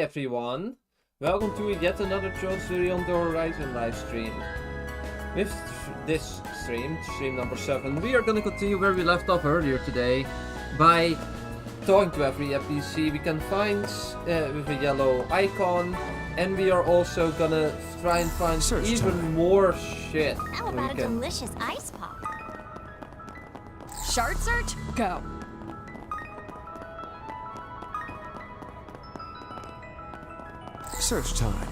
everyone! Welcome to yet another Troll Story on the Horizon livestream. With this stream number 7, we are gonna continue where we left off earlier today by talking to every NPC we can find with a yellow icon, and we are also gonna try and find even more shit. How about a delicious ice pop? Shard search? Go! Search time.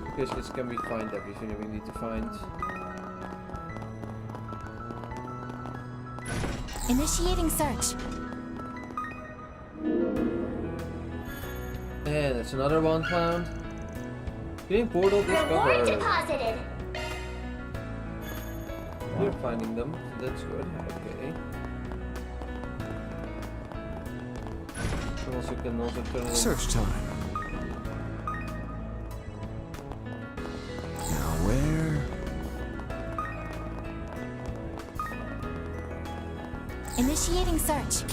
Because can we find everything that we need to find? Initiating search. And that's another one found. Being portal discovered. Deposited. You're finding them, so that's good. Okay. Also can also turn it on. Search time. Where? Initiating search.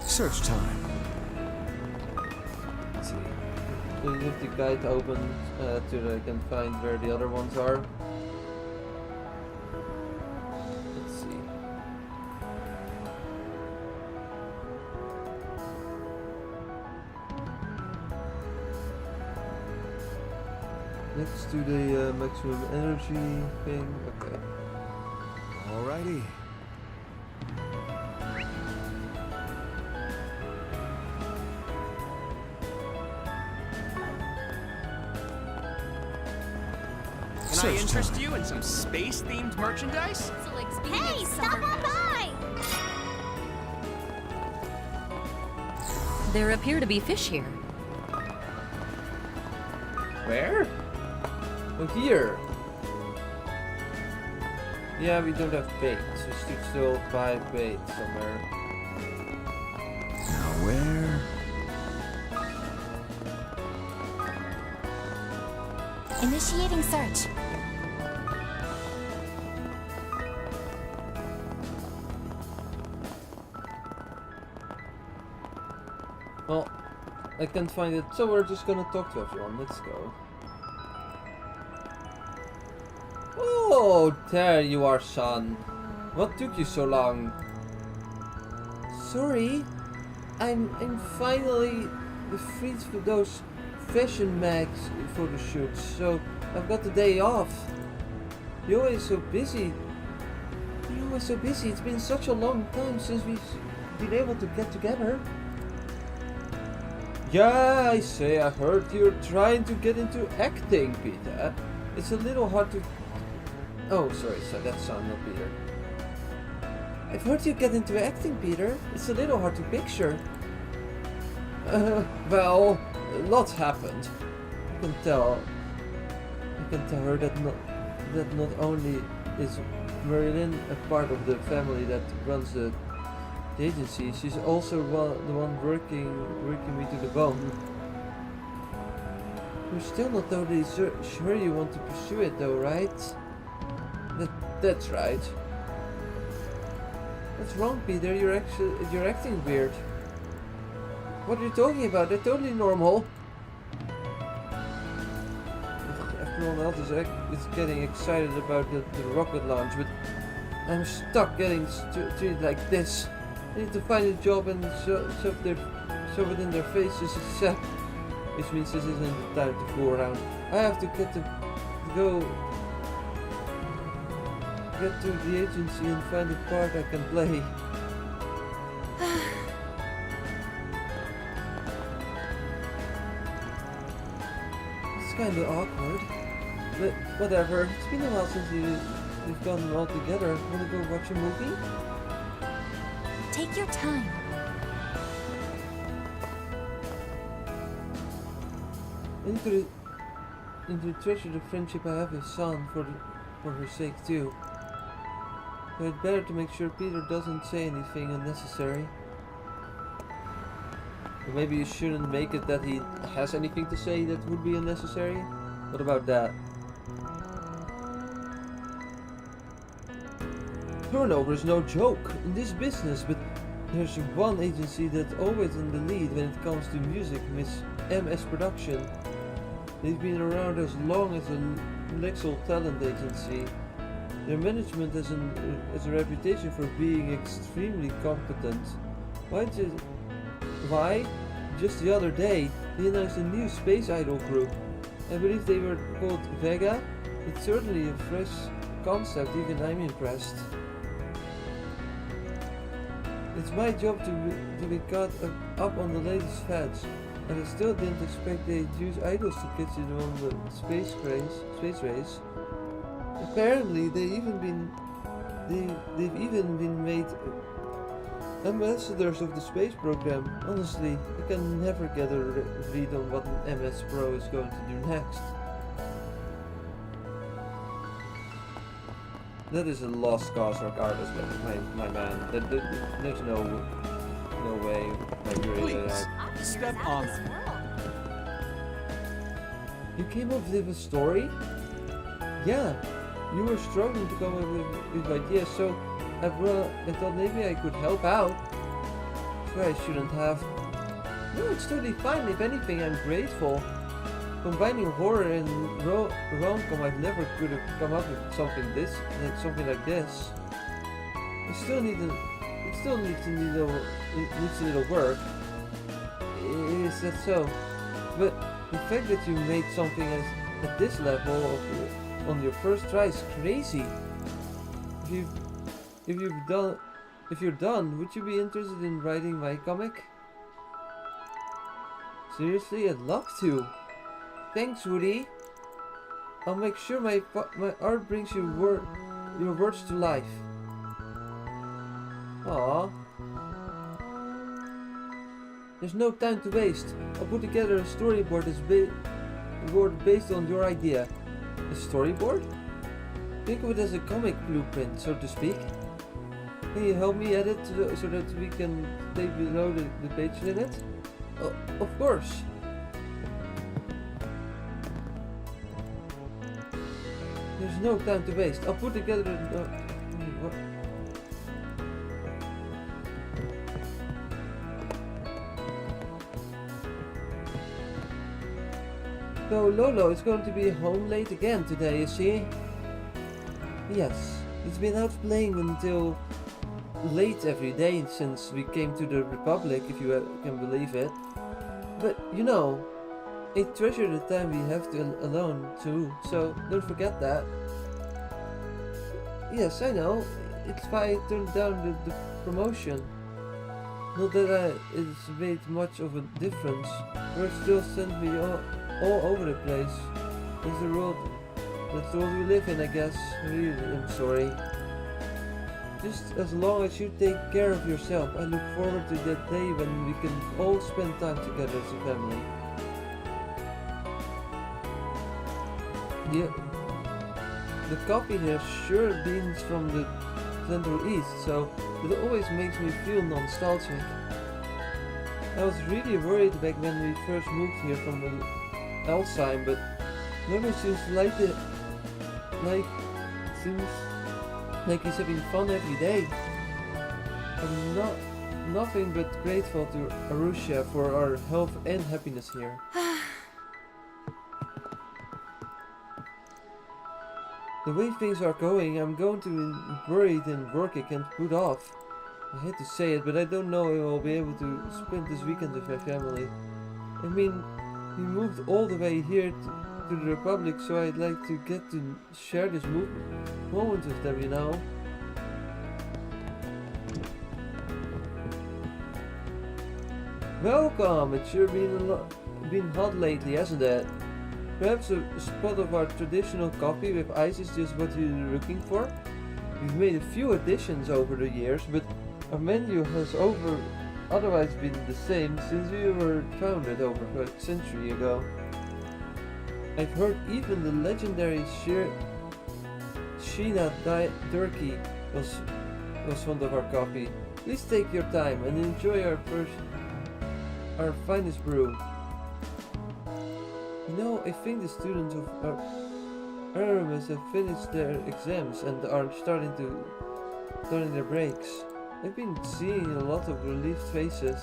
Search time. Let's see. So you have the guide open so that I can find where the other ones are. Let's see. Next to the maximum energy thing. Okay. Alrighty. Can I interest you in some space-themed merchandise? Hey, stop on by! There appear to be fish here. Where? Oh, here. Yeah, we don't have bait, so we should still buy bait somewhere. Now where? Initiating search. Well, I can't find it, so we're just gonna talk to everyone. Let's go. Oh, there you are, son. What took you so long? Sorry, I'm finally freed for those fashion mags photo shoots, so I've got the day off. You're always so busy. You're always so busy. It's been such a long time since we've been able to get together. Yeah, I say, I heard you're trying to get into acting, Peter. It's a little hard to... Oh, sorry, so that's son, not Peter. I've heard you get into acting, Peter. It's a little hard to picture. Well, lots happened. I can tell her that not only is Marilyn a part of the family that runs the agency, she's also the one working me to the bone. You're still not totally sure you want to pursue it though, right? That's right. What's wrong, Peter? You're acting weird. What are you talking about? They're totally normal. Everyone else is getting excited about the rocket launch, but I'm stuck getting treated like this. I need to find a job and shove it in their faces ASAP. Which means this isn't the time to fool around. I have to get to the agency and find a part I can play. It's kinda awkward. But whatever, it's been a while since we've gone all together. Wanna go watch a movie? Take your time. And to treasure the friendship I have with San for her sake too. But it's better to make sure Peter doesn't say anything unnecessary. Or maybe you shouldn't make it that he has anything to say that would be unnecessary? What about that? Turnover is no joke in this business, but There's one agency that's always in the lead when it comes to music, Miss MS Production. They've been around as long as a Lexel talent agency. Their management has a reputation for being extremely competent. Why? Just the other day, they announced a new space idol group. I believe they were called Vega. It's certainly a fresh concept, even I'm impressed. It's my job to be caught up on the latest fads, and I still didn't expect they'd use idols to catch in on the space race. Apparently, they've even been made ambassadors of the space program. Honestly, I can never get a read on what an MS Pro is going to do next. That is a lost cause regardless, my man. There's no way I really Please, step on it. You came up with a story? Yeah, you were struggling to come up with ideas, so I thought maybe I could help out. So I shouldn't have. No, it's totally fine. If anything, I'm grateful. Combining horror and rom-com, I never could have come up with something like this. It still needs a little work. Is that so? But the fact that you made something at this level on your first try is crazy. If you're done, would you be interested in writing my comic? Seriously, I'd love to. Thanks, Woody. I'll make sure my art brings your words to life. Aww. There's no time to waste. I'll put together a storyboard based on your idea. A storyboard? Think of it as a comic blueprint, so to speak. Can you help me edit so that we can stay below the page limit? Of course. There's no time to waste. I'll put together what? So Lolo is going to be home late again today, is she? Yes. He's been out playing until late every day since we came to the Republic, if you can believe it. But, you know, I treasure the time we have alone too, so don't forget that. Yes, I know. It's why I turned down the promotion. Not that it's made much of a difference. Work still sent me all over the place. That's the world we live in, I guess. Really, I'm sorry. Just as long as you take care of yourself, I look forward to that day when we can all spend time together as a family. Yeah, the coffee here sure beams from the Central East, so it always makes me feel nostalgic. I was really worried back when we first moved here from Alzheimer, but Mother seems like he's having fun every day. I'm nothing but grateful to Arusha for our health and happiness here. The way things are going, I'm going to be worried in work I can't put off. I hate to say it, but I don't know if I'll be able to spend this weekend with my family. I mean, we moved all the way here to the Republic, so I'd like to get to share this moment with them, you know? Welcome! It's sure been hot lately, hasn't it? Perhaps a spot of our traditional coffee with ice is just what you're looking for? We've made a few additions over the years, but our menu has otherwise been the same since we were founded over a century ago. I've heard even the legendary Sheena Durkee was fond of our coffee. Please take your time and enjoy our finest brew. You know, I think the students of RMS have finished their exams and are starting their breaks. I've been seeing a lot of relieved faces.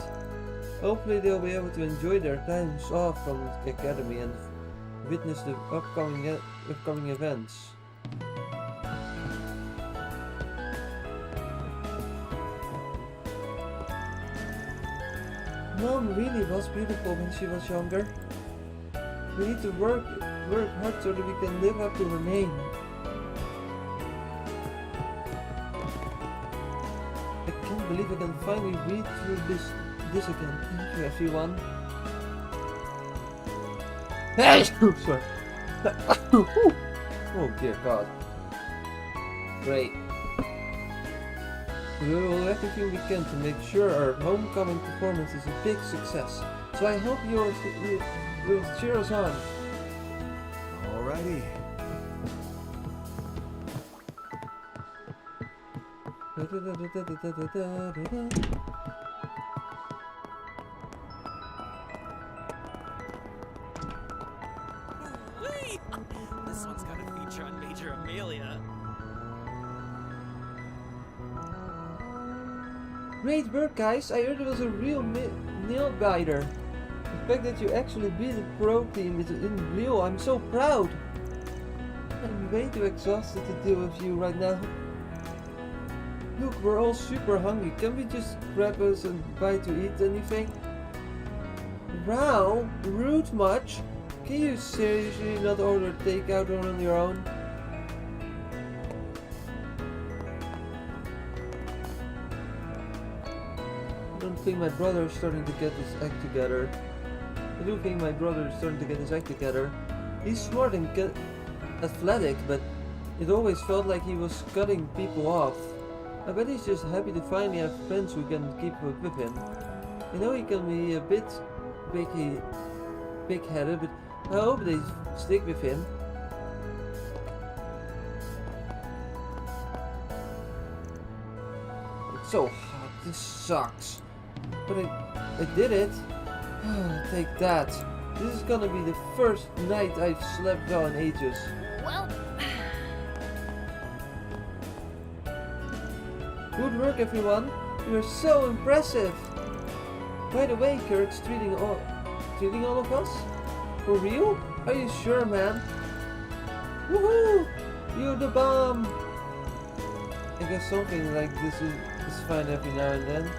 Hopefully they'll be able to enjoy their times off from the academy and witness the upcoming events. Mom really was beautiful when she was younger. We need to work hard so that we can live up to her name. I can't believe I can finally read through this again. Thank you, everyone. Hey! Sorry. Oh dear God. Great. We will do everything we can to make sure our homecoming performance is a big success. So I hope you will cheer us on. Alrighty. Wait! This one's got a feature on Major Amelia. Great work, guys! I heard it was a real nail biter. The fact that you actually beat the pro team is real. I'm so proud. I'm way too exhausted to deal with you right now. Look, we're all super hungry. Can we just grab us a bite to eat anything? Wow, rude much? Can you seriously not order takeout on your own? I don't think my brother is starting to get his act together. He's smart and athletic, but it always felt like he was cutting people off. I bet he's just happy to finally have friends who can keep up with him. I know he can be a bit big-headed, but I hope they stick with him. It's so hot, this sucks. But I did it. Take that. This is gonna be the first night I've slept well in ages. Well, Good work, everyone. You are so impressive. By the way, Kirk's treating all of us? For real? Are you sure, man? Woohoo! You're the bomb. I guess something like this is fine every now and then.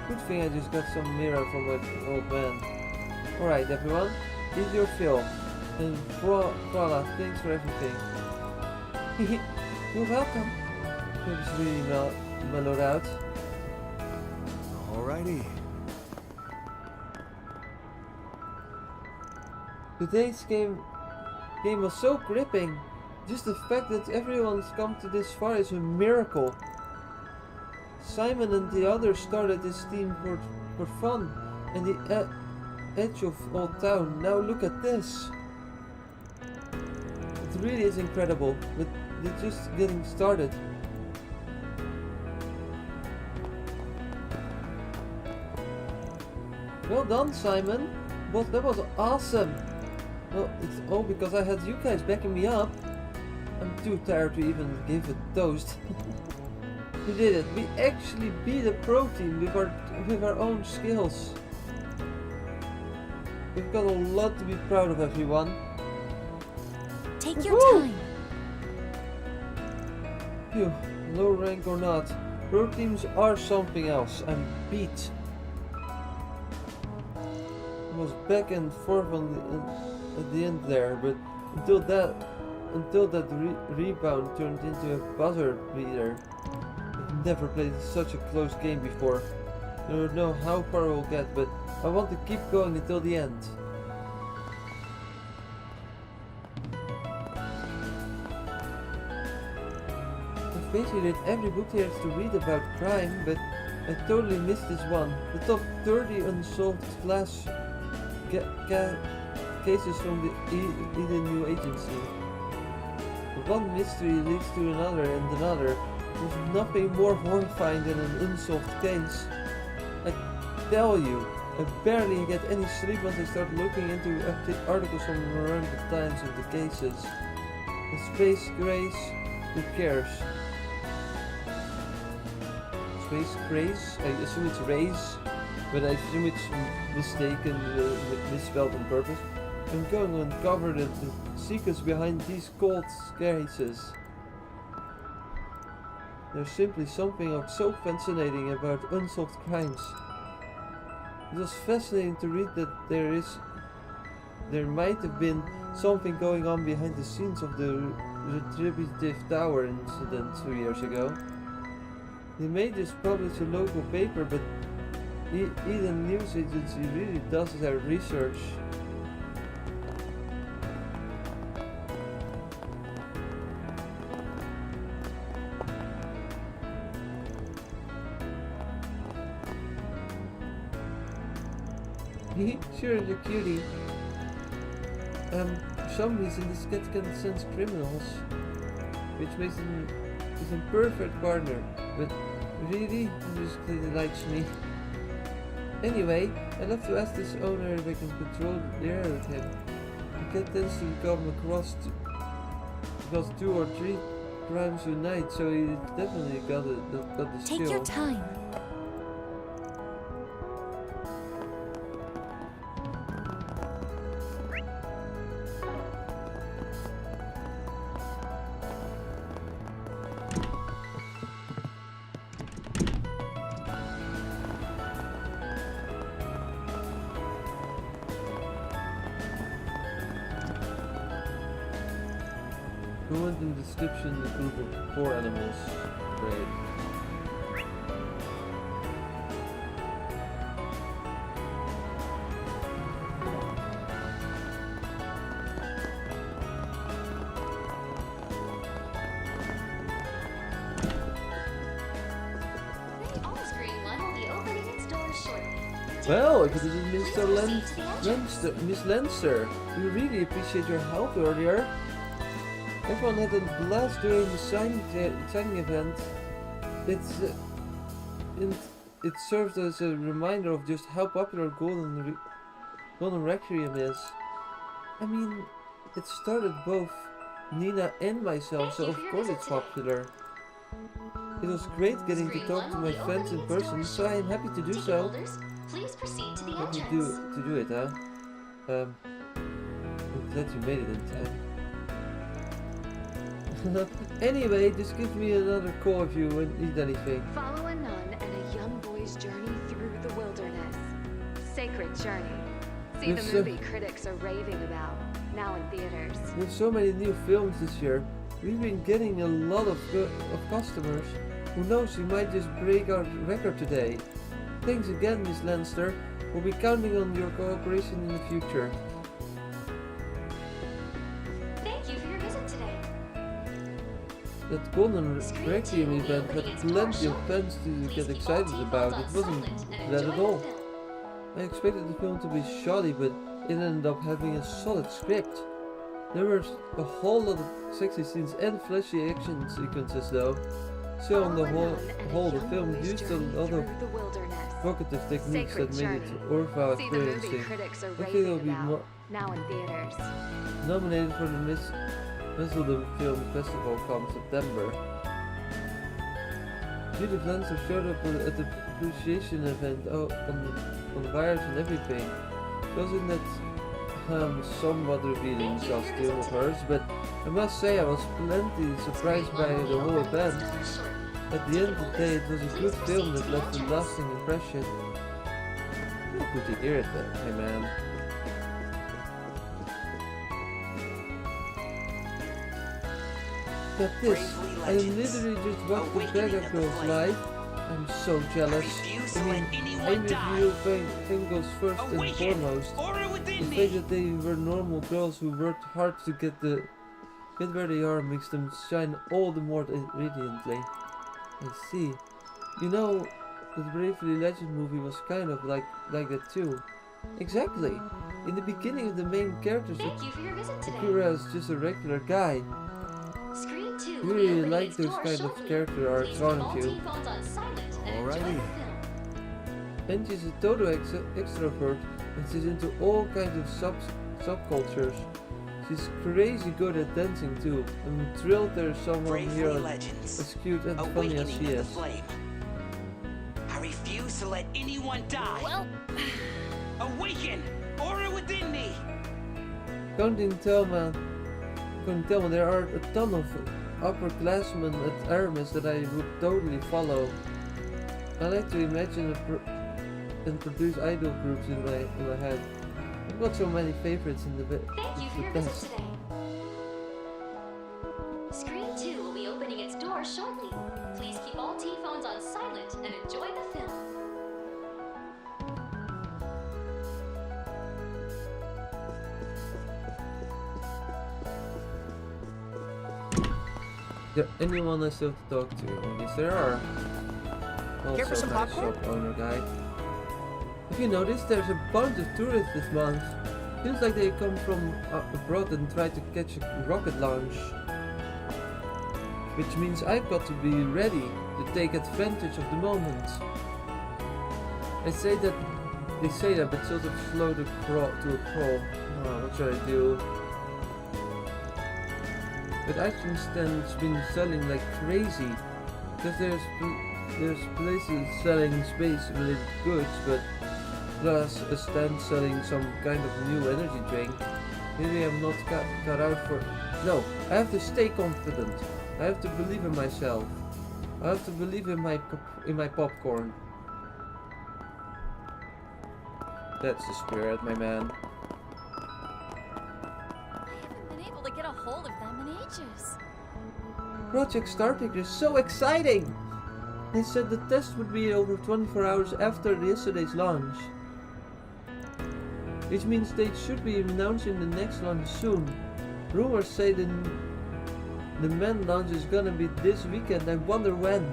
Good thing I just got some mirror from my old man. Alright, everyone. Here's your fill. And Frala, thanks for everything. You're welcome. It was really mellowed out. Alrighty. Today's game was so gripping. Just the fact that everyone's come to this far is a miracle. Simon and the others started this team for fun and the edge of Old Town. Now look at this. It really is incredible, but they're just getting started. Well done, Simon. Well, that was awesome. Well, it's all because I had you guys backing me up. I'm too tired to even give a toast. We did it. We actually beat a pro team with our own skills. We've got a lot to be proud of, everyone. take your time. Phew, low rank or not, pro teams are something else. I'm beat. I was back and forth at the end there, but until that rebound turned into a buzzer beater. I've never played such a close game before. I don't know how far we'll get, but I want to keep going until the end. I've basically read every book there is to read about crime, but I totally missed this one. The top 30 unsolved class cases from the Eden New Agency. One mystery leads to another and another. There's nothing more horrifying than an unsolved case. I tell you, I barely get any sleep once I start looking into update articles from around the times of the cases. The space grace, who cares? space craze. I assume it's race, but I assume it's mistaken, misspelled on purpose. I'm going to uncover the secrets behind these cold cases. There's simply something so fascinating about unsolved crimes. It was fascinating to read that there might have been something going on behind the scenes of the Jrpg Tower incident 2 years ago. They made this published a local paper, but Eden News Agency really does their research. Sure, you're cutie. For some reason this cat can sense criminals, which makes him a perfect partner, but really, he just likes me. Anyway, I'd love to ask this owner if I can control the air with him. The cat tends to come across because 2 or 3 crimes unite, so he definitely got the skill. Take your time. Fluent in description, the group of 4 animals. Great. The all-screen one will be opening its doors shortly. Well, if it isn't Miss Lenster, we really appreciate your help earlier. Everyone had a blast during the signing event. It serves as a reminder of just how popular Golden Requiem is. I mean, it started both Nina and myself, so of course it's popular. It was great getting to talk to my friends in person, so I am happy to do so. Please proceed to the Happy entrance. to do it, huh? I'm glad you made it in time. Anyway, just give me another call if you need anything. Follow a nun and a young boy's journey through the wilderness. Sacred Journey. See Yes, the movie critics are raving about, now in theaters. With so many new films this year, we've been getting a lot of customers. Who knows, we might just break our record today. Thanks again, Miss Lanster. We'll be counting on your cooperation in the future. Thank you for your visit today. That Golden Requiem event had plenty of fans to get excited about. It wasn't bad at all. I expected the film to be shoddy, but it ended up having a solid script. There were a whole lot of sexy scenes and flashy action sequences though. So on the whole the film used a lot of vocative techniques that made it worthwhile See the movie experiencing. critics are I think it'll raving be about, now in theaters. nominated for the Miss the Film Festival come September. Judith Lancer showed up at the appreciation event on wires and everything. Wasn't that somewhat revealing costume of hers, but I must say I was plenty surprised by the whole event. At the end of the day, it was a good film that left a lasting impression. Good to hear it, hey man. But this, I literally just watched the Dragon Girls live. I'm so jealous. I mean, Amy thing goes first and foremost. The fact that they were normal girls who worked hard to get where they are makes them shine all the more radiantly. I see. You know, the Bravely Legend movie was kind of like that too. Exactly. In the beginning of the main characters, Thank you for your visit today. Akira is just a regular guy. Screen 2 You will be really opening like its those doors kind of shortly. character arcs, Please aren't keep all you? TV phones on silent and enjoy Alrighty. the film. And she's a total extrovert, and she's into all kinds of subcultures. She's crazy good at dancing too. I'm thrilled there's someone here as cute and funny as she is. us to let anyone die. Well, Awaken! Order within me! Couldn't tell me there are a ton of upperclassmen at Aramis that I would totally follow. I like to imagine and produce idol groups in my head. I've got so many favorites in the thank you for your visit today. Screen 2 will be opening its doors shortly. Please keep all T-phones on silent and enjoy the film. Is there anyone I still have to talk to? Yes, there are. Care for Also, some nice popcorn? shop owner guy. Have you noticed there's a bunch of tourists this month? Seems like they come from abroad and try to catch a rocket launch. Which means I've got to be ready to take advantage of the moment. They say that, but sort of slow to a crawl. Oh, what should I do? But item stand's been selling like crazy. Because there's places selling space-related goods, but plus a stand selling some kind of new energy drink. Maybe I'm not cut out for... No, I have to stay confident. I have to believe in myself. I have to believe in my popcorn. That's the spirit, my man. I haven't been able to get a hold of them in ages. Project Starting is so exciting! They said the test would be over 24 hours after yesterday's launch. Which means they should be announcing the next launch soon. Rumors say the main launch is gonna be this weekend. I wonder when.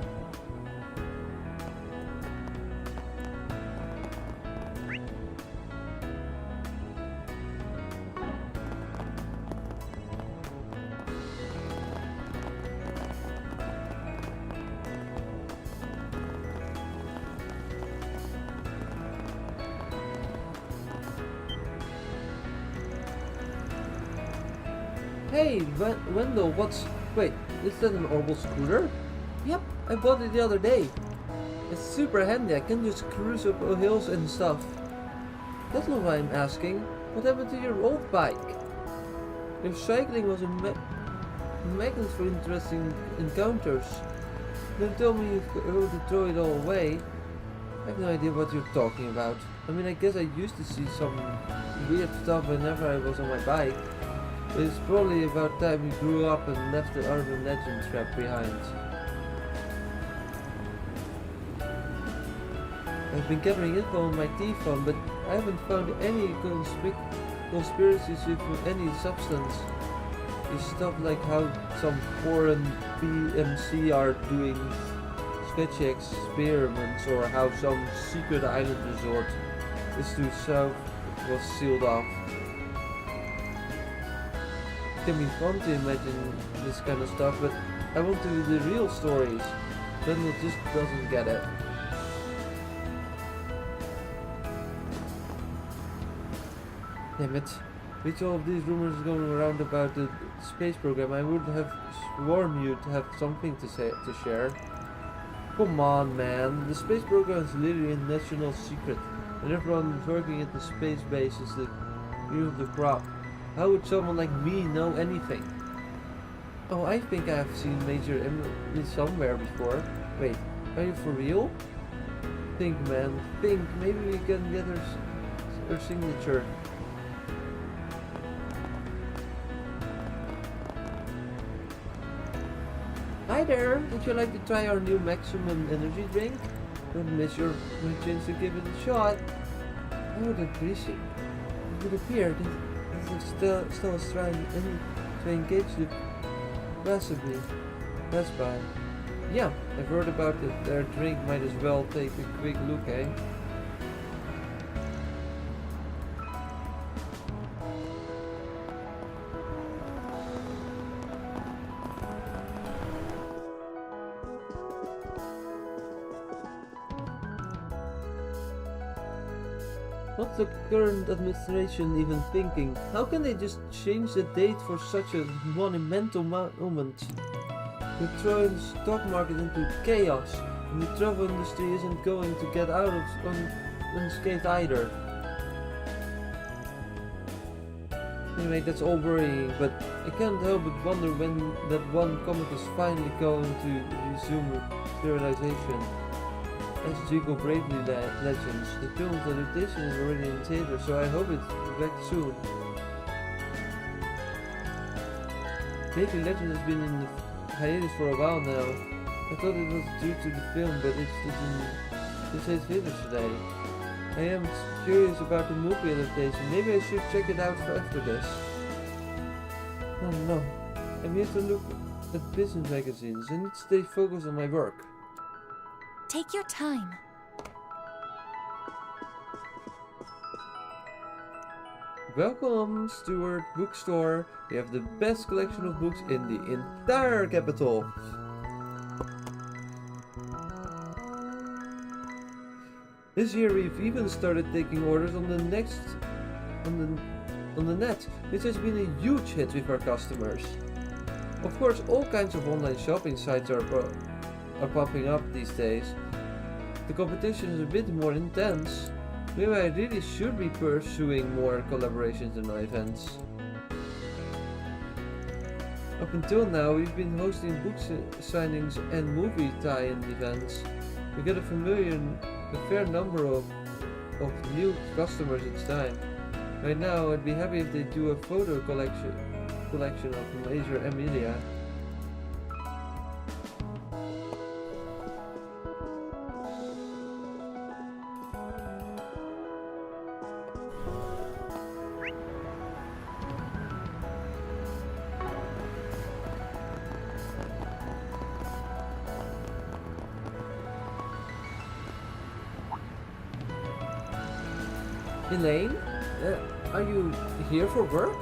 Hey, Wendell, wait, is that an Orbital scooter? Yep, I bought it the other day. It's super handy, I can just cruise up hills and stuff. That's not why I'm asking. What happened to your old bike? Your cycling was a magnet for interesting encounters. Don't tell me you're going to throw it all away. I have no idea what you're talking about. I mean, I guess I used to see some weird stuff whenever I was on my bike. But it's probably about time you grew up and left the urban legend trap behind. I've been gathering info on my T-phone, but I haven't found any conspiracies with any substance. It's stuff like how some foreign PMC are doing sketchy experiments, or how some secret island resort is to south was sealed off. It can be fun to imagine this kind of stuff, but I want to do the real stories. Daniel just doesn't get it. Damn it. With all of these rumors going around about the space program, I would have sworn you'd have something to share. Come on, man. The space program is literally a national secret, and everyone working at the space base is the cream of the crop. How would someone like me know anything? Oh, I think I have seen Major Emily somewhere before. Wait, are you for real? Think, man, think. Maybe we can get her signature. Hi there! Would you like to try our new maximum energy drink? Don't miss your chance to give it a shot. I would appreciate it. It would appear that still is trying to engage the recipe. That's fine. Yeah, I've heard about it. Their drink, might as well take a quick look, eh? What's the current administration even thinking? How can they just change the date for such a monumental moment? They're throwing the stock market into chaos. And the travel industry isn't going to get out of unscathed either. Anyway, that's all worrying, but I can't help but wonder when that one comet is finally going to resume serialization. As Jingle Bravely Legends, the film's adaptation is already in theater, so I hope it's back soon. Bravely Legend has been in the hiatus for a while now. I thought it was due to the film, but it's in theaters today. I am curious about the movie adaptation. Maybe I should check it out after this. Oh no, I'm here to look at business magazines. I need to stay focused on my work. Take your time. Welcome, Stuart Bookstore. We have the best collection of books in the entire capital. This year we've even started taking orders on the net, which has been a huge hit with our customers. Of course, all kinds of online shopping sites are popping up these days. The competition is a bit more intense. Maybe I really should be pursuing more collaborations and events. Up until now, we've been hosting book signings and movie tie-in events. We get a fair number of new customers each time. Right now, I'd be happy if they do a photo collection of Major Emilia. Elaine, are you here for work?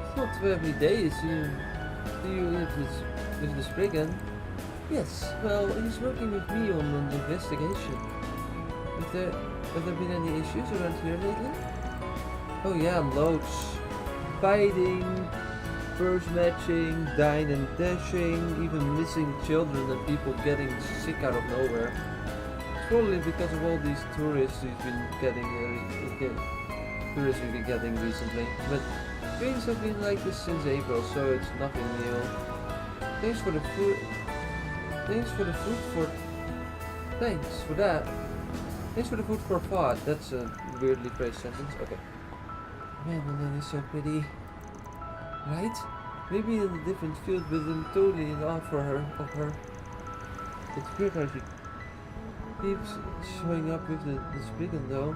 It's not every day you see you with this brigand. Yes, well, he's working with me on an investigation. Have there been any issues around here lately? Oh yeah, loads. Fighting, purse matching, dine and dashing, even missing children and people getting sick out of nowhere. Probably because of all these tourists we've been getting recently. But things have been like this since April, so it's nothing new. Thanks for that. Thanks for the food for thought. That's a weirdly phrased sentence. Okay. Man, Elaine is so pretty. Right? Maybe in a different field, but I'm totally in awe of her. It's weird how she keeps showing up with this brigand though.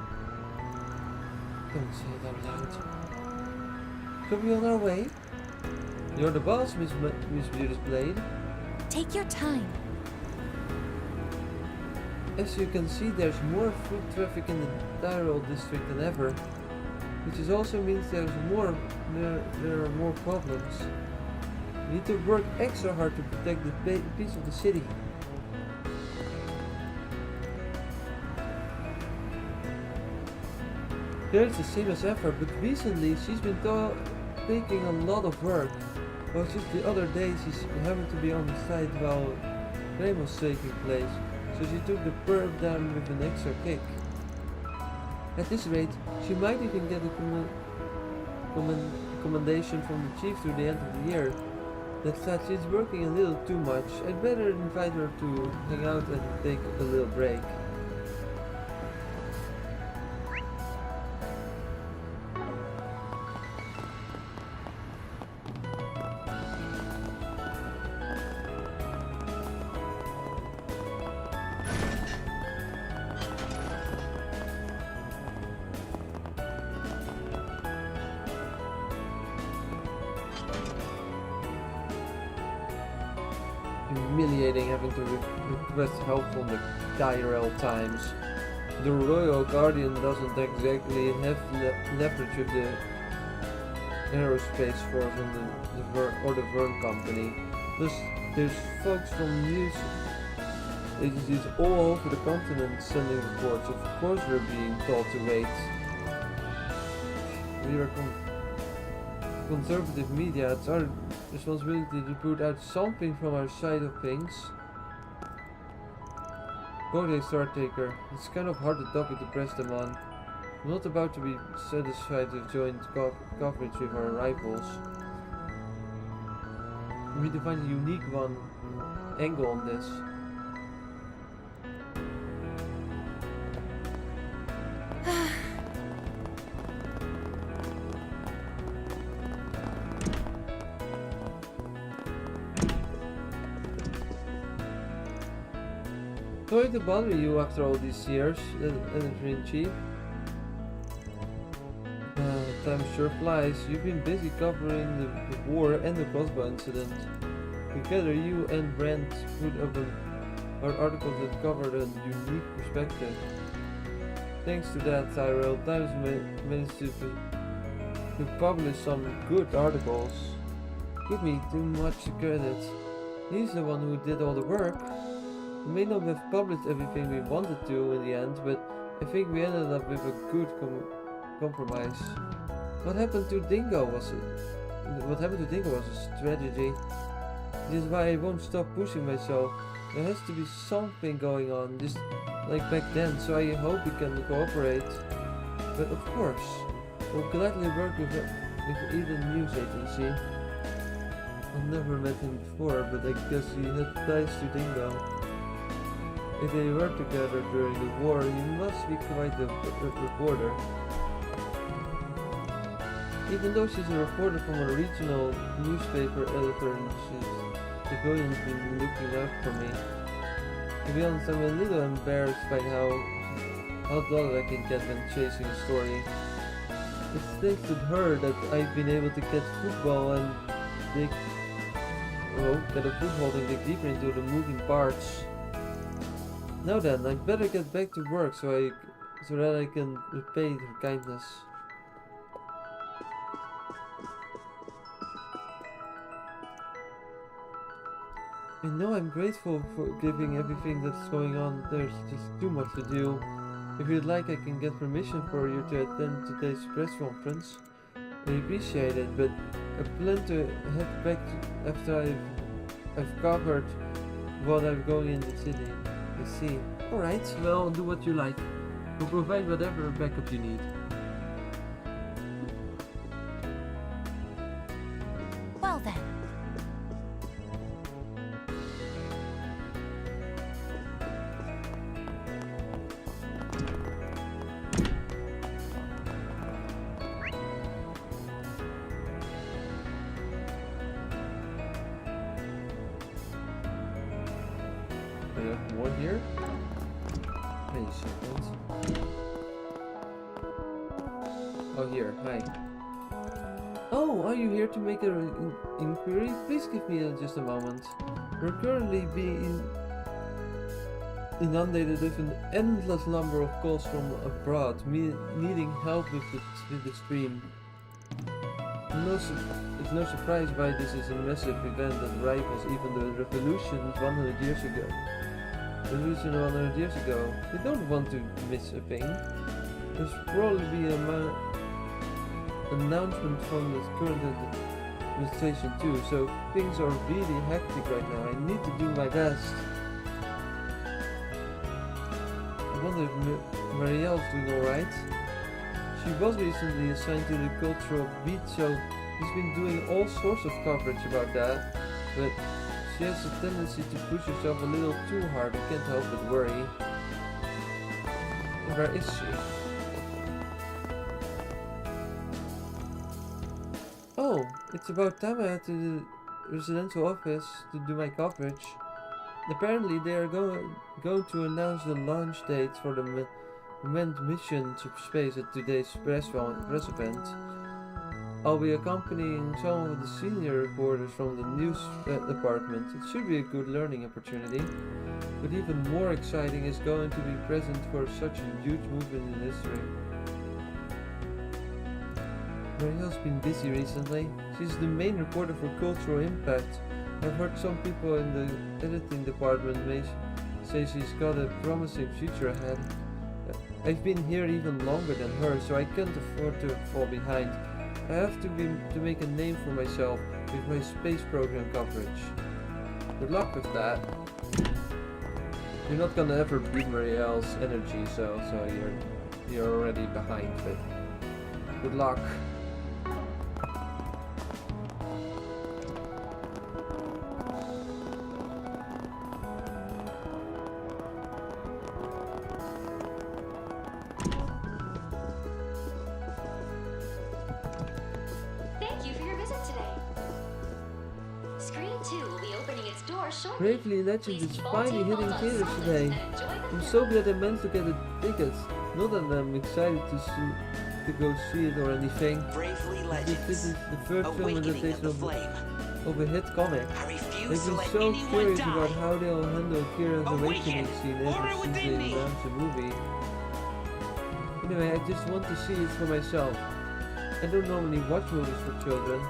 Don't say it out loud. Shall we on our way? You're the boss, Miss Beauty's Blade. Take your time. As you can see, there's more foot traffic in the Tyrol district than ever, which also means there are more problems. We need to work extra hard to protect the peace of the city. It's the same as ever, but recently she's been taking a lot of work. Well, just the other day she's having to be on the site while rain was taking place, so she took the perp down with an extra kick. At this rate, she might even get a commendation from the chief through the end of the year. That said, she's working a little too much. I'd better invite her to hang out and take a little break. Humiliating having to request help from the Tyrell Times. The Royal Guardian doesn't exactly have leverage with the aerospace force on the Verne Company. Plus, there's folks from news agencies all over the continent sending reports. Of course we're being told to wait. We are conservative media. It's our responsibility to put out something from our side of things. Quote Star Taker. It's kind of hard to topic to press them on. I'm not about to be satisfied with joint coverage with our rivals. We need to find a unique angle on this. Sorry to bother you after all these years, Editor-in-Chief. Time sure flies. You've been busy covering the war and the crossbow incident. Together, you and Brent put up our articles that covered a unique perspective. Thanks to that, Tyrell Times managed to publish some good articles. Give me too much credit. He's the one who did all the work. We may not have published everything we wanted to in the end, but I think we ended up with a good compromise. What happened to Dingo was a tragedy. This is why I won't stop pushing myself. There has to be something going on, just like back then, so I hope we can cooperate. But of course, we'll gladly work with Eden News Agency. I've never met him before, but I guess he had ties to Dingo. If they worked together during the war, he must be quite a reporter. Even though she's a reporter from a regional newspaper editor-in-chief, the civilians been looking out for me. To be honest, I'm a little embarrassed by how dull I can get when chasing a story. It's thanks to her that I've been able to get football and dig deeper into the moving parts. Now then, I'd better get back to work so that I can repay her kindness. I know I'm grateful for giving everything that's going on. There's just too much to do. If you'd like, I can get permission for you to attend today's press conference. I appreciate it, but I plan to head back after I've covered what I'm going in the city. I see. Alright, well, do what you like. We'll provide whatever backup you need. Well then. I have one here. Wait a second. Oh, here. Hi. Oh, are you here to make an inquiry? Please give me just a moment. We're currently being inundated with an endless number of calls from abroad, needing help with the stream. It's no surprise why this is a massive event that rivals even the revolution 100 years ago. We don't want to miss a thing. There's probably be an announcement from the current administration too, so things are really hectic right now. I need to do my best. I wonder if Marielle's doing alright. She was recently assigned to the cultural beat, so she's been doing all sorts of coverage about that, but she has a tendency to push herself a little too hard. I can't help but worry. Where is she? Oh, it's about time I head to the residential office to do my coverage. Apparently they are going to announce the launch date for the manned mission to space at today's press event. I'll be accompanying some of the senior reporters from the news department. It should be a good learning opportunity. But even more exciting is going to be present for such a huge movement in history. Marielle's been busy recently. She's the main reporter for Cultural Impact. I've heard some people in the editing department may say she's got a promising future ahead. I've been here even longer than her, so I can't afford to fall behind. I have to make a name for myself with my space program coverage. Good luck with that. You're not gonna ever beat Marielle's energy, so you're already behind, but good luck. Thank you for your visit today. Screen 2 will be opening its doors shortly. Bravely Legend Please is keep all finally team hitting phones on theaters silent today. and enjoy the I'm film. so glad I managed to get the tickets. Not that I'm excited to go see it or anything. Bravely This is Legends. the first film Awakening of adaptation the of Flame. a hit comic. I I've refuse to been let so anyone curious about die. how they'll handle Kira's awakening Awaken! scene Order ever since within they me! announced the movie. Anyway, I just want to see it for myself. I don't normally watch movies for children.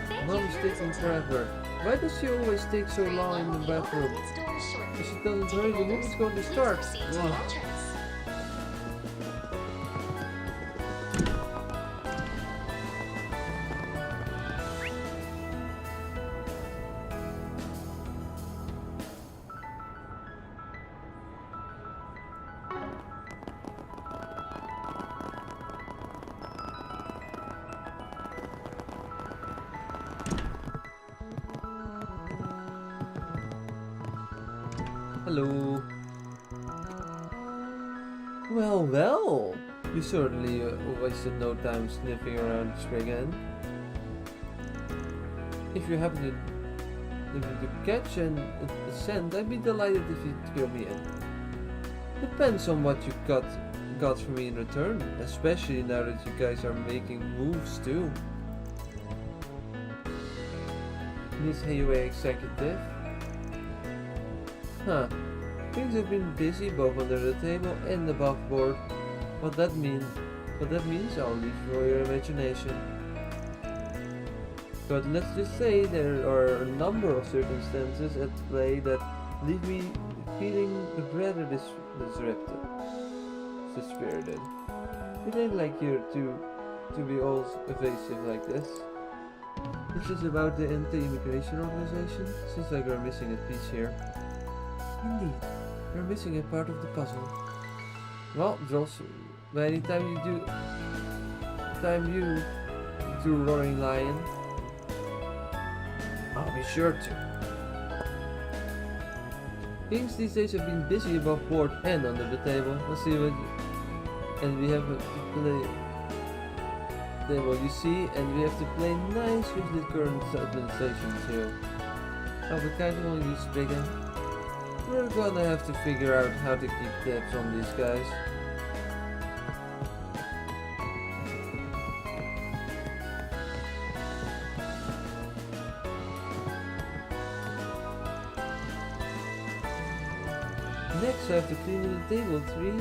Thank you Mom's for your taking visit today. forever. Why does she always take so Screen long 1 in will the be bathroom? opening its doors shortly. If she doesn't Ticket hurry, the holders, movie's going to please start. proceed to the Ugh. entrance. Hello. Well, well. You certainly wasted no time sniffing around Spriggan. If you happen to catch a scent, I'd be delighted if you'd fill me in. Depends on what you got for me in return, especially now that you guys are making moves too. Miss Hayway Executive. Huh. Things have been busy both under the table and above board. What that means, I'll leave for your imagination. But let's just say there are a number of circumstances at play that leave me feeling rather disrupted, dispirited. It ain't like you to be all evasive like this. This is about the anti-immigration organization. Seems like we're missing a piece here. Indeed, we're missing a part of the puzzle. Well, Dross, by any time you do Roaring Lion, I'll be sure to. Things these days have been busy above board and under the table. Let's see what, and we have to play table, you see, and we have to play nice with the current administration too. I'll be kind of on you, Spriggan. We're gonna have to figure out how to keep tabs on these guys. Next I have to clean the table 3.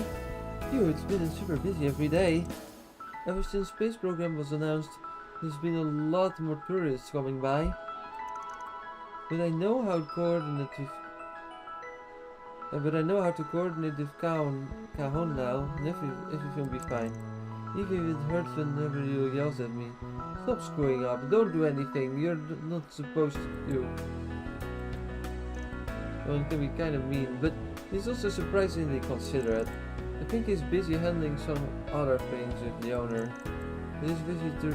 Phew, it's been super busy every day. Ever since space program was announced, there's been a lot more tourists coming by. But I know how to coordinate with Cajon now, and everything will be fine. Even if it hurts whenever you yells at me. Stop screwing up, don't do anything, you're not supposed to. Well, it can be kind of mean, but he's also surprisingly considerate. I think he's busy handling some other things with the owner. He's busy to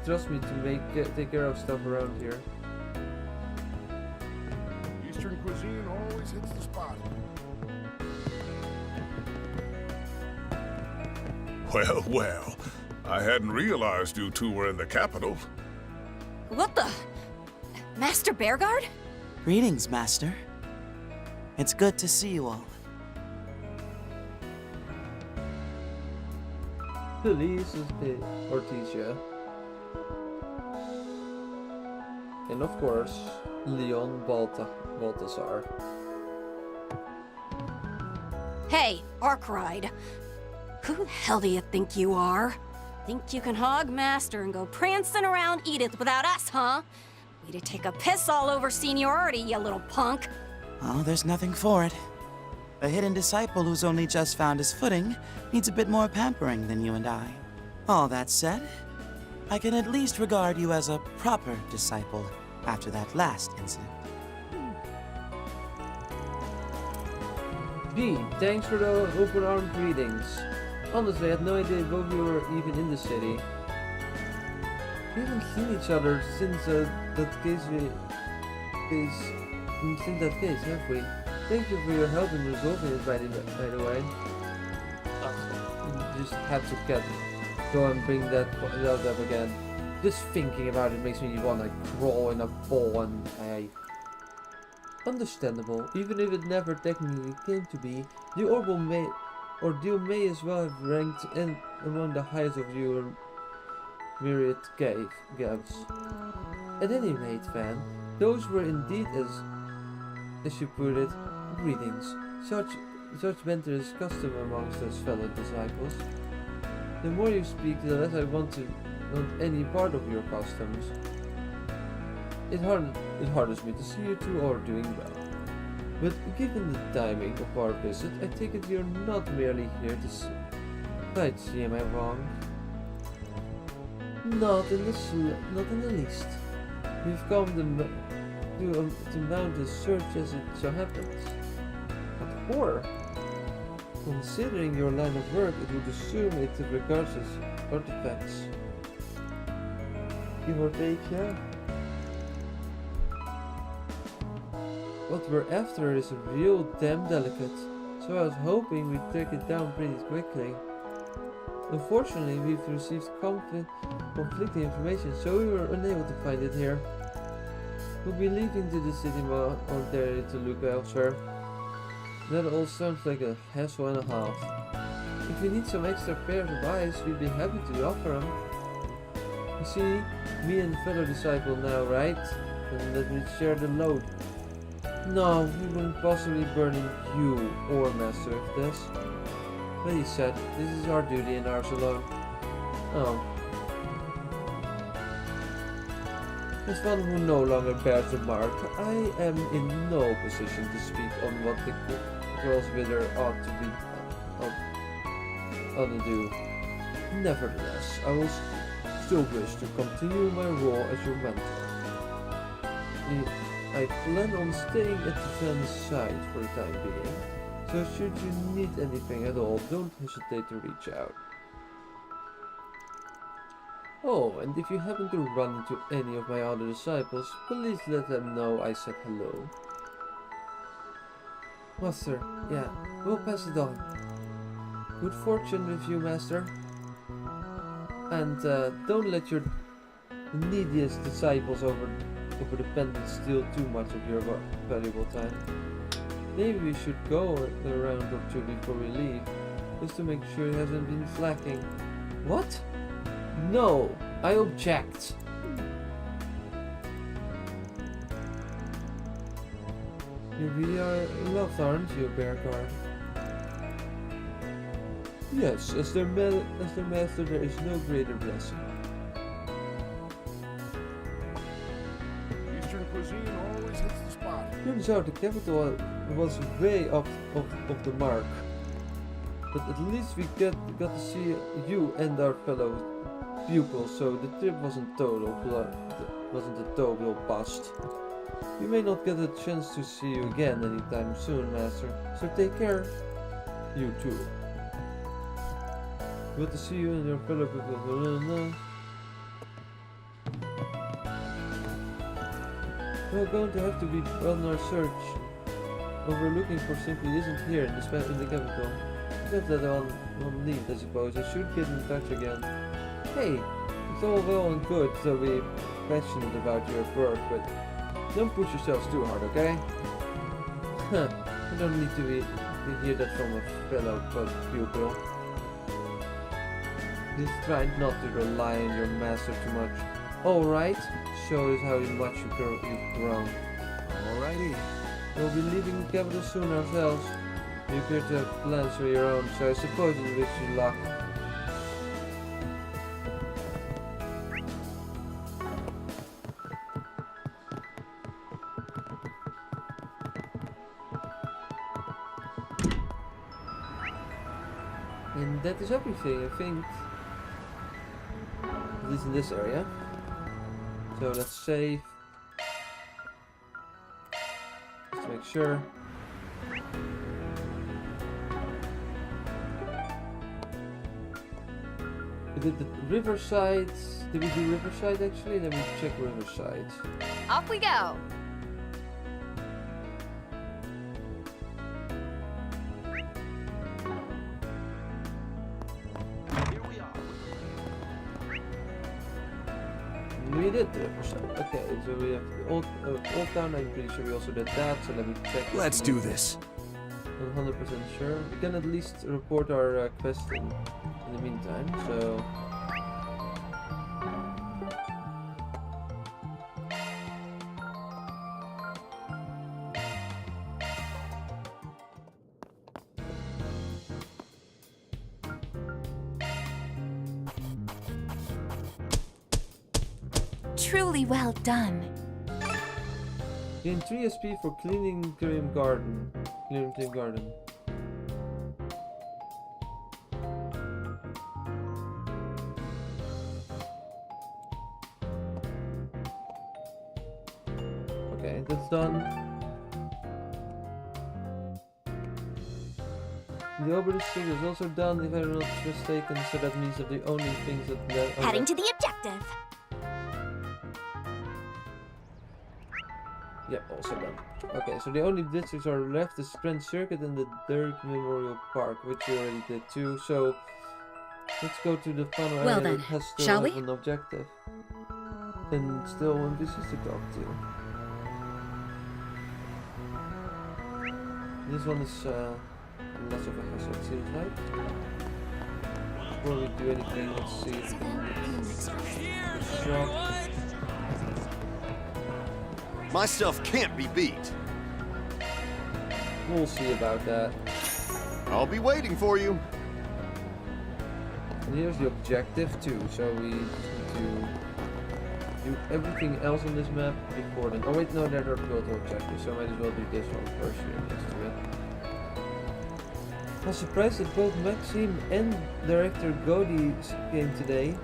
trust me to take care of stuff around here. Eastern cuisine always hits the spot. Well, well. I hadn't realized you two were in the capital. What the? Master Bearguard? Greetings, Master. It's good to see you all. Feliz Orticia. And of course, Leon Balthazar. Hey, Arkwright. Who the hell do you think you are? Think you can hog Master and go prancing around Edith without us, huh? Way to take a piss all over seniority, you little punk. Oh, there's nothing for it. A hidden disciple who's only just found his footing needs a bit more pampering than you and I. All that said, I can at least regard you as a proper disciple after that last incident. B, thanks for the open-armed greetings. Honestly, I had no idea both of you were even in the city. We haven't seen each other since since that case, have we? Thank you for your help in resolving it, by the way. You just had to go and bring that up again. Just thinking about it makes me want to crawl in a ball, and understandable. Even if it never technically came to be, the ordeal may as well have ranked in among the highest of your myriad gaps. At any rate, Van, those were indeed, as you put it, greetings. Such banter is custom amongst us fellow disciples. The more you speak, the less I want any part of your customs. It hardens me to see you two are doing well. But given the timing of our visit, I take it you're not merely here to sightsee, am I wrong? Not in the least. We've come to mount a search as it so happens. What for? Considering your line of work, it would assume it regards as artifacts. Give or take, yeah? What we're after is real damn delicate, so I was hoping we'd track it down pretty quickly. Unfortunately, we've received conflicting information, so we were unable to find it here. We'll be leaving to the city momentarily to look elsewhere. That all sounds like a hassle and a half. If you need some extra pairs of eyes, we'd be happy to offer them. You see, me and fellow disciple now, right? And let me share the load. No, we wouldn't possibly burden you or Master with this. But he said, this is our duty and ours alone. Oh. As one who no longer bears the mark, I am in no position to speak on what the girl's wither ought to do. Nevertheless, I will still wish to continue my role as your mentor. I plan on staying at the Van's side for the time being, so should you need anything at all, don't hesitate to reach out. Oh, and if you happen to run into any of my other disciples, please let them know I said hello. Master, yeah, we'll pass it on. Good fortune with you, Master. And don't let your neediest disciples over the pendant steal too much of your valuable time. Maybe we should go a round or two before we leave, just to make sure it hasn't been slacking. What? No, I object. You really are loved, aren't you, Bearguard? Yes, as their master, there is no greater blessing. Eastern cuisine always hits the spot. Turns out the capital was way off of the mark. But at least we got to see you and our fellow pupils, so the trip wasn't a total bust. We may not get a chance to see you again anytime soon, Master, so take care. You too. Good to see you and your fellow pupils. We're going to have to be on our search. What we're looking for simply isn't here in the capital. Left that on leave, I suppose. I should get in touch again. Hey, it's all well and good to be passionate about your work, but don't push yourselves too hard, okay? I don't need to hear that from a fellow pupil. Just try not to rely on your master too much. Alright, show us how much you've grown. Alrighty. We'll be leaving the capital soon ourselves. You appear to have plans for your own, so I suppose we wish you luck. And that is everything, I think. At least in this area. So let's save. Just to make sure. did the Riverside. Did we do Riverside actually? Let me check Riverside. Off we go. We did Riverside. Okay, so we have Old Town. I'm pretty sure we also did that. So let me check. Let's do this. I'm 100% sure. We can at least report our quest in the meantime. So. Truly well done. Gain 3 SP for cleaning Grim Garden. Clearing Grim Garden. Okay, that's done. The Obelisk is also done, if I'm not mistaken, so that means that the only things that are Heading to the objective. Yeah, also done. Okay, so the only districts are left is Grand Circuit and the Dirk Memorial Park, which we already did too. So let's go to the final Well area then, that has still shall have we? an objective. And still NPCs to talk to. This one is less of a hassle, it seems like. Before we do anything, let's see if we can shop. My stuff can't be beat. We'll see about that. I'll be waiting for you. And here's the objective too, so we just need to do everything else on this map before then. Oh wait, no, there are total objectives, so I might as well do this one first here next to it. I was surprised that both Maxime and director Godi came today.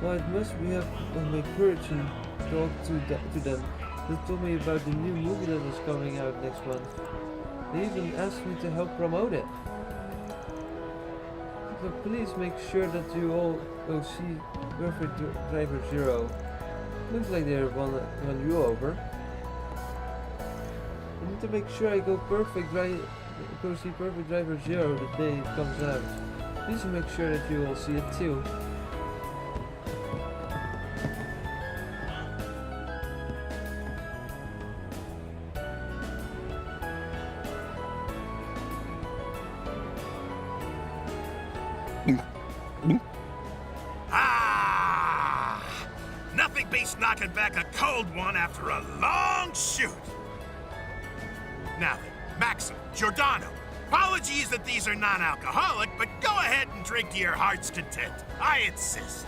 Well, it must be up on my courage and talk to them. They told me about the new movie that was coming out next month. They even asked me to help promote it. So please make sure that you all go see Perfect Driver Zero. Looks like they won you over. I need to make sure I go see Perfect Driver Zero the day it comes out. Please make sure that you all see it too. Nothing beats knocking back a cold one after a long shoot. Now then, Maxim, Giordano, apologies that these are non-alcoholic, but go ahead and drink to your heart's content. I insist.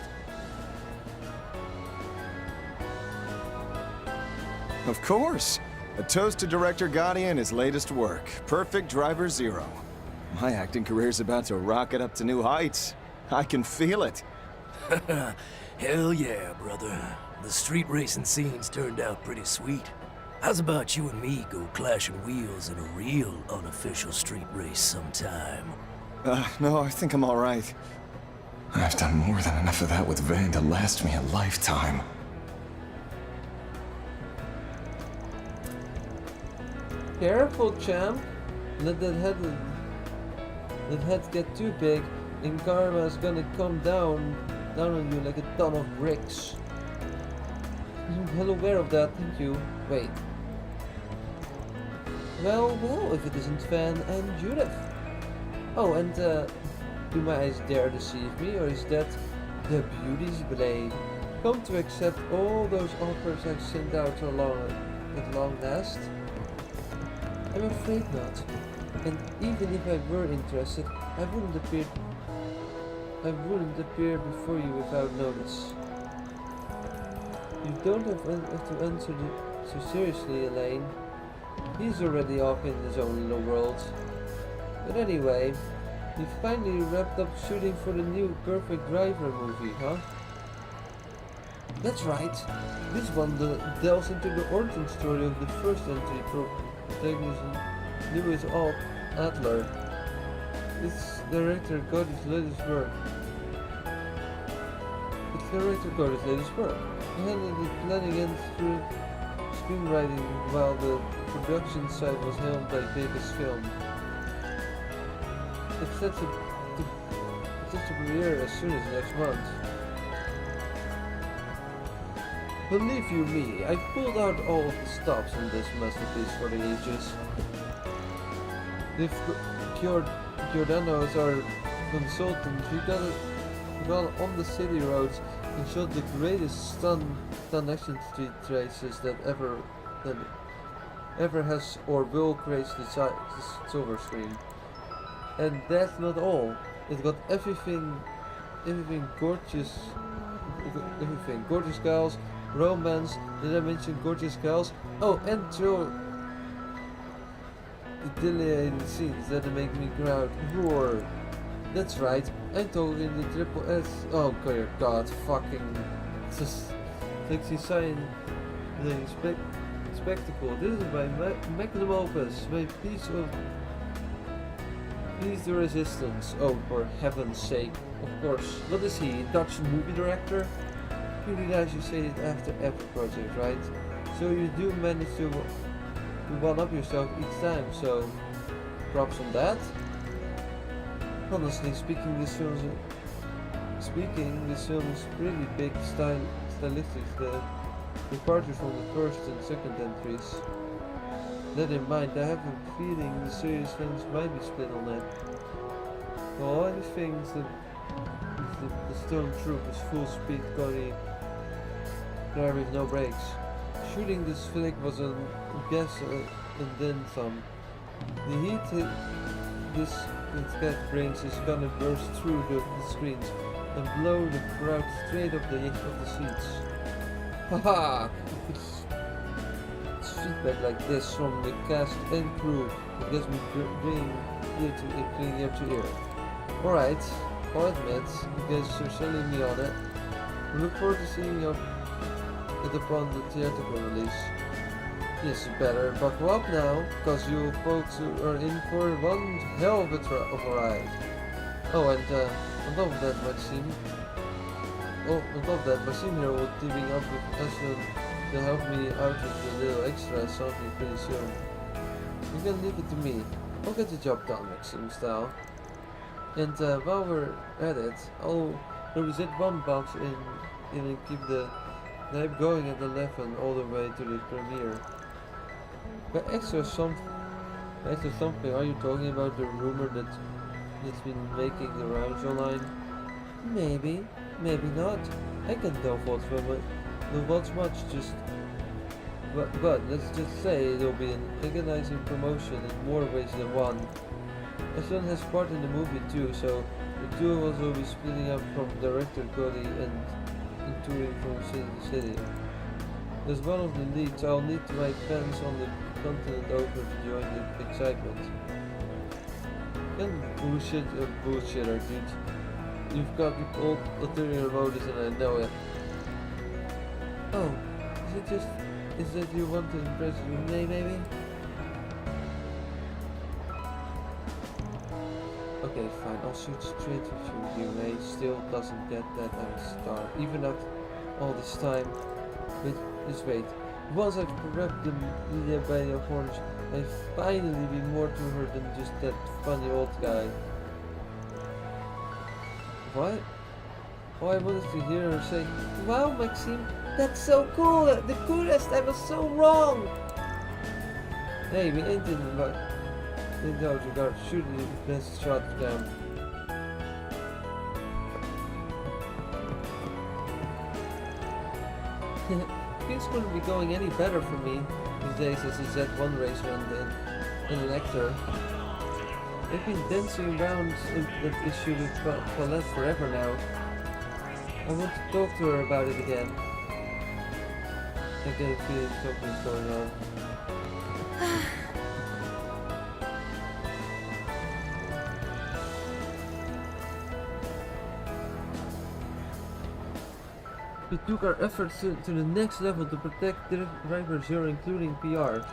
Of course. A toast to Director Gotti and his latest work, Perfect Driver Zero. My acting career's about to rocket up to new heights. I can feel it. Hell yeah, brother. The street racing scenes turned out pretty sweet. How's about you and me go clashing wheels in a real unofficial street race sometime? No, I think I'm all right. I've done more than enough of that with Vane to last me a lifetime. Careful, champ. Let that head get too big, and karma's gonna come down on you like a ton of bricks. I'm well aware of that, thank you. Wait. Well, if it isn't Van and Judith. Oh, and do my eyes dare deceive me, or is that the beauty's blade? Come to accept all those offers I've sent out at long last? I'm afraid not. And even if I were interested, I wouldn't appear before you without notice. You don't have to answer so seriously, Elaine. He's already off in his own little world. But anyway, you finally wrapped up shooting for the new Perfect Driver movie, huh? That's right. This one delves into the origin story of the first entry protagonist, Lewis Adler. It's director Goddy's latest work. director Cody's latest work. He handled the planning and screenwriting while the production side was held by Vegas Film. It's set to premiere as soon as next month. Believe you me, I pulled out all of the stops in this masterpiece for the ages. If Giordano is our consultant, we got on the city roads and shot the greatest stunt action street races that ever has or will grace the silver screen. And that's not all. It got everything gorgeous, gorgeous gals, romance. Did I mention gorgeous gals? Oh, and idylliated scenes that make me roar. That's right, I'm talking the triple S. Oh dear God, fucking sexy sign, the spectacle. This is my magnum opus, my piece the resistance. Oh, for heaven's sake! Of course, what is he? Dutch movie director? Pretty nice you say it after every project, right? So you do manage to one up yourself each time. So props on that. Honestly speaking, this film is pretty big stylistic. The departure from the first and second entries. That in mind, I have a feeling the serious films might be split on that. Well, I think the Stormtroopers full speed Cody drive with no brakes. Shooting this flick was a guess and then some. The heat this cat brings is gonna burst through the screens and blow the crowd straight off the edge of the seats. Haha! It's feedback like this from the cast and crew that gets me bringing ear to ear. Alright, I'll admit, you guys are selling me on it. I look forward to seeing it upon the theatrical release. Yes, you better buckle up now, cause you folks are in for one hell of a ride. Oh, and on top of that, Maxime here will teaming up with Aslan to help me out with the little extra something pretty soon. You can leave it to me. I'll get the job done, Maxime style. And while we're at it, I'll represent one box in and keep the hype going at 11 all the way to the premiere. By extra something, are you talking about the rumor that's been making the rounds online? Maybe, maybe not. I can tell what's much, but let's just say there'll be an agonizing promotion in more ways than one. Aslan has part in the movie too, so the two of us will be splitting up from director Cody and touring from city to city. As one of the leads, I'll need to write fans on the continent over to join the excitement. And bullshitter, dude. You've got the old ulterior motives and I know it. Oh, is that you want to impress Renee, maybe? Okay, fine, I'll shoot straight with you. Renee still doesn't get that I'm a star, even after all this time. But just wait. Once I've grabbed the Lydia by the horns, I'll finally be more to her than just that funny old guy. What? Oh, I wanted to hear her say, "Wow, Maxime, that's so cool! The coolest! I was so wrong!" Hey, we ain't in doubt regard. Shoot the best shot down. Things couldn't be going any better for me these days as a Z1 racer and an actor. I've been dancing around that issue with Paulette forever now. I want to talk to her about it again. I get a feeling something's going on. We took our efforts to the next level to protect Driver Zero, including PR.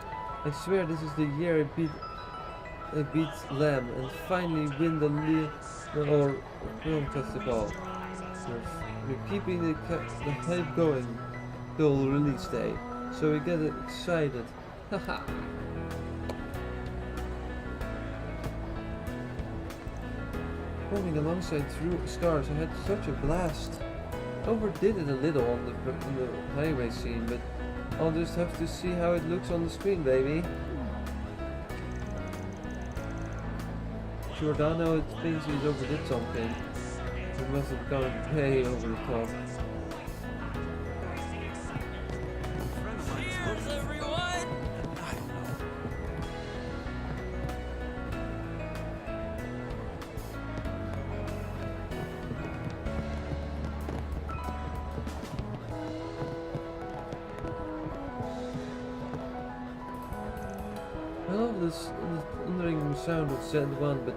I swear this is the year I beat Lamb and finally win the film festival. We're keeping the hype going till release day, so we get excited. Haha. Running alongside through stars, I had such a blast. Overdid it a little on the highway scene, but I'll just have to see how it looks on the screen, baby. Giordano thinks he's overdid something. It must have gone way over the top. Cheers, everyone! I love this thundering sound of Z1, but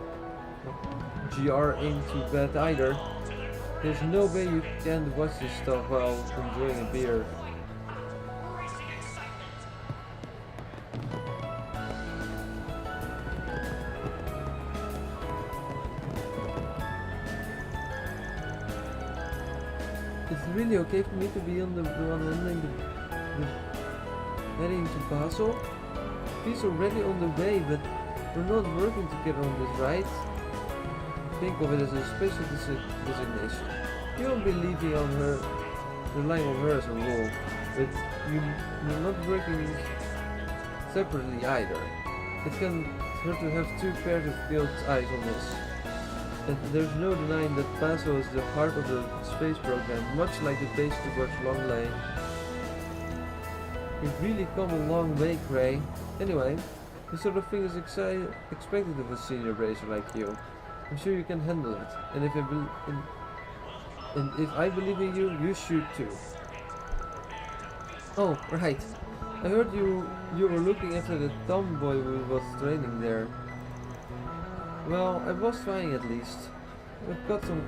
GR ain't too bad either. There's no way you can watch this stuff while enjoying a beer. It's really okay for me to be on the one ending heading to Basel? He's already on the way, but we're not working together on this, right? Think of it as a special designation. You won't be relying on her as a role, but you're not working separately either. It can hurt to have two pairs of field eyes on this. And there's no denying that Basel is the heart of the space program, much like the base towards Longley. You've really come a long way, Gray. Anyway, this sort of thing is expected of a senior racer like you. I'm sure you can handle it, and if I believe in you, you should too. Oh, right. I heard you were looking after the tomboy who was training there. Well, I was trying at least. I've got some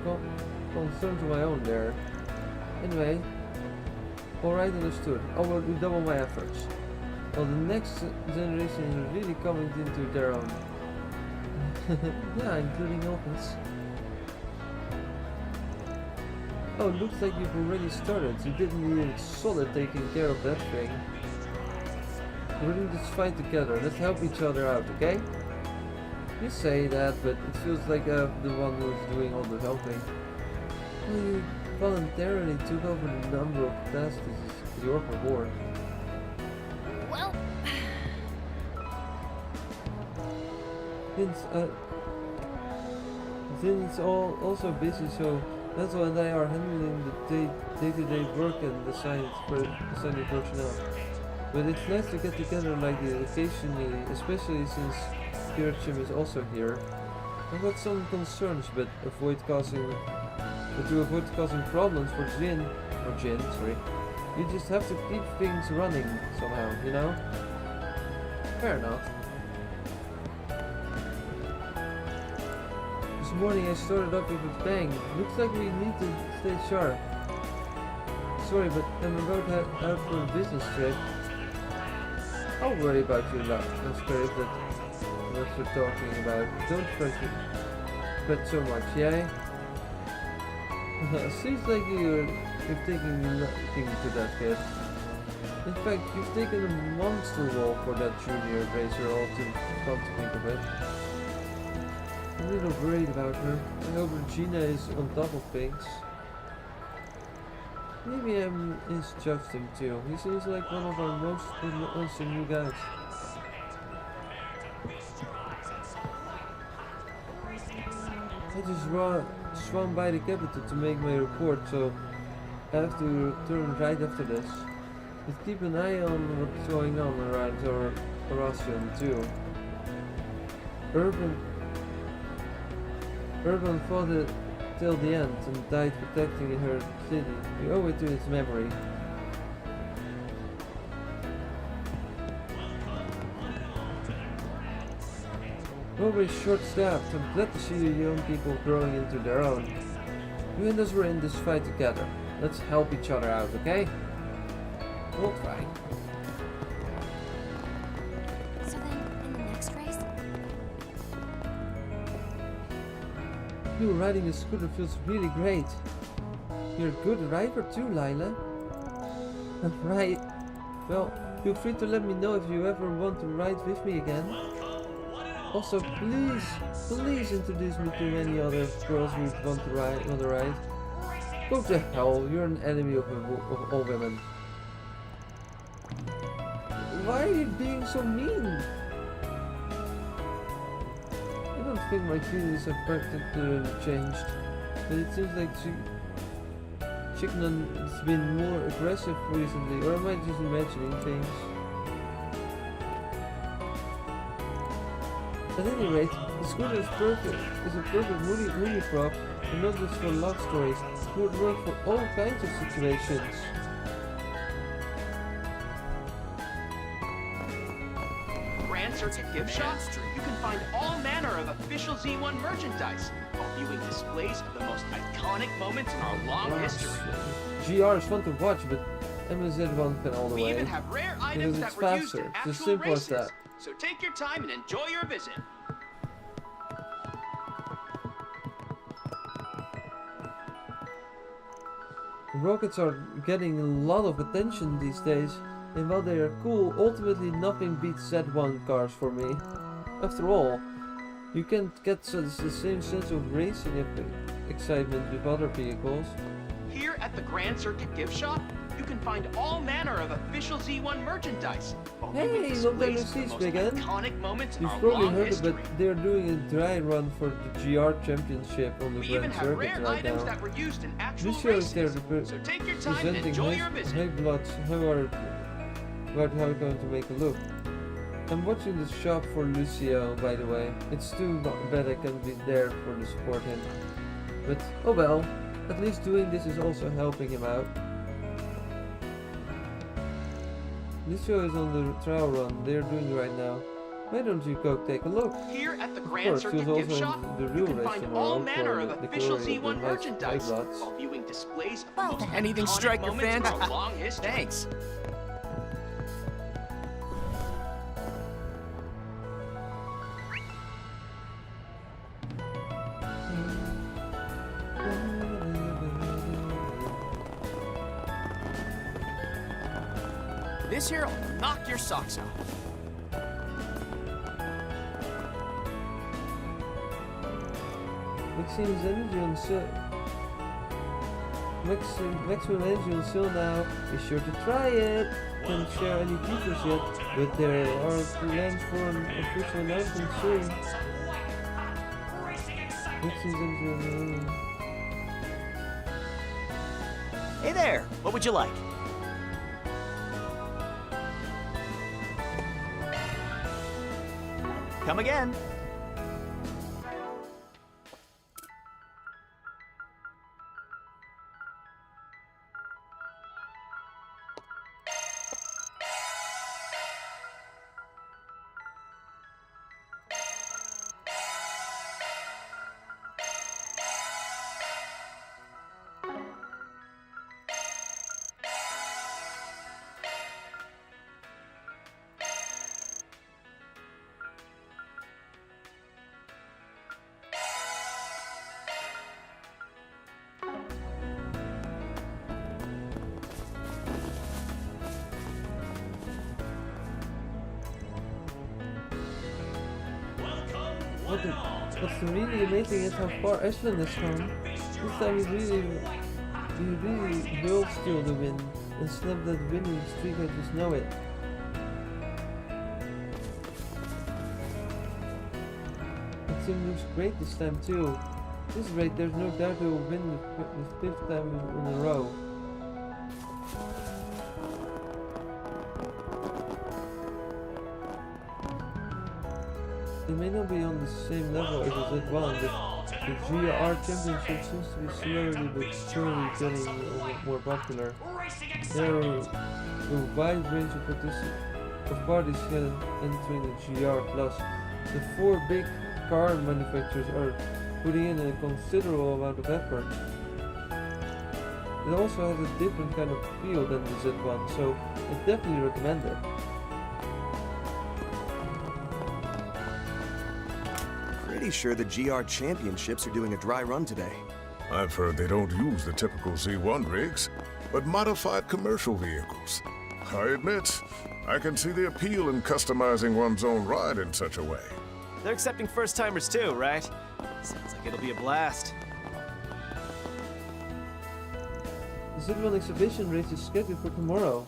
concerns of my own there. Anyway, alright, understood. I will redouble my efforts. Well, the next generation is really coming into their own. Yeah, including Elvis. Oh, looks like you've already started. You didn't need solid taking care of that thing. We're in this fight together. Let's help each other out, okay? You say that, but it feels like the one who's doing all the helping. Well, you voluntarily took over the number of tasks. This is your reward. Well, Since also busy, so Natal and I are handling the day-to-day work and the science personnel. But it's nice to get together like this occasionally, especially since Jrpg is also here. I've got some concerns, but to avoid causing problems for Jin, sorry, you just have to keep things running somehow, you know? Fair enough. This morning I started up with a bang. Looks like we need to stay sharp. Sorry, but I'm about to head out for a business trip. I'll worry about you, Oscar, if that's what you're talking about. Don't fret so much, yeah? Seems like you're taking nothing to that kid. In fact, you've taken a monster role for that junior racer, all to come to think of it. I'm a little worried about her. I hope Regina is on top of things. Maybe I misjudged him too. He seems like one of our most awesome new guys. I just swam by the capital to make my report, so I have to return right after this. But keep an eye on what's going on around our Horation too. Urban fought it till the end and died protecting her city. We owe it to its memory. Well, we're short-staffed. I'm glad to see the young people growing into their own. You and us were in this fight together. Let's help each other out, okay? We'll try. so then, in the next race? You riding a scooter feels really great. You're a good rider too, Lila. Right. Well, feel free to let me know if you ever want to ride with me again. Also, please introduce me to any other girls who want to ride. Go to hell, you're an enemy of all women. Why are you being so mean? I don't think my feelings have particularly changed, but it seems like Chicknon has been more aggressive recently, or am I just imagining things? At any rate, the scooter is a perfect movie prop, and not just for love stories. It would work for all kinds of situations. Grand Circuit Gift Shop, you can find all manner of official Z1 merchandise while viewing displays of the most iconic moments in our long history. GR is fun to watch, but MZ1 can all the We way. even have rare items Because it's that were used faster. in It's as actual simple as races. that. So take your time and enjoy your visit. Rockets are getting a lot of attention these days, and while they are cool, ultimately nothing beats Z1 cars for me. After all, you can't get the same sense of racing excitement with other vehicles. Here at the Grand Circuit Gift Shop, you can find all manner of official Z1 merchandise. while viewing Hey, long time no displays of see, the most Spigen. iconic moments in You've our probably long heard history. of it, they're doing a dry run for the GR Championship on the We even Grand have Circuit rare right items now. that were used in actual This show is there races. So take your time and presenting enjoy your visit. high bloods, how it's going to make a look. I'm watching the shop for Lucio, by the way. It's too bad I can't be there for the support him. But oh well, at least doing this is also helping him out. Lucio is on the trial run they're doing right now. Why don't you go take a look? Here at the Of Grand course, Circuit he was Gift also Shop, in the you real can race find tomorrow all manner for of the official glory of the Z1 merchandise high bloods. while viewing displays of the Well most then. anything strike your fancy. Long history. Thanks. This here will knock your socks off. Maximum energy on sale. Maximum energy on sale now. Be sure to try it. Can't share any features yet, but there are plans for an official announcement soon. Maximum energy. Hey there, what would you like? Come again. What's really amazing is how far Ashlyn has come. This time he really will steal the win and snap that winning streak. I just know it. The team looks great this time too. At this rate, there's no doubt they will win the fifth time in a row. They may not be on the same level as the Z1, but the GR Championship seems to be slowly but surely getting more popular. There are a wide range of parties entering the GR, plus the 4 big car manufacturers are putting in a considerable amount of effort. It also has a different kind of feel than the Z1, so I definitely recommend it. Pretty sure the GR Championships are doing a dry run today. I've heard they don't use the typical Z1 rigs, but modified commercial vehicles. I admit, I can see the appeal in customizing one's own ride in such a way. They're accepting first-timers too, right? Sounds like it'll be a blast. The Z1 exhibition race is scheduled for tomorrow.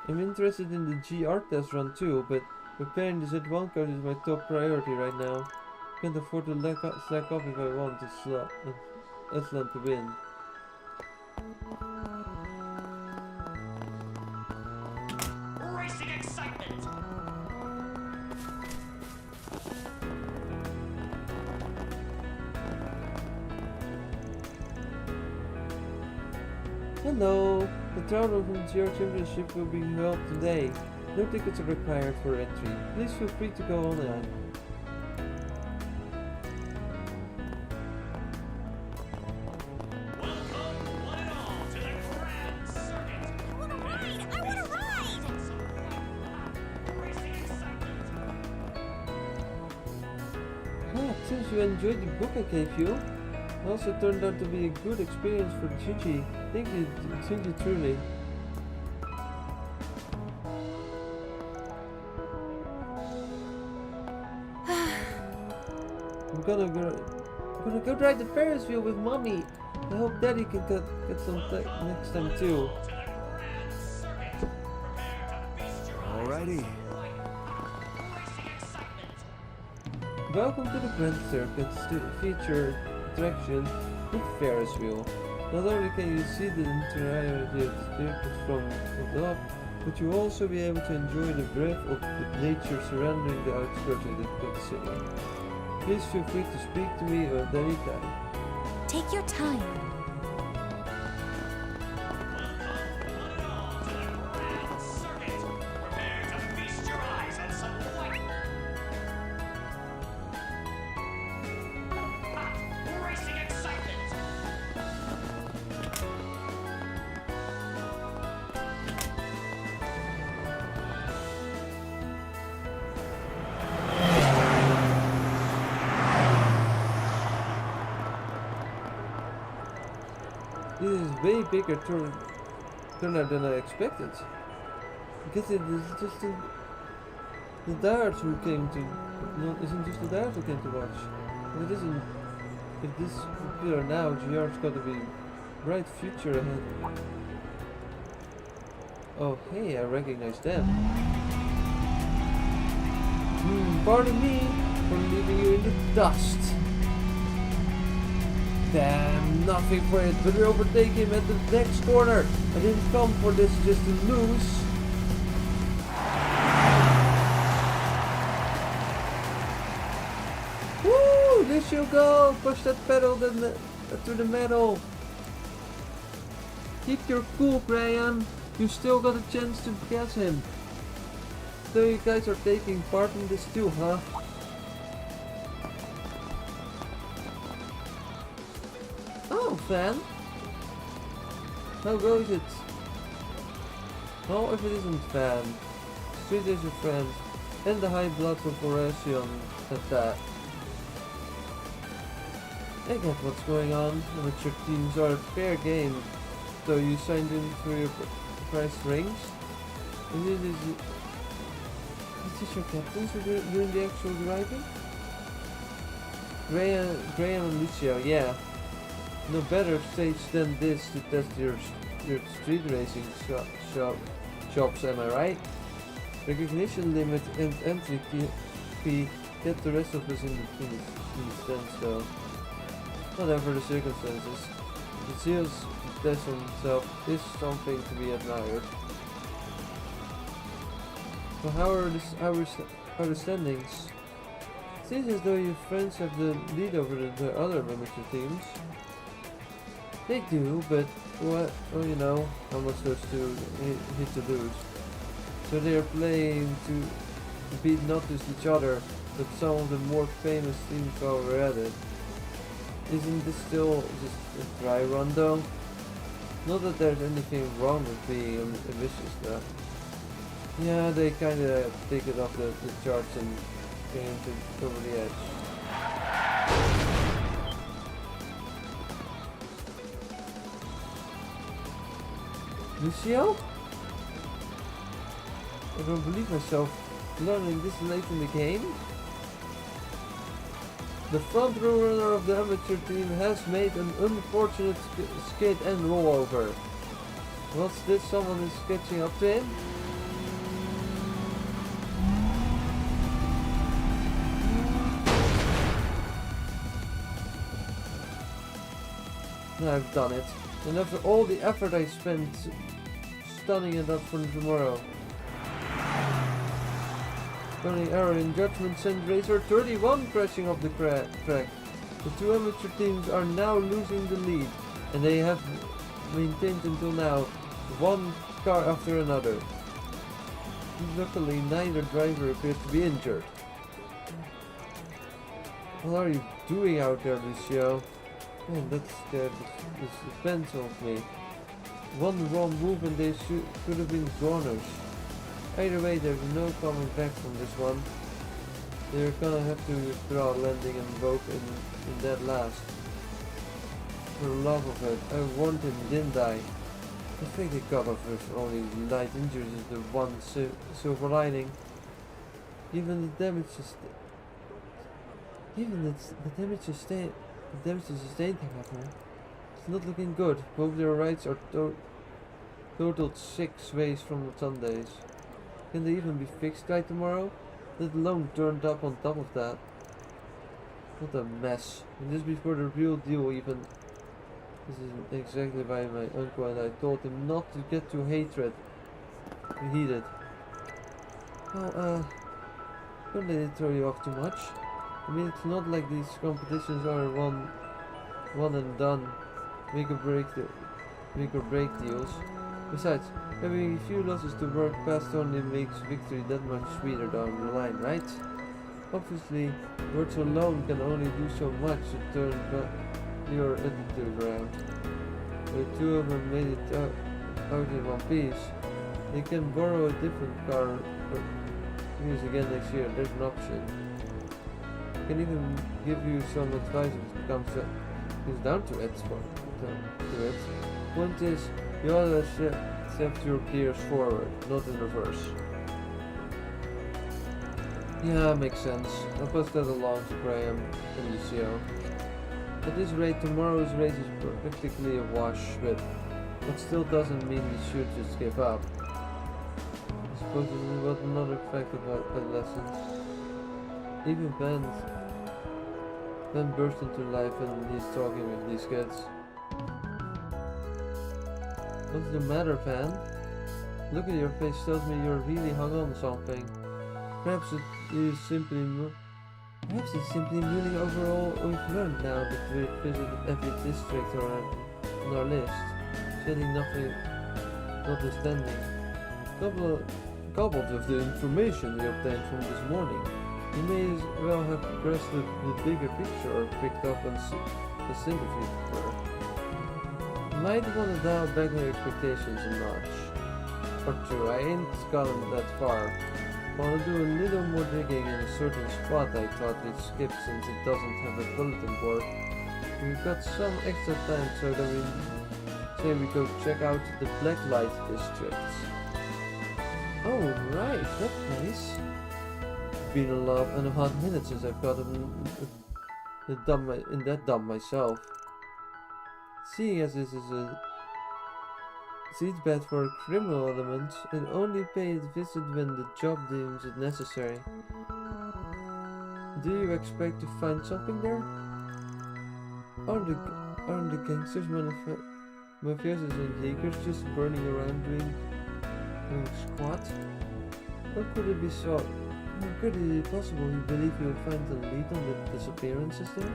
I'm interested in the GR test run too, but preparing the Z1 card is my top priority right now. Can't afford to slack off if I want Island to win. Racing excitement! Hello! The trial from the GR Championship will be held today. No tickets are required for entry. Please feel free to go online. Since you enjoyed the book I gave you, it also turned out to be a good experience for Gigi. Thank you truly. I'm gonna go ride the Ferris wheel with Mommy. I hope Daddy can get some next time too. Alrighty. Welcome to the Grand Circuit's feature attraction, the Ferris wheel. Not only can you see the entirety of the circuit from above, but you'll also be able to enjoy the breadth of the nature surrounding the outskirts of the city. Please feel free to speak to me at any time. Take your time. This is way bigger turnout than I expected. Because it is just the darts who came to... No, it isn't just the darts who came to watch. It isn't... If this is popular now, GR's got to be bright future ahead. Oh hey, I recognize them. Pardon me for leaving you in the dust. Damn, nothing for it, but we overtake him at the next corner. I didn't come for this just to lose. Woo! This you go! Push that pedal to the metal. Keep your cool, Graham. You still got a chance to catch him. So you guys are taking part in this too, huh? Oh, fan. How goes it? Oh, if it isn't fan. Street is your friend. And the high blood of Horatio at that. I get what's going on. Amateur teams are a fair game. So you signed in for your prize rings? Is this your captains who are doing the actual driving? Graham and Lucio, yeah. No better stage than this to test your street racing shops, am I right? Recognition limit and entry fee get the rest of us in the stands though. Whatever the circumstances, the zeals to test himself is something to be admired. So how are the standings? Seems as though your friends have the lead over the other amateur teams. They do, but what? Well, you know how much those two hit to lose. So they are playing to beat not just each other, but some of the more famous teams while we're at it. Isn't this still just a dry run though? Not that there's anything wrong with being ambitious though. Yeah, they kinda take it off the charts and get over the edge. Lucio? I don't believe myself learning this late in the game. The front runner of the amateur team has made an unfortunate skid and rollover. What's this? Someone is catching up to him? Now I've done it. And after all the effort I spent stunning it up for tomorrow. Stunning error in judgment sent Racer 31 crashing off the track. The two amateur teams are now losing the lead, and they have maintained until now one car after another. Luckily, neither driver appears to be injured. What are you doing out there, Lucio? Man, that scared the suspense of me. One wrong move and they could have been goners. Either way, there's no coming back from this one. They're gonna have to withdraw landing them both in that last. For the love of it, I warned him, didn't I? The fact they got off with only light injuries is the one silver lining. Given the damage sustained, however, it's not looking good. Both their rides are totaled 6 ways from the Sundays. Can they even be fixed by tomorrow? Let alone turned up on top of that. What a mess. And this before the real deal even. This is exactly why my uncle and I told him not to get too heated. Well, don't let it throw you off too much. I mean, it's not like these competitions are one and done, make or break deals. Besides, having a few losses to work past only makes victory that much sweeter down the line, right? Obviously, words alone can only do so much to turn your attitude around. The two of them made it out in one piece. They can borrow a different car or use again next year. There's an option. I can even give you some advice if it comes down to it. Point is, you always shift your gears forward, not in reverse. Yeah, makes sense. I'll pass that along to Graham and Lucio. At this rate, tomorrow's race is practically a wash, but still doesn't mean we should just give up. I suppose this is what another fact about adolescence. Even Ben burst into life and he's talking with these kids. What's the matter, Van? Look at your face tells me you're really hung on something. Perhaps it's simply mulling over all we've learned now that we've visited every district on our list, shedding nothing notwithstanding. Coupled with the information we obtained from this morning, you may as well have grasped the bigger picture or picked up on the sympathy for. Might want to dial back my expectations a notch. Or two, I ain't gone that far. Want to do a little more digging in a certain spot I thought we'd skip since it doesn't have a bulletin board. We've got some extra time, so that we say we go check out the Black Light districts. Oh right, that place. It's been a hot minute since I've got in that dump myself. Seeing as this is a seedbed for a criminal element, and only pay a visit when the job deems it necessary. Do you expect to find something there? Aren't the gangsters, mafiosos and Lakers just burning around doing squat? Or could it be so? Could it be possible you believe you will find a lead on the disappearances there?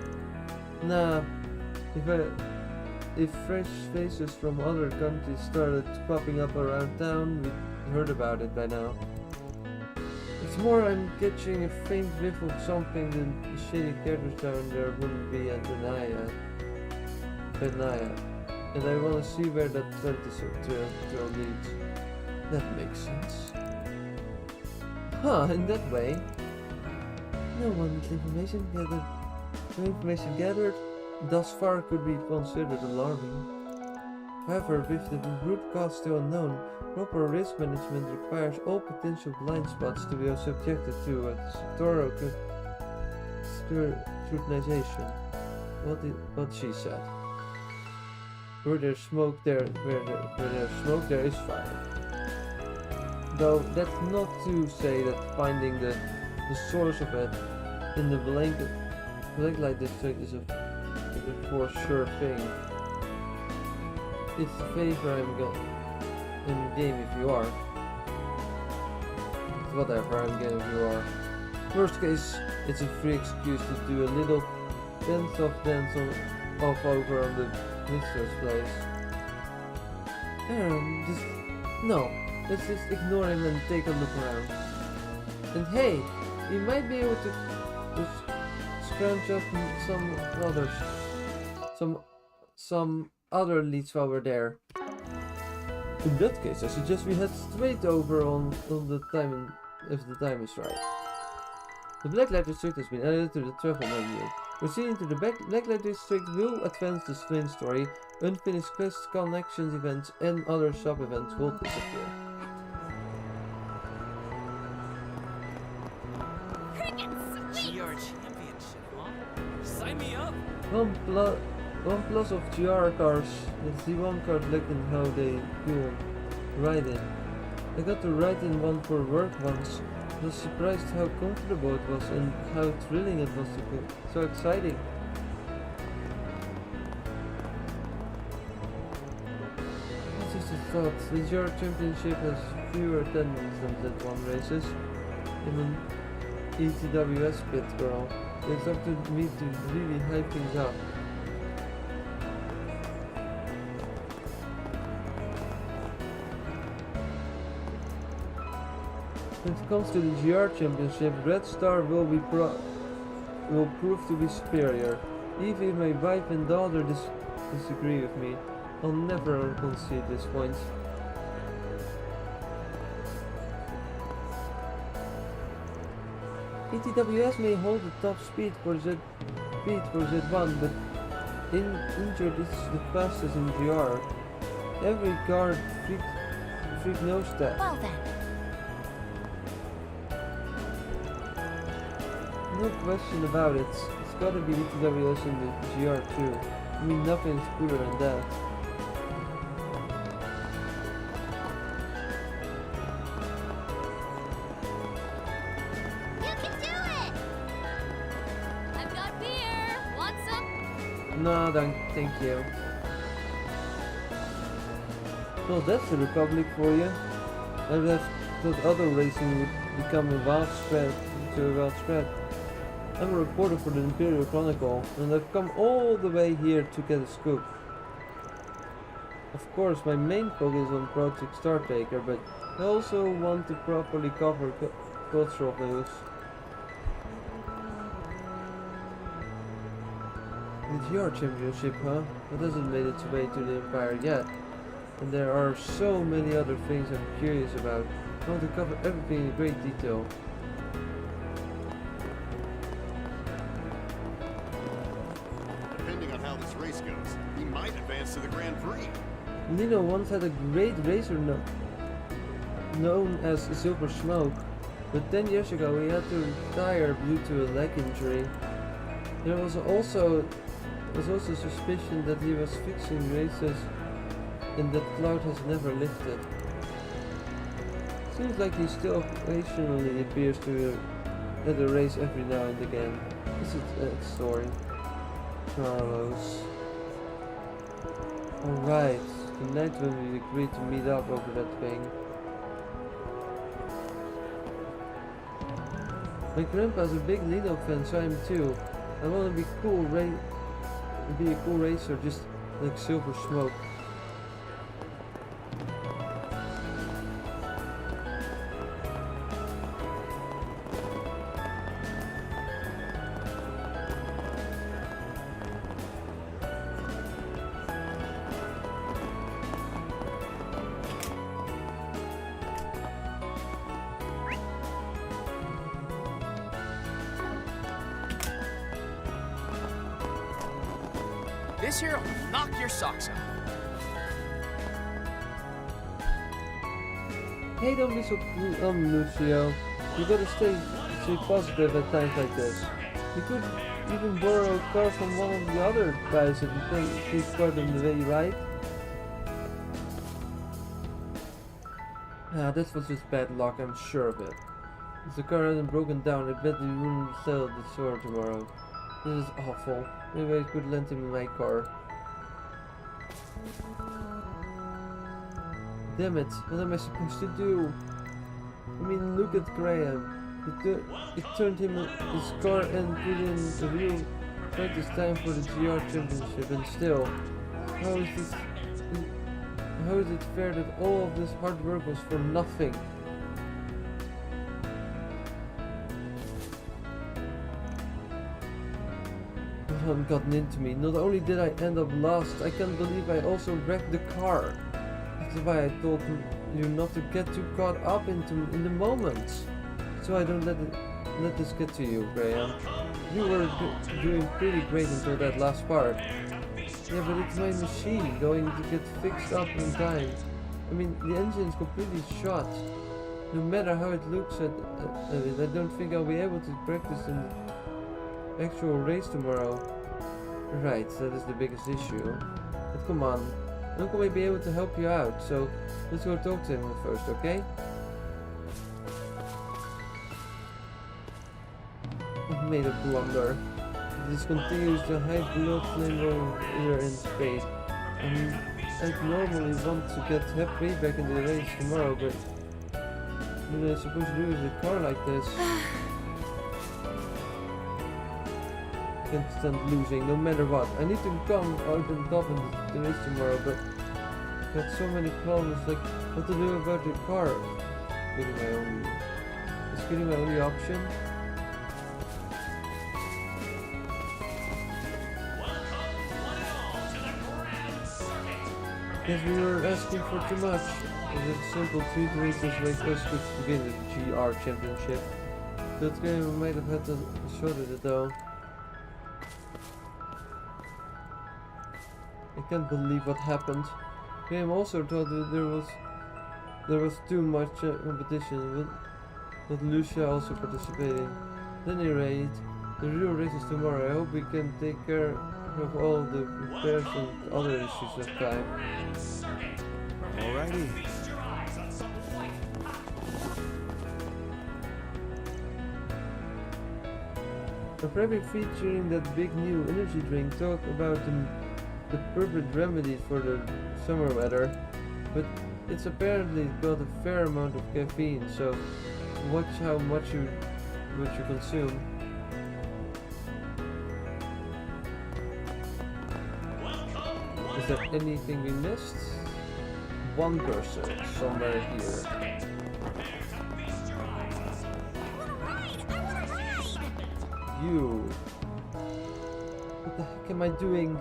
Nah, if fresh faces from other countries started popping up around town, we'd heard about it by now. It's more I'm catching a faint whiff of something that the shady characters down there wouldn't be at Nihon. And I want to see where that trail leads. That makes sense. Huh, in that way. No information gathered thus far could be considered alarming. However, with the root cause still unknown, proper risk management requires all potential blind spots to be subjected to a thorough scrutinization. What she said. Where there's smoke, there is fire. Though that's not to say that finding the source of it in the Blacklight district is a for sure thing. It's the favor I'm in the game if you are. Whatever, I'm game if you are. Worst case, it's a free excuse to do a little dance off over on the mistress place. Let's just ignore him and take a look around. And hey, we might be able to scrounge up some other leads while we're there. In that case, I suggest we head straight over on the time, if the time is right. The Blacklight District has been added to the travel menu. Proceeding to the Blacklight District will advance the main story. Unfinished quests, connections events, and other sub-events will disappear. Sign me up! One plus of GR cars. Let's see one car look and how they feel riding. I got to ride in one for work once. I was surprised how comfortable it was and how thrilling it was to go. So exciting. That's just a thought. The GR Championship has fewer attendants than Z1 races. I'm an ETWS pit girl. They expected me to really hype things up. When it comes to the GR Championship, Red Star will prove to be superior. Even if my wife and daughter disagree with me, I'll never concede this point. ETWS may hold the top speed for Z1, but injured is the fastest in GR. Every car freak knows that. Well then. No question about it. It's gotta be ETWS in the GR too. I mean, nothing's cooler than that. You can do it! I've got beer. Want some? No, thank you. Well, that's the Republic for you. I would have thought other racing would become a wild spread. I'm a reporter for the Imperial Chronicle, and I've come all the way here to get a scoop. Of course, my main focus is on Project Startaker, but I also want to properly cover cultural news. The GR Championship, huh? It hasn't made its way to the Empire yet. And there are so many other things I'm curious about. I want to cover everything in great detail. Depending on how this race goes, he might advance to the Grand Prix. Nino once had a great racer known as Silver Smoke, but 10 years ago he had to retire due to a leg injury. There was also suspicion that he was fixing races, and that cloud has never lifted. Seems like he still occasionally appears to at a race every now and again. This is a story. Carlos. Alright, the night when we agreed to meet up over that thing. My grandpa's a big Lino fan, so I am too. I want to be cool, be a cool racer, just like Silver Smoke. This here will knock your socks off. Hey, don't be so Lucio. You gotta stay positive at times like this. You could even borrow a car from one of the other guys if you keep part on the way, right? Ah, this was just bad luck, I'm sure of it. If the car hadn't broken down, I bet he wouldn't sell the store tomorrow. This is awful. Maybe I could lend him my car. Damn it, what am I supposed to do? I mean, look at Graham. It turned him his car and put in the real practice time for the GR championship, and still, how is it fair that all of this hard work was for nothing? It hadn't gotten into me. Not only did I end up lost, I can't believe I also wrecked the car. That's why I told you not to get too caught up in the moment. So I don't let this get to you, Graham. You were doing pretty great until that last part. Yeah, but it's my machine going to get fixed up in time. I mean, the engine's completely shot. No matter how it looks at it, I don't think I'll be able to practice in the actual race tomorrow. Right, that is the biggest issue. But come on, Uncle may be able to help you out, so let's go talk to him first, okay? I've made a blunder. This continues to hide blood flame here in space. I'd normally want to get happy back in the race tomorrow, but what am I supposed to do with a car like this? Can't stand losing, no matter what. I need to come out on top in the race tomorrow, but I've got so many problems, like what to do about the car. Is getting my only option? Guess we were asking for too much. Is it simple 3 races like us could begin the GR championship? That game might have had a shot at it though. I can't believe what happened. Game also thought that there was too much competition, with Lucia also participating. At any rate, the real race is tomorrow. I hope we can take care of all the repairs and other issues of time. Alrighty. A preview featuring that big new energy drink talk about the perfect remedy for the summer weather, but it's apparently got a fair amount of caffeine, so watch how much you consume. Is there anything we missed? One person somewhere here. You. What the heck am I doing?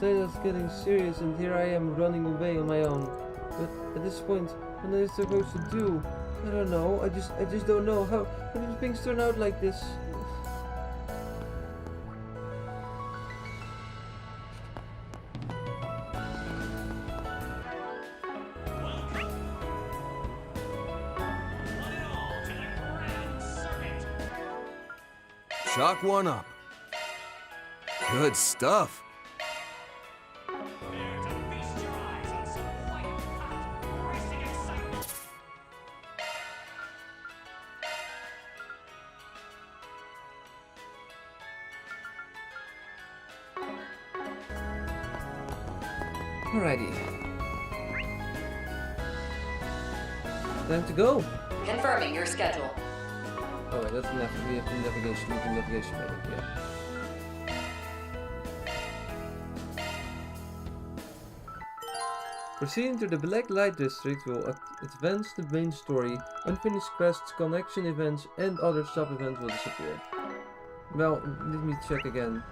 It's getting serious and here I am running away on my own. But at this point, what am I supposed to do? I don't know. I just don't know. How did things turn out like this? Chalk one up. Good stuff. Alrighty. Time to go. Confirming your schedule. Oh wait, that's we have the navigation. We have the navigation menu. Yeah. Proceeding to the Black Light District will advance the main story. Unfinished quests, connection events, and other sub-events will disappear. Well, let me check again.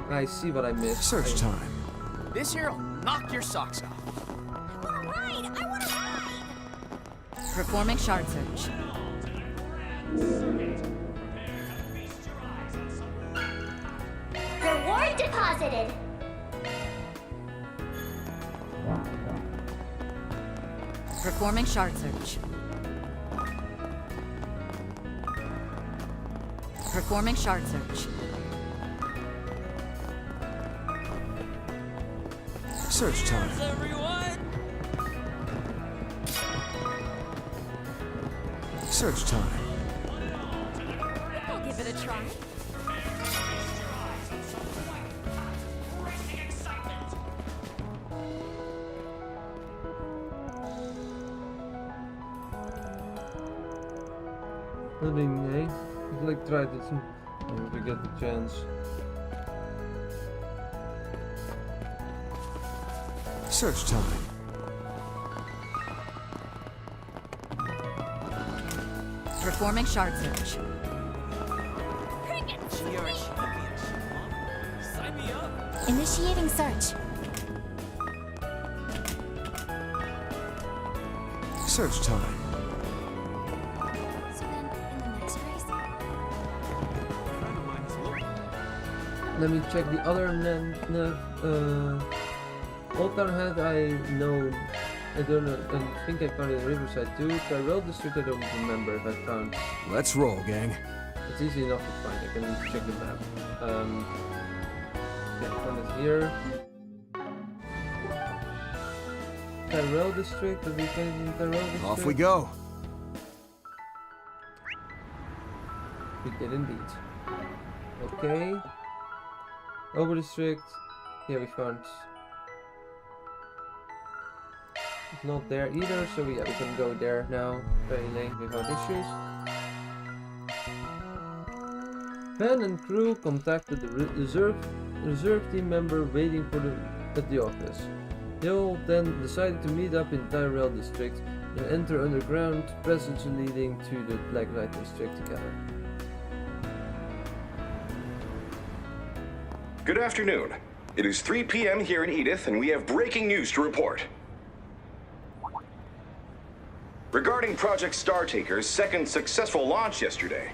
I see what I missed. Search time. This here'll knock your socks off. Performing shard search. Reward deposited. Performing shard search. Performing shard search. Search time. Search time. I'll give it a try. Nothing, eh? I'd like try this if we get the chance. Search time. Performing shard search. Initiating search. Search time. So then, in the next race, Let me check the other Old Town Head I know. I don't know. I think I found it in Riverside too. Tyrell District I don't remember if I found. Let's roll, gang. It's easy enough to find. I can check the map. Yeah, I found it here. Tyrell District. Have we found in Tyrell District? Off we go. We did indeed. Okay. Over District. Yeah, we found. It's not there either, so yeah, we can go there now, very late without issues. Ben and crew contacted the reserve team member waiting for at the office. They all then decided to meet up in Tyrell District and enter underground passage leading to the Blacklight District together. Good afternoon. It is 3 p.m. here in Edith, and we have breaking news to report. Regarding Project Startaker's second successful launch yesterday,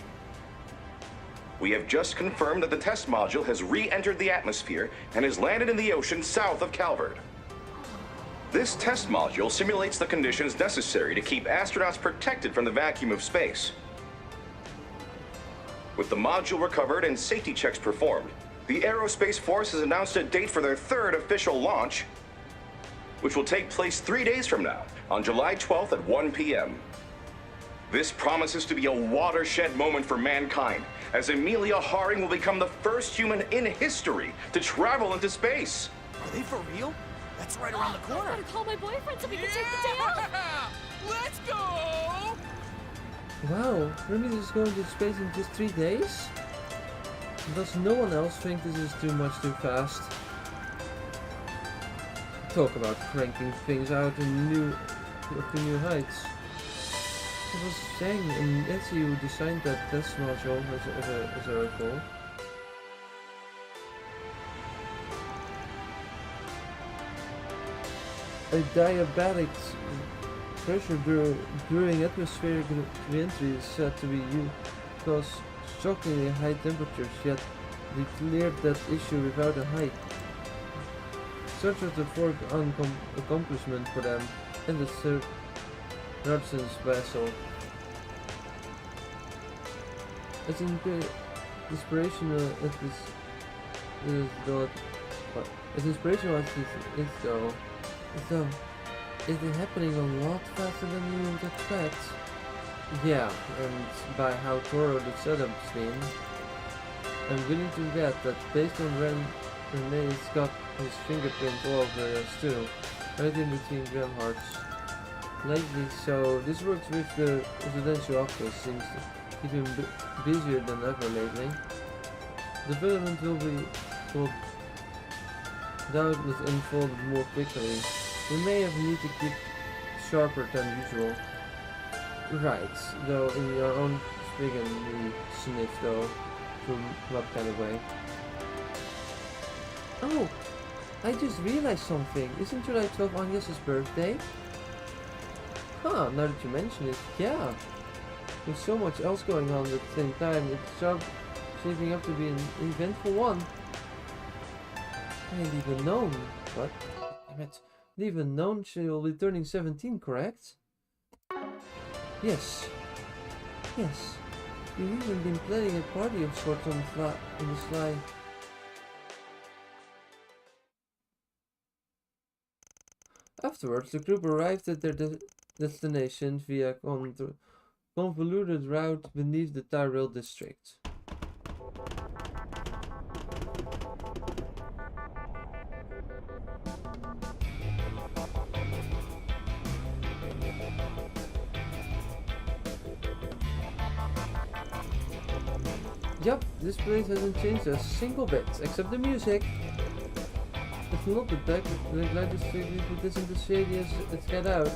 we have just confirmed that the test module has re-entered the atmosphere and has landed in the ocean south of Calverd. This test module simulates the conditions necessary to keep astronauts protected from the vacuum of space. With the module recovered and safety checks performed, the Aerospace Force has announced a date for their third official launch, which will take place 3 days from now, on July 12th at 1 p.m. This promises to be a watershed moment for mankind, as Amelia Haring will become the first human in history to travel into space. Are they for real? That's right around the corner. I gotta call my boyfriend so we can take the day off. Let's go! Wow, Remy is going to space in just 3 days? Does no one else think this is too much too fast? Talk about cranking things out in new heights. It was Zhang and Etsy who designed that test module, as I recall. A diabatic pressure during atmospheric reentry is said to be cause shockingly high temperatures, yet they cleared that issue without a height. Such was the fourth accomplishment for them and the Rudson's vessel. As inspirational as this is though, as inspirational as this is though, is it happening a lot faster than you would expect? Yeah, and by how thorough the setup's been, I'm willing to bet that based on Rene's got his fingerprint all over us too, right in between Graham hearts. Lately, so this works with the residential office, seems to keep him busier than ever lately. Development will doubtless unfold more quickly. We may have need to keep sharper than usual. Right, though in your own spigot sniff though, from what kind of way? Oh, I just realized something. Isn't July 12th Agnes's birthday? Huh, now that you mention it, yeah. With so much else going on at the same time, it's shaping up to be an eventful one. I hadn't even known. What? Damn it. Leave unknown, she will be turning 17, correct? Yes. Yes. You've even been planning a party of sorts on the sly. Afterwards, the group arrived at their destination via convoluted route beneath the Tyrell district. Yup, this place hasn't changed a single bit, except the music. It's not the backlight district, it isn't as shady as it's get out.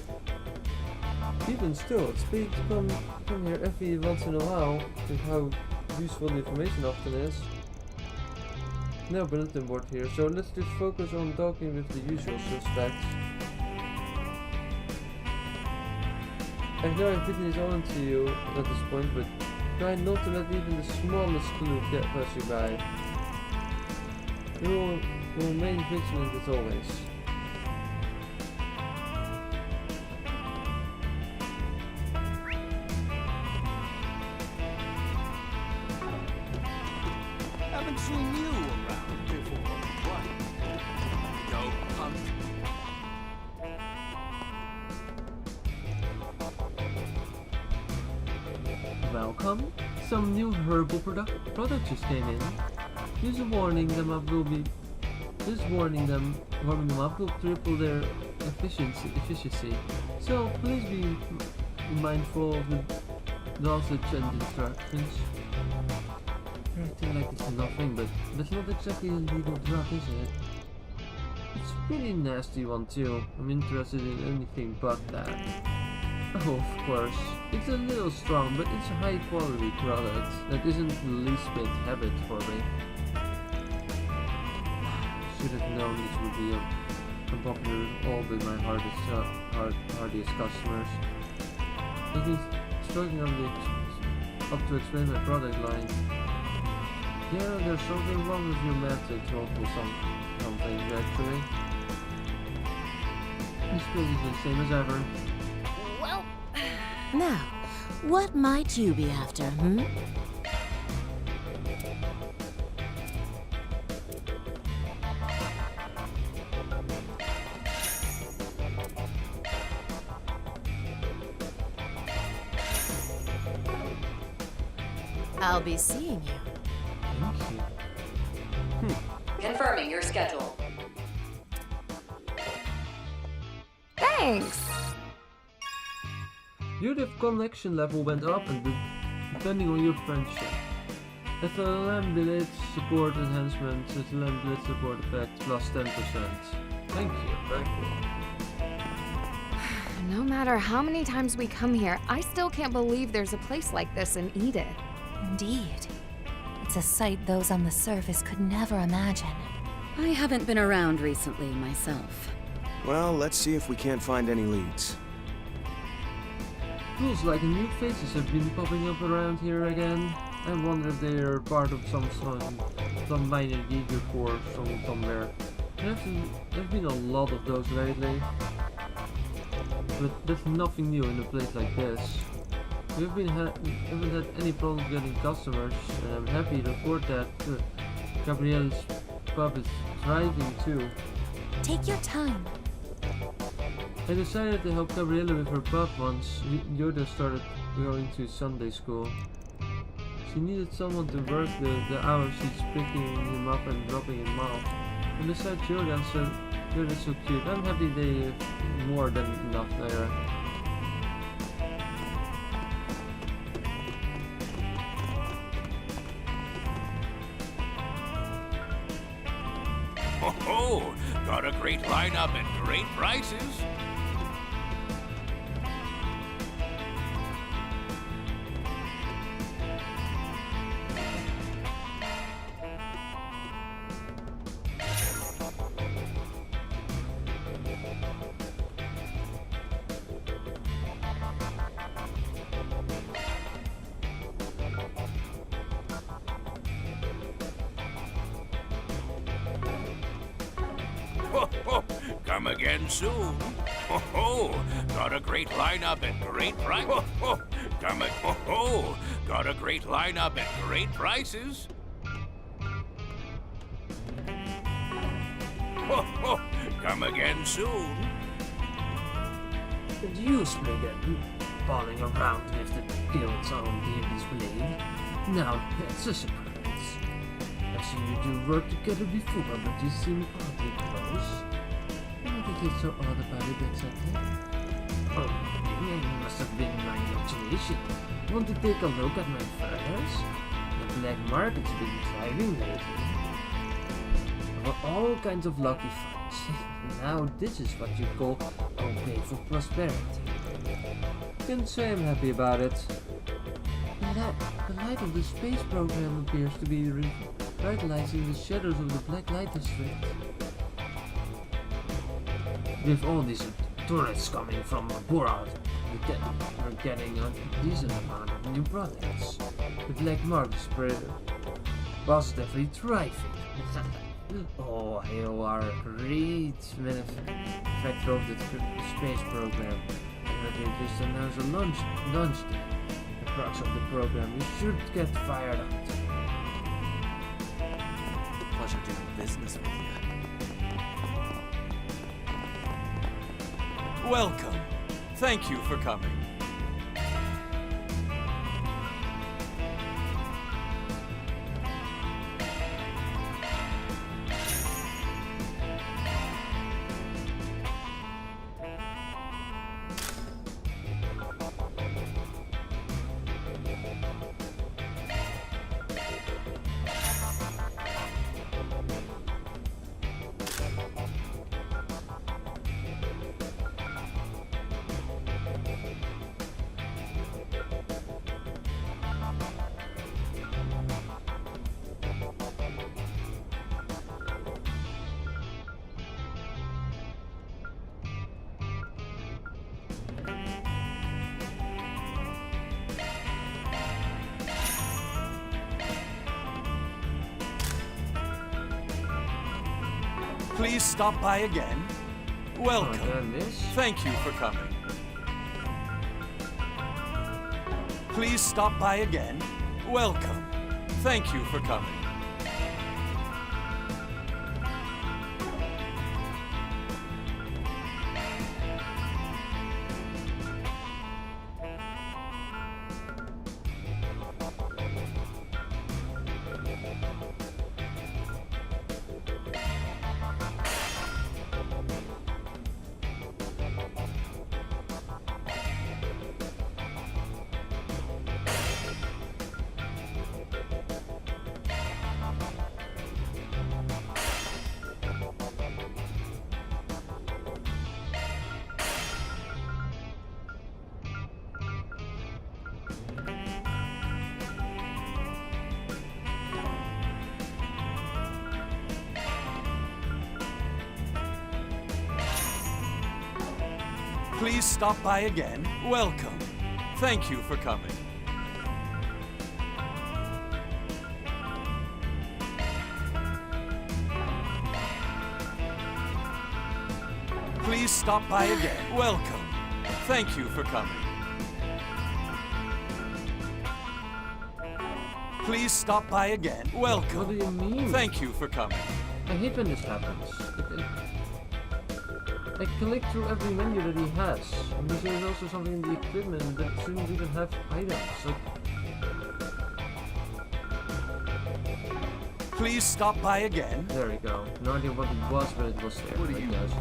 Even still, it's paid to come here every once in a while, with how useful the information often is. No bulletin board here, so let's just focus on talking with the usual suspects. I know I've written it on to you at this point, but try not to let even the smallest clue pass you by. You will remain vigilant as always. Haven't seen you around before. What? No punk. Welcome. Some new herbal product just came in. Just warning them up will triple their efficiency. So please be mindful of the dosage and instructions. Acting like it's nothing, but that's not exactly a legal drug, is it? It's a pretty nasty one too. I'm interested in anything but that. Oh, of course. It's a little strong, but it's a high quality product that isn't the least bit habit for me. Should have known this would be unpopular with all but my hardiest customers. I've been struggling up to explain my product line. Yeah, there's something wrong with your methods, or something actually. This place is the same as ever. Well, now, what might you be after, hmm? I'll be seeing you. Thank you. Confirming your schedule. Thanks! Your connection level went up and depending on your friendship. FLM Blitz support enhancement, FLM Blitz support effect plus 10%. Thank you, very cool. No matter how many times we come here, I still can't believe there's a place like this in Edith. Indeed. It's a sight those on the surface could never imagine. I haven't been around recently myself. Well, let's see if we can't find any leads. Feels like new faces have been popping up around here again. I wonder if they are part of some minor Jaeger course somewhere. There's been a lot of those lately. But there's nothing new in a place like this. We haven't had any problems getting customers, and I'm happy to report that Gabrielle's pub is thriving too. Take your time. I decided to help Gabriella with her pub once Yoda started going to Sunday school. She needed someone to work the hours she's picking him up and dropping him off. And besides Yoda's so cute, I'm happy they have more than enough there. Oh, got a great lineup and great prices. Come again soon. Ho ho! Got a great lineup and great price. Ho ho! Ho ho! Got a great lineup and great prices. Ho ho! Come again soon. It used to get balling around with the guilds on D&D's blade. Now it's a surprise. I've seen you do work together before, but you seem oddly close. What is so odd about it exactly? Oh, it must have been my imagination. Want to take a look at my furs? The black market's been thriving lately. For all kinds of lucky finds. Now this is what you call a wave of prosperity. Can't say I'm happy about it. The light of the space program appears to be revitalizing the shadows of the Black Light District. With all these tourists coming from abroad, we're getting a decent amount of new products. The black market spread positively thriving. Oh, you are a great benefactor of the space program. And they just announced a launch day. The crux of the program, you should get fired up. Pleasure doing business with you. Welcome. Thank you for coming. Please stop by again. Welcome. Thank you for coming. Please stop by again. Welcome. Thank you for coming. Please stop by again. Welcome. Thank you for coming. Please stop by again. Welcome. Thank you for coming. Please stop by again. Welcome. What do you mean? Thank you for coming. I hate when this happens. I click through every menu that he has, and there's also something in the equipment that shouldn't even have items. Like... Please stop by again. There we go. No idea what it was, but it was there. What do you guys?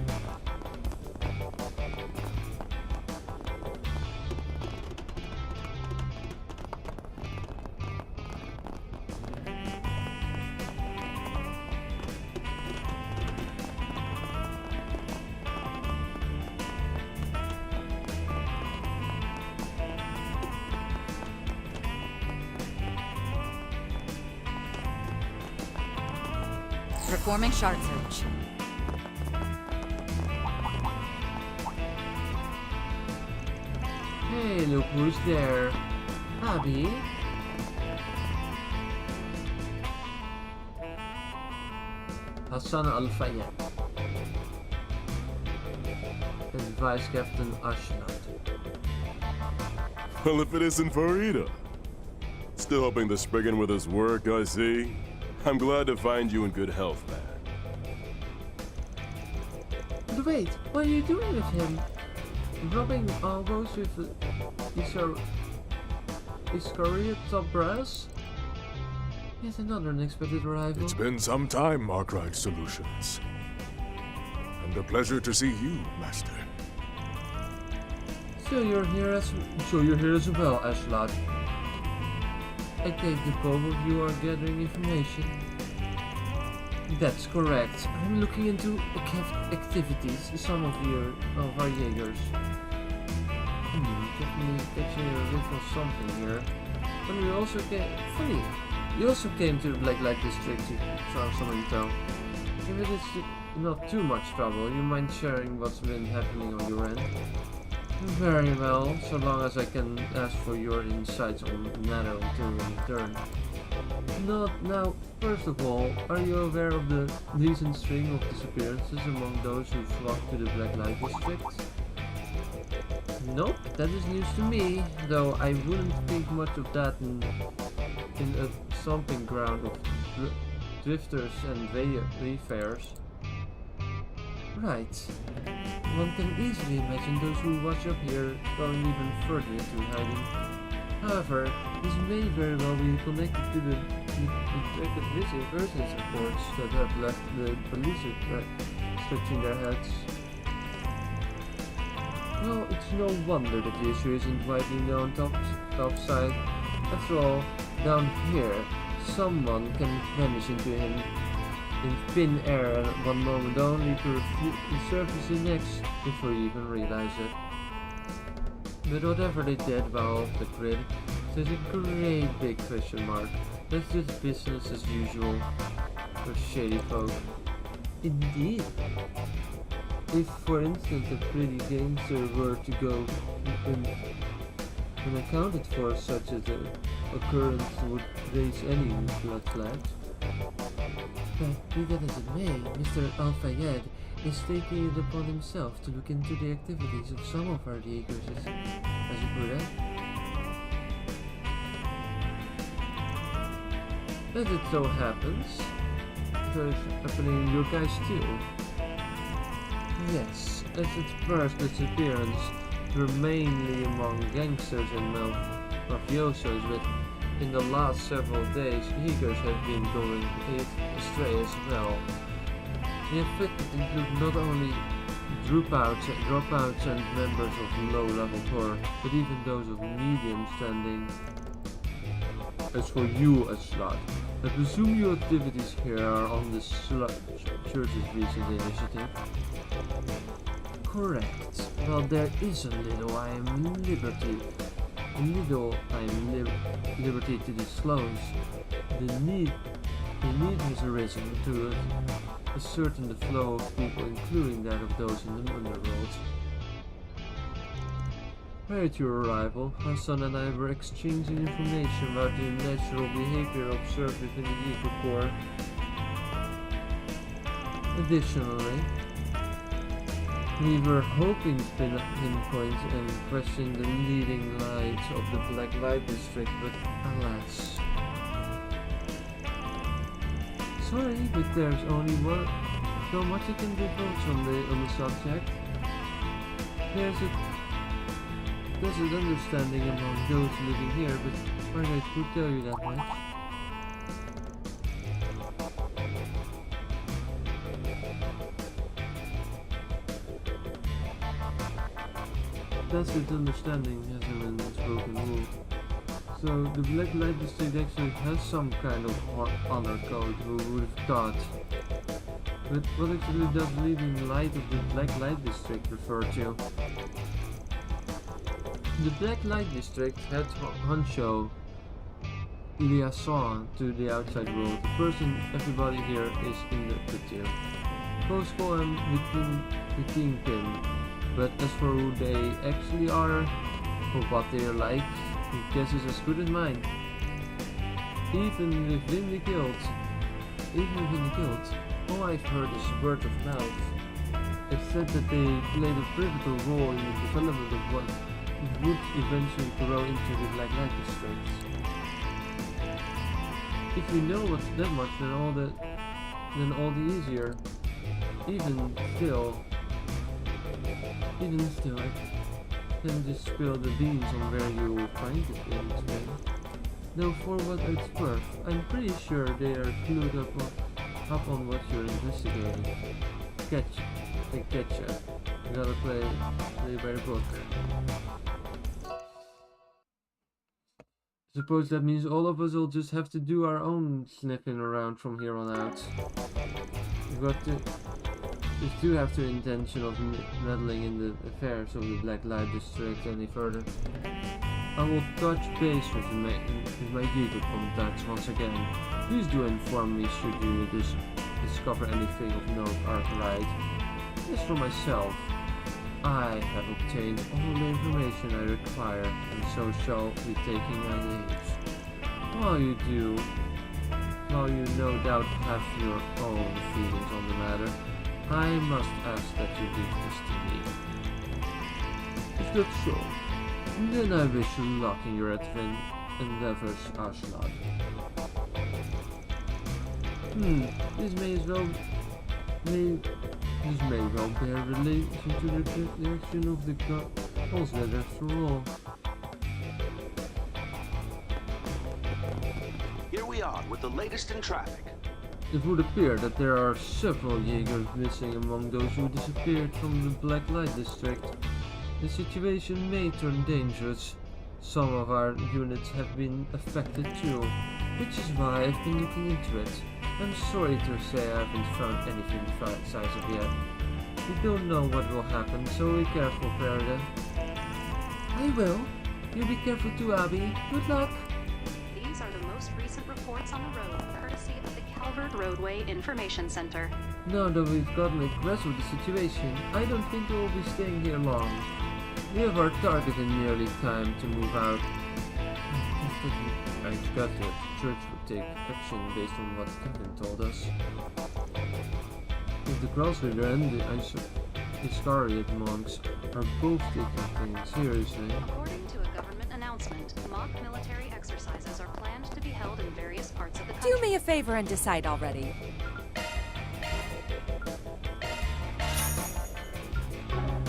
Performing shard search. Hey, look who's there. Abby? Hassan Al-Fayyad. advised Captain Ashland. Well, if it isn't Farida. Still hoping to Spriggan with his work, I see. I'm glad to find you in good health, man. But wait, what are you doing with him? Rubbing elbows with his career top brass? Yet another unexpected arrival. It's been some time, Arkwright Solutions. And a pleasure to see you, Master. So you're here as well, Ashlad. I take the both of you are gathering information. That's correct. I'm looking into activities, some of our Jaegers. Definitely catching a little something here. But we also funny. You also came to the Black Light District to try something to. If it is not too much trouble, you mind sharing what's been happening on your end? Very well, so long as I can ask for your insights on the matter until we return. Now, first of all, are you aware of the recent string of disappearances among those who flocked to the Black Light District? Nope, that is news to me, though I wouldn't think much of that in a stomping ground of drifters and wayfarers. Right. One can easily imagine those who watch up here going even further into hiding. However, this may very well be connected to the missing persons reports that have left the police scratching their heads. Well, it's no wonder that the issue isn't widely known topside. After all, down here, someone can vanish into him in thin air at one moment only to resurface the next before you even realize it. But whatever they did while off the grid, there's a great big question mark. That's just business as usual for shady folk. Indeed. If, for instance, a pretty gangster were to go unaccounted for, such as an occurrence would raise any blood flags. But be that as it may, Mr. Al-Fayed is taking it upon himself to look into the activities of some of our Jaegers, as you put it. As it so happens, so it's happening in your guys too. Yes, as its first disappearance were mainly among gangsters and mafiosos, but in the last several days, Jaegers have been going astray as well. The affected include not only dropouts and members of low-level corps, but even those of medium standing. As for you, Ashlad, I presume your activities here are on the Church's recent initiative? Correct. Well, there is a little I am liberty to disclose. The need has arisen to ascertain the flow of people, including that of those in the underworld. Prior to your arrival, Hassan and I were exchanging information about the unnatural behavior observed within the Jaeger Corps. Additionally, we were hoping to pinpoint and question the leading lights of the Black Light District, but alas. Sorry, but there's only so much I can divulge on the subject. There's an understanding among those living here, but Margaret could tell you that much. Tacit understanding has an unspoken rule. So the Black Light District actually has some kind of honor code, who would have thought. But what actually does leading light of the Black Light District refer to? The Black Light District head honcho liaison to the outside world, the person everybody here is indebted to. Most call him the Kingpin, but as for who they actually are, or what they are like, your guess is as good as mine. Even within the guild, all I've heard is word of mouth. It said that they played a pivotal role in the development of what would eventually grow into the Black Light Districts. If we know what's that much, then all the easier. Even still, I can just spill the beans on where you will find it in today. Though for what it's worth, I'm pretty sure they are clued up on what you're investigating. I getcha. You gotta play by the book. Suppose that means all of us will just have to do our own sniffing around from here on out. We do have the intention of meddling in the affairs of the Black Light District any further. I will touch base with my Jaeger contacts once again. Please do inform me should you discover anything of note, Arkwright. As for myself, I have obtained all the information I require, and so shall be taking my leave. While you no doubt have your own feelings on the matter, I must ask that you leave this to me. If that's so, then I wish you luck in your endeavors, Ashlad. This may well bear relation to the reaction of the Calverd after all. Here we are with the latest in traffic. It would appear that there are several Jaegers missing among those who disappeared from the Black Light District. The situation may turn dangerous. Some of our units have been affected too, which is why I've been looking into it. I'm sorry to say I haven't found anything decisive yet. We don't know what will happen, so be careful, Faraday. I will. You be careful too, Abby. Good luck. These are the most recent reports on the road, courtesy of the Calverd Roadway Information Center. Now that we've gotten a grasp of the situation, I don't think we will be staying here long. We have our target in nearly time to move out. I got that the church would take action based on what Kevin told us. If the Crossleader and the Iscariot monks are both taking things seriously. According to a government announcement, mock military exercises are planned to be held in various parts of the country. Do me a favor and decide already.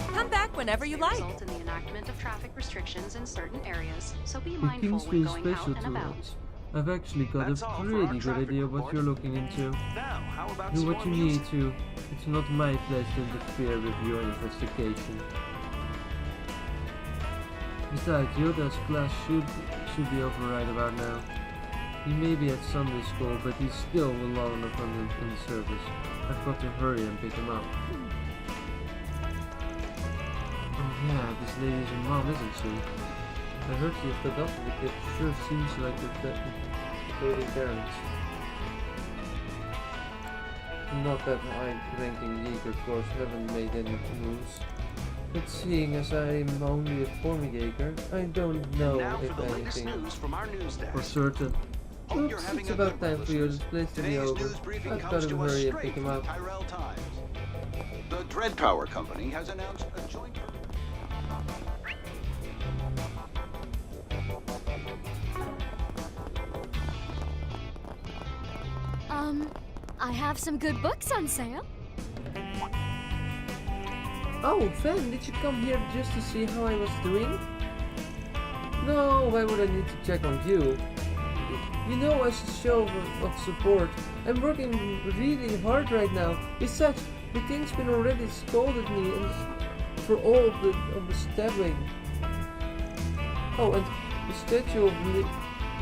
Come back whenever you like. Result in the enactment of traffic restrictions in certain areas, so be mindful when going out and about. I've actually got a pretty good idea what you're looking into. Do what you need to. It's not my place to interfere with your investigation. Besides, Yoda's class should be over right about now. He may be at Sunday school, but he's still long enough in the service. I've got to hurry and pick him up. Oh yeah, this lady's your mom, isn't she? I heard she's adopted the kid. Sure seems like the baby parents. Not that high-ranking Jaeger Corps haven't made any moves. But seeing as I'm only a former Jaeger, I don't know if anything for certain. Oops, it's about time for your place to be over. I've got to hurry and pick him up. The Dread Power Company has announced a joint... I have some good books on sale. Oh, Van, did you come here just to see how I was doing? No, why would I need to check on you? You know, as a show of support, I'm working really hard right now. Besides, the King's been already scolded me for all of the stabbing. Oh, and the statue of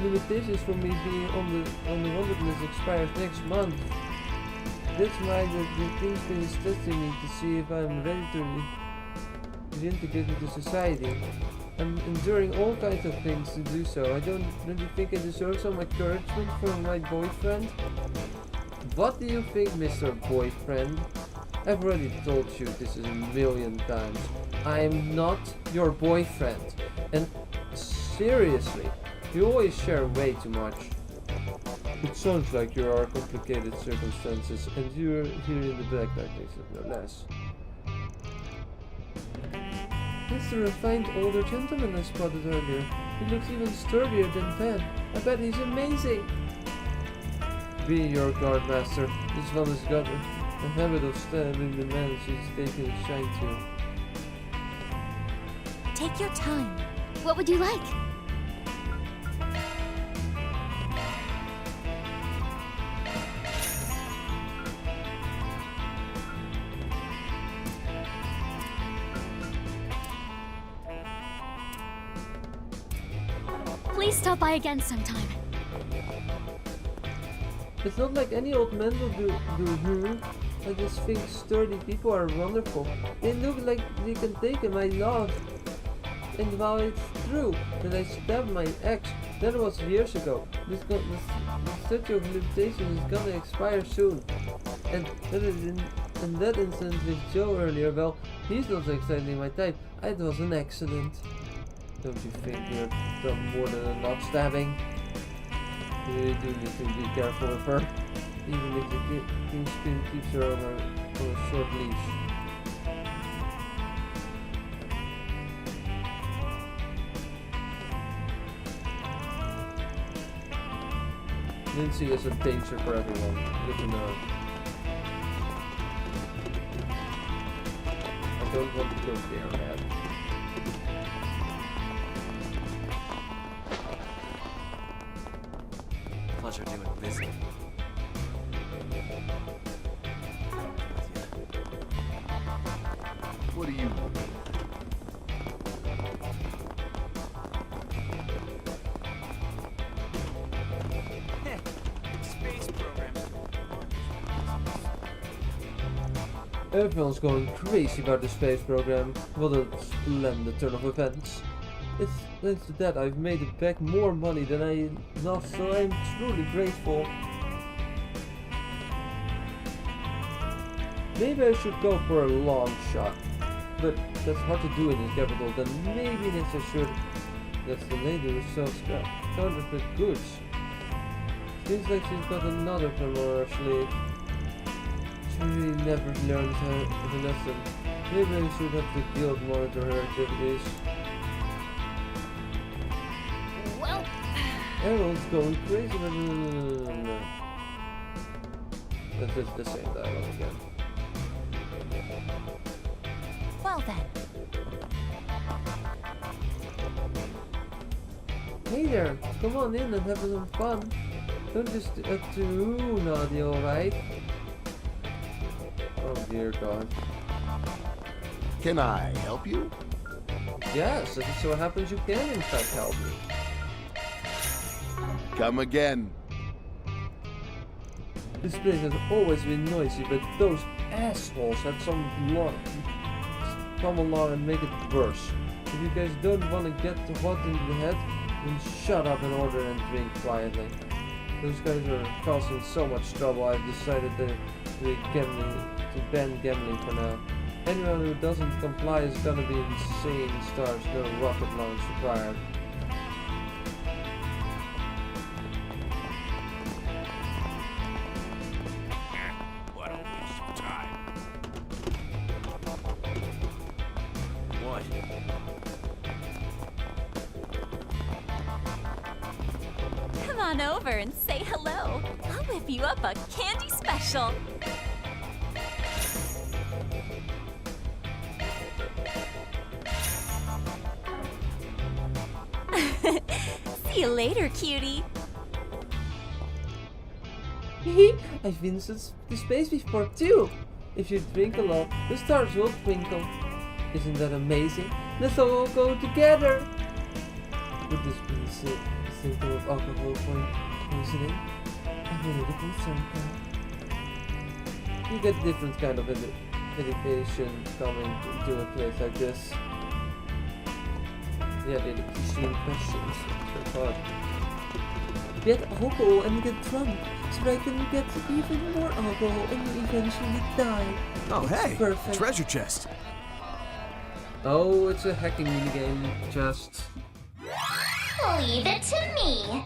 limitations for me being on the wanted list expires next month. That's why the King's been testing me to see if I'm ready to reintegrate into society. I'm enduring all kinds of things to do so. Don't you think I deserve some encouragement from my boyfriend? What do you think, Mr. Boyfriend? I've already told you this is a million times. I'm not your boyfriend. And seriously, you always share way too much. It sounds like there are complicated circumstances, and you're here in the Black Light District, no less. That's the refined older gentleman I spotted earlier. He looks even sturdier than Ted. I bet he's amazing. Be your guard, master. This one has got a habit of stabbing the man she's taking a shine to. Take your time. What would you like? Please stop by again sometime. It's not like any old man will do. I just think sturdy people are wonderful. They look like they can take my love. And while it's true that I stabbed my ex, that was years ago. The statute of limitations is gonna expire soon. And that incident with Joe earlier, well, he's not exactly my type. It was an accident. Don't you think you've done more than enough stabbing? You really do need to be careful of her, even if the King's Queen keeps her on a short leash. Lindsay is a danger for everyone. Good to know. I don't want to go there, man. Pleasure doing business. What do you... Space programs. Everyone's going crazy about the space program. What a splendid turn of events. It's thanks to that I've made back more money than I lost, so I'm truly grateful. Maybe I should go for a long shot, but that's hard to do in the capital. Then maybe next I should. That's the lady who sells counterfeit goods. Seems like she's got another plan on her sleeve. She really never learns her lesson. Maybe I should have the guild monitor her activities. Well, Everyone's going crazy, but no. That's just the same dialogue again. Well then. Hey there, come on in and have some fun. Don't just act too naughty, alright? Oh dear God. Can I help you? Yes, if it so happens you can in fact help me. Come again. This place has always been noisy, but those assholes had come along and make it worse. If you guys don't want to get hot in the head, then shut up and order and drink quietly. Those guys are causing so much trouble, I've decided to ban gambling for now. Anyone who doesn't comply is gonna be insane stars, no rocket launch required. What a waste of time. What? Come on over and say hello. I'll whip you up a candy special. See you later, cutie. I've been to space before too. If you drink a lot, the stars will twinkle. Isn't that amazing? Let's all go together. Would this be a symptom of alcohol poisoning? I'm a little concerned now. You get different kind of education coming to a place like this. Yeah, the extreme questions. Get alcohol and get drunk, so I can get even more alcohol and eventually die. Oh, It's hey, perfect. treasure chest. Oh, it's a hacking minigame. Just leave it to me.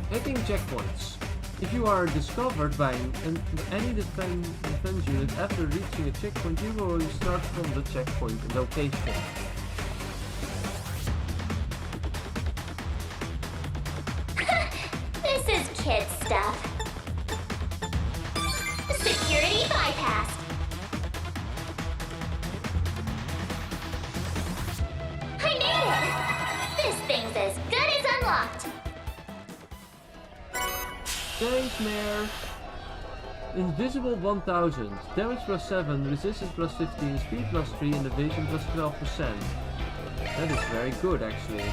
Hacking checkpoints. If you are discovered by any defense unit after reaching a checkpoint, you will restart from the checkpoint location. This is kid stuff. Security bypassed. I made it! This thing's as good as unlocked. Thanks, Mayor. Invisible 1000. Damage plus 7, resistance plus 15, speed plus 3, and evasion plus 12%. That is very good, actually.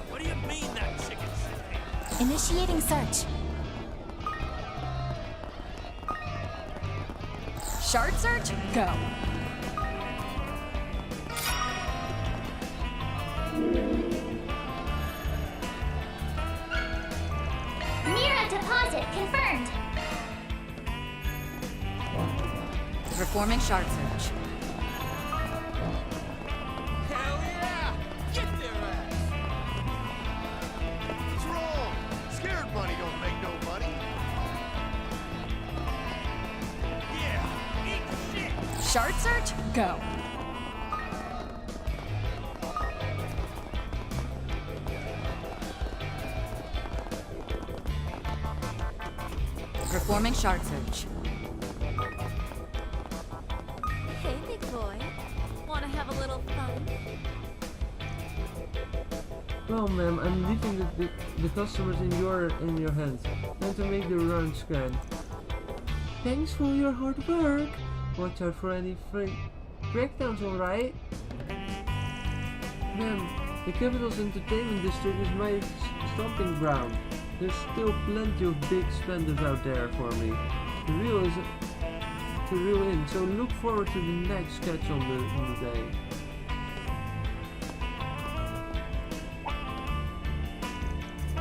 What do you mean that chicken's sitting? Initiating search. Shard search, go. Mira deposit confirmed. Performing shard search. Hell yeah! Get their ass! What's wrong? Scared money don't make no money. Yeah, eat shit! Shard search, go. Performing shard search. Hey, big boy. Want to have a little fun? Well, ma'am, I'm leaving the customers in your hands. Time to make the rounds grand. Thanks for your hard work. Watch out for any breakdowns, alright? Ma'am, the capital's entertainment district is my stomping ground. There's still plenty of big spenders out there for me to reel in, so look forward to the next sketch on the day.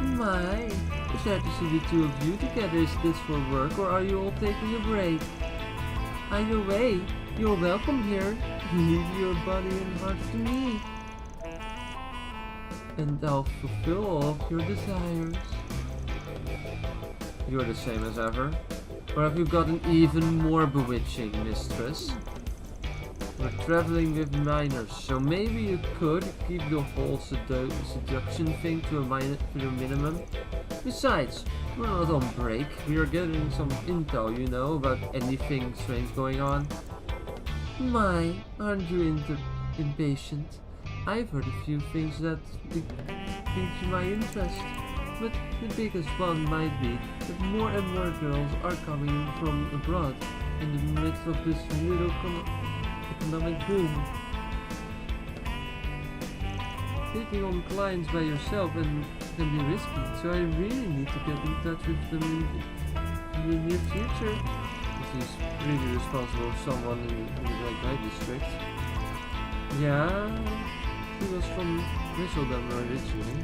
My, sad to see the two of you together. Is this for work or are you all taking a break? Either way, you're welcome here. Leave your body and heart to me, and I'll fulfill all of your desires. You're the same as ever. Or have you got an even more bewitching mistress? We're traveling with minors, so maybe you could keep the whole seduction thing to a minimum. Besides, we're not on break. We are getting some intel, you know, about anything strange going on. My, aren't you impatient? I've heard a few things that pique my interest. But the biggest one might be that more and more girls are coming in from abroad in the midst of this little economic boom. Taking on clients by yourself can be risky, so I really need to get in touch with them in the near future. This is really responsible for someone in like my district. Yeah, he was from Whistledam originally.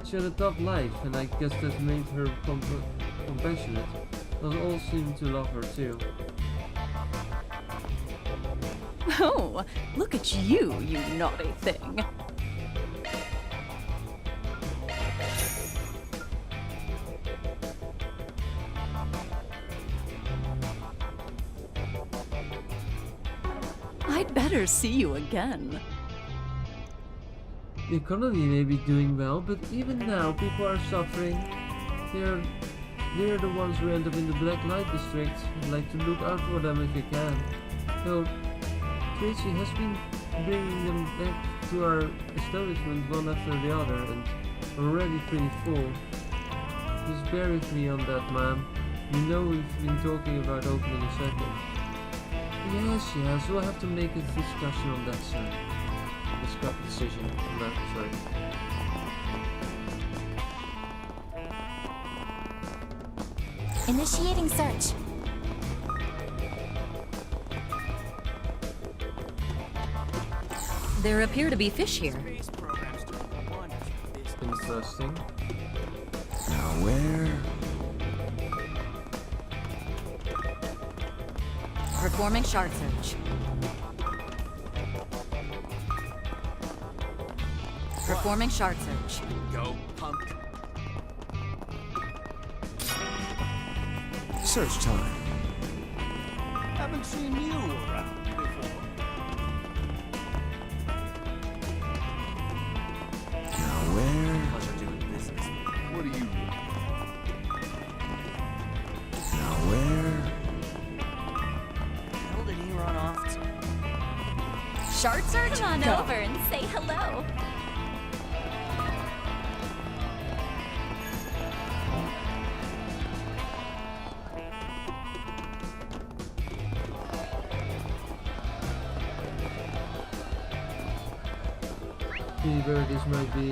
She had a tough life, and I guess that made her compassionate. But all seemed to love her too. Oh, look at you, you naughty thing. I'd better see you again. The economy may be doing well, but even now people are suffering. They're the ones who end up in the black light district. I'd like to look out for them if you can. So, Tracy has been bringing them back to our establishment one after the other, and already pretty full. Just bear with me on that, ma'am. You know we've been talking about opening a second. Yes, we'll have to make a discussion on that soon. Decision on that, sorry. Initiating search. There appear to be fish here. Interesting. Now where? Performing shard search. Performing shard search. Go, punk. Search time. Haven't seen you around before. Now where? Pleasure doing business. What do you want? Now where? Hell did he run off to? Shard search? Come on over and say hello. See where this might be.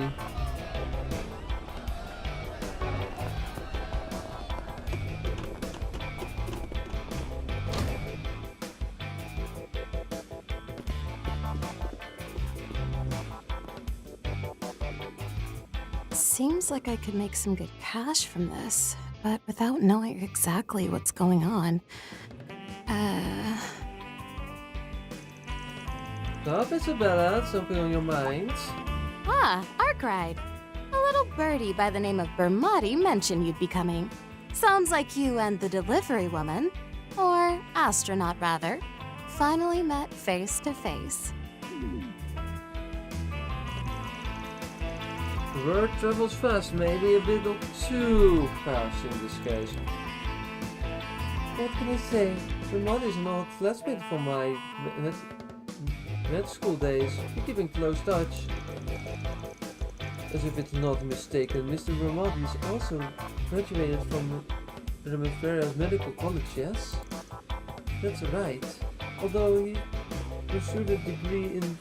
Seems like I could make some good cash from this, but without knowing exactly what's going on. Stop, Isabella. Something on your mind? Ah, Arkwright. A little birdie by the name of Bermotti mentioned you'd be coming. Sounds like you and the delivery woman, or astronaut rather, finally met face to face. The word travels fast, maybe a bit too fast in this case. What can I say? Vermont is an old classmate from my med school days. We keep in close touch. As if it's not mistaken, Mr. Vermont is also graduated from Ramiferia's Medical College, yes? That's right. Although he pursued a degree in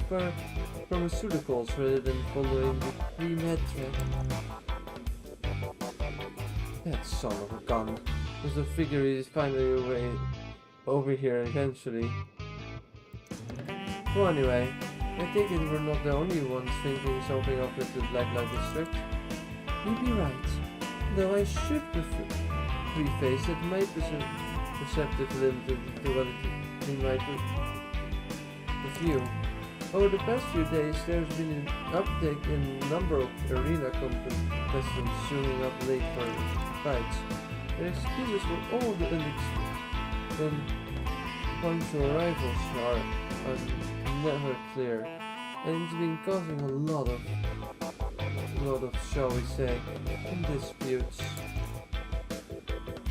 pharmaceuticals rather than following the pre-med track. That son of a gun. Just a figure is finally over here eventually. Well, anyway, I think that we're not the only ones thinking something up with the Blacklight District. You'd be right. Though I should preface that my perceptive limited to what it might review. Over the past few days, there's been an uptick in the number of arena contestants showing up late for fights. Their excuses for all the unpunctual arrivals are never clear, and it's been causing a lot of, shall we say, disputes.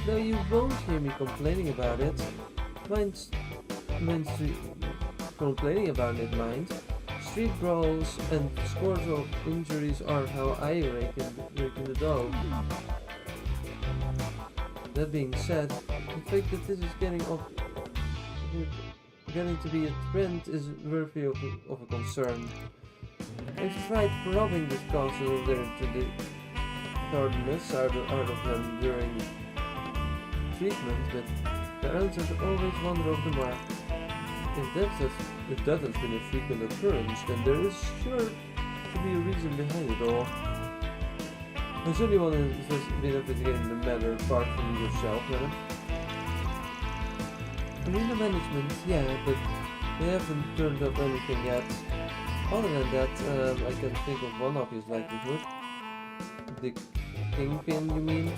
Though you won't hear me complaining about it, complaining about it, mind. Street brawls and scores of injuries are how I reckon the dough. That being said, the fact that this is getting to be a trend is worthy of a concern. I've tried probing this concept of their tardiness out of them during treatment, but the answers always wander off the mark. If that has been a frequent occurrence, then there is sure to be a reason behind it all. Has anyone been investigating the matter apart from yourself, madam? Arena management, yeah, but they haven't turned up anything yet. Other than that, I can think of one obvious likelihood. The Kingpin, you mean?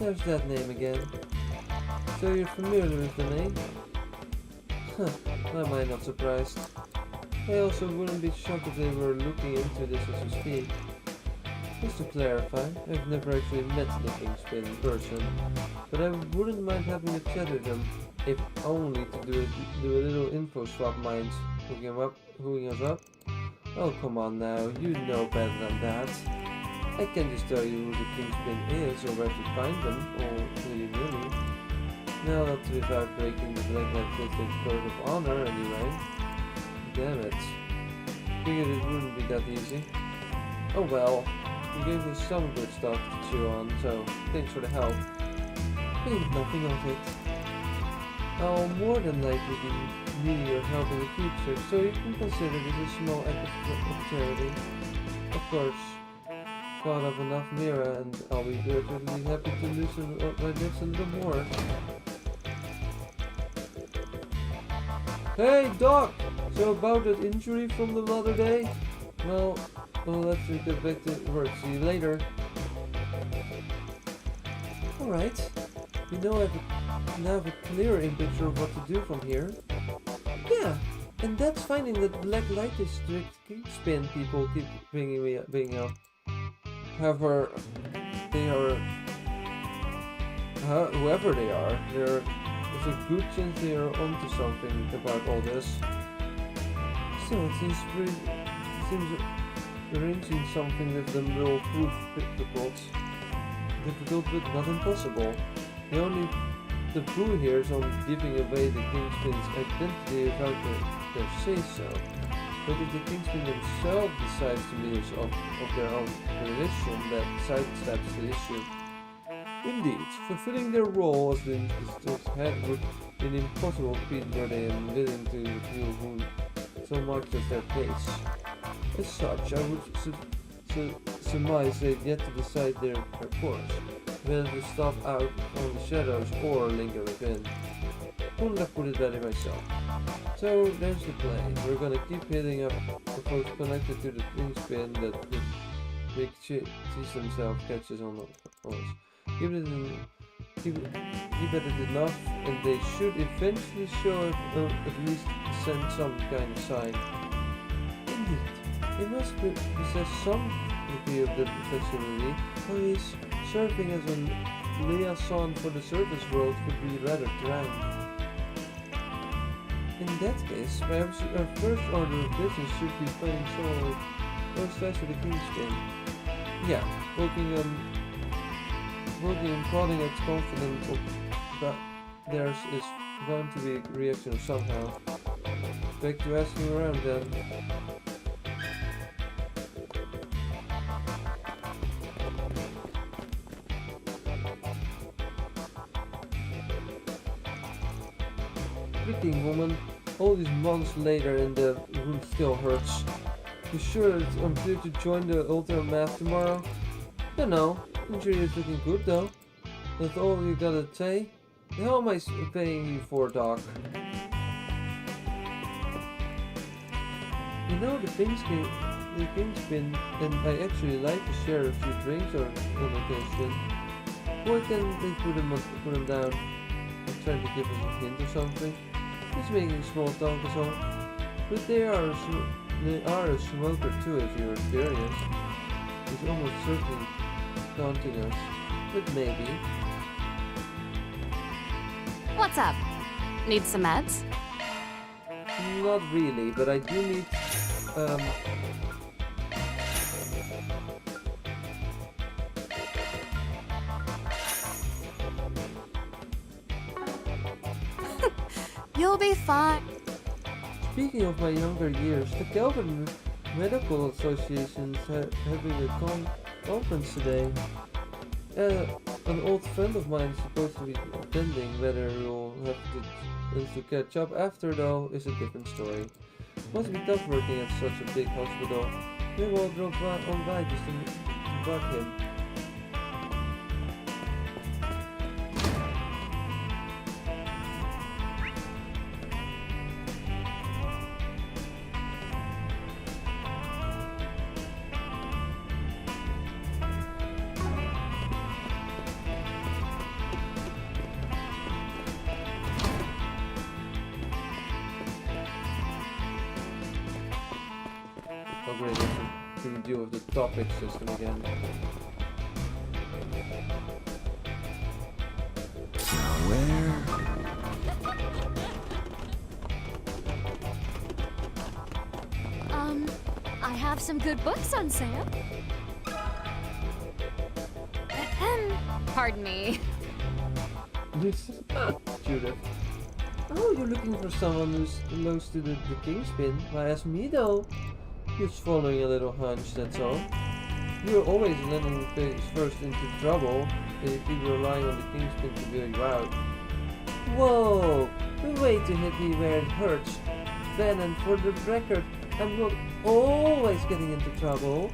There's that name again. So you're familiar with the name? Huh, am I not surprised. I also wouldn't be shocked if they were looking into this as we speak. Just to clarify, I've never actually met the Kingpin in person, but I wouldn't mind having a chat with them, if only to do a little info swap, mind hooking us up. Oh, come on now, you know better than that. I can just tell you who the Kingpin is or where to find them, or willy-nilly. No, not without breaking the Blacklight District's code of honor, anyway. Damn it. Figured it wouldn't be that easy. Oh well, you gave us some good stuff to chew on, so thanks for the help. Think nothing of it. I'll more than likely be needing your help in the future, so you can consider this a small act of charity. Of course, caught up enough Mira, and I'll be perfectly happy to loosen my lips a little more. Hey, Doc! So about that injury from the other day? Well, let's get back to work. See you later. Alright. We now have a clearer picture of what to do from here. Yeah, and that's finding that Black Light District Kingspin people keep bringing up. However, they are... whoever they are, there's a good chance they are onto something about all this. Still, it seems arranging something with them will prove difficult, but not impossible. The clue here is on giving away the Kingspin's identity without their say-so. But if the Kingspin themselves decides to be of their own volition, that sidesteps the issue. Indeed, fulfilling their role as the district's head would be an impossible feat were they unwilling to reveal who so much as their case. As such, I would surmise they've yet to decide their course, whether to stop out on the shadows or linger within. Couldn't have put it better myself. So there's the play. We're gonna keep hitting up the folks connected to the Kingspin that the big cheese themselves catches on us. Keep at it enough, and they should eventually show it, or at least send some kind of sign. Indeed, they must possess some degree of the flexibility, or at least serving as a liaison for the surface world could be rather trying. In that case, perhaps our first order of business should be finding someone close ties to the Kingspin. Yeah, working and prodding at confidence that theirs is bound to be a reaction somehow. Back to asking around then. Freaking woman, all these months later and the root still hurts. You sure I'm clear to join the Ultra Math tomorrow? Don't know. Injury is looking good though. That's all you gotta say? The hell am I paying you for, Doc? You know the Kingspin, and I actually like to share a few drinks on occasion. Why can't they put them down and try to give us a hint or something? He's making small talk is all. But they are a smoker too, if you're curious. He's almost certainly taunting us, but maybe. What's up? Need some meds? Not really, but I do need, You'll be fine. Speaking of my younger years, the Calverd Medical Association is having a conference today. An old friend of mine is supposed to be attending. Whether we'll have to catch up after though is a different story. Must be tough working at such a big hospital. Maybe I'll drop on by just to bug him. To deal with the topic system again. Where? I have some good books on sale. Pardon me. Judith. Oh, you're looking for someone who's close to the Kingspin? Why ask me though? Just following a little hunch, that's all. You're always letting face first into trouble, and you keep relying on the Kingspin to bail you out. Whoa! The way to hit me where it hurts. Then, and for the record, I'm not always getting into trouble.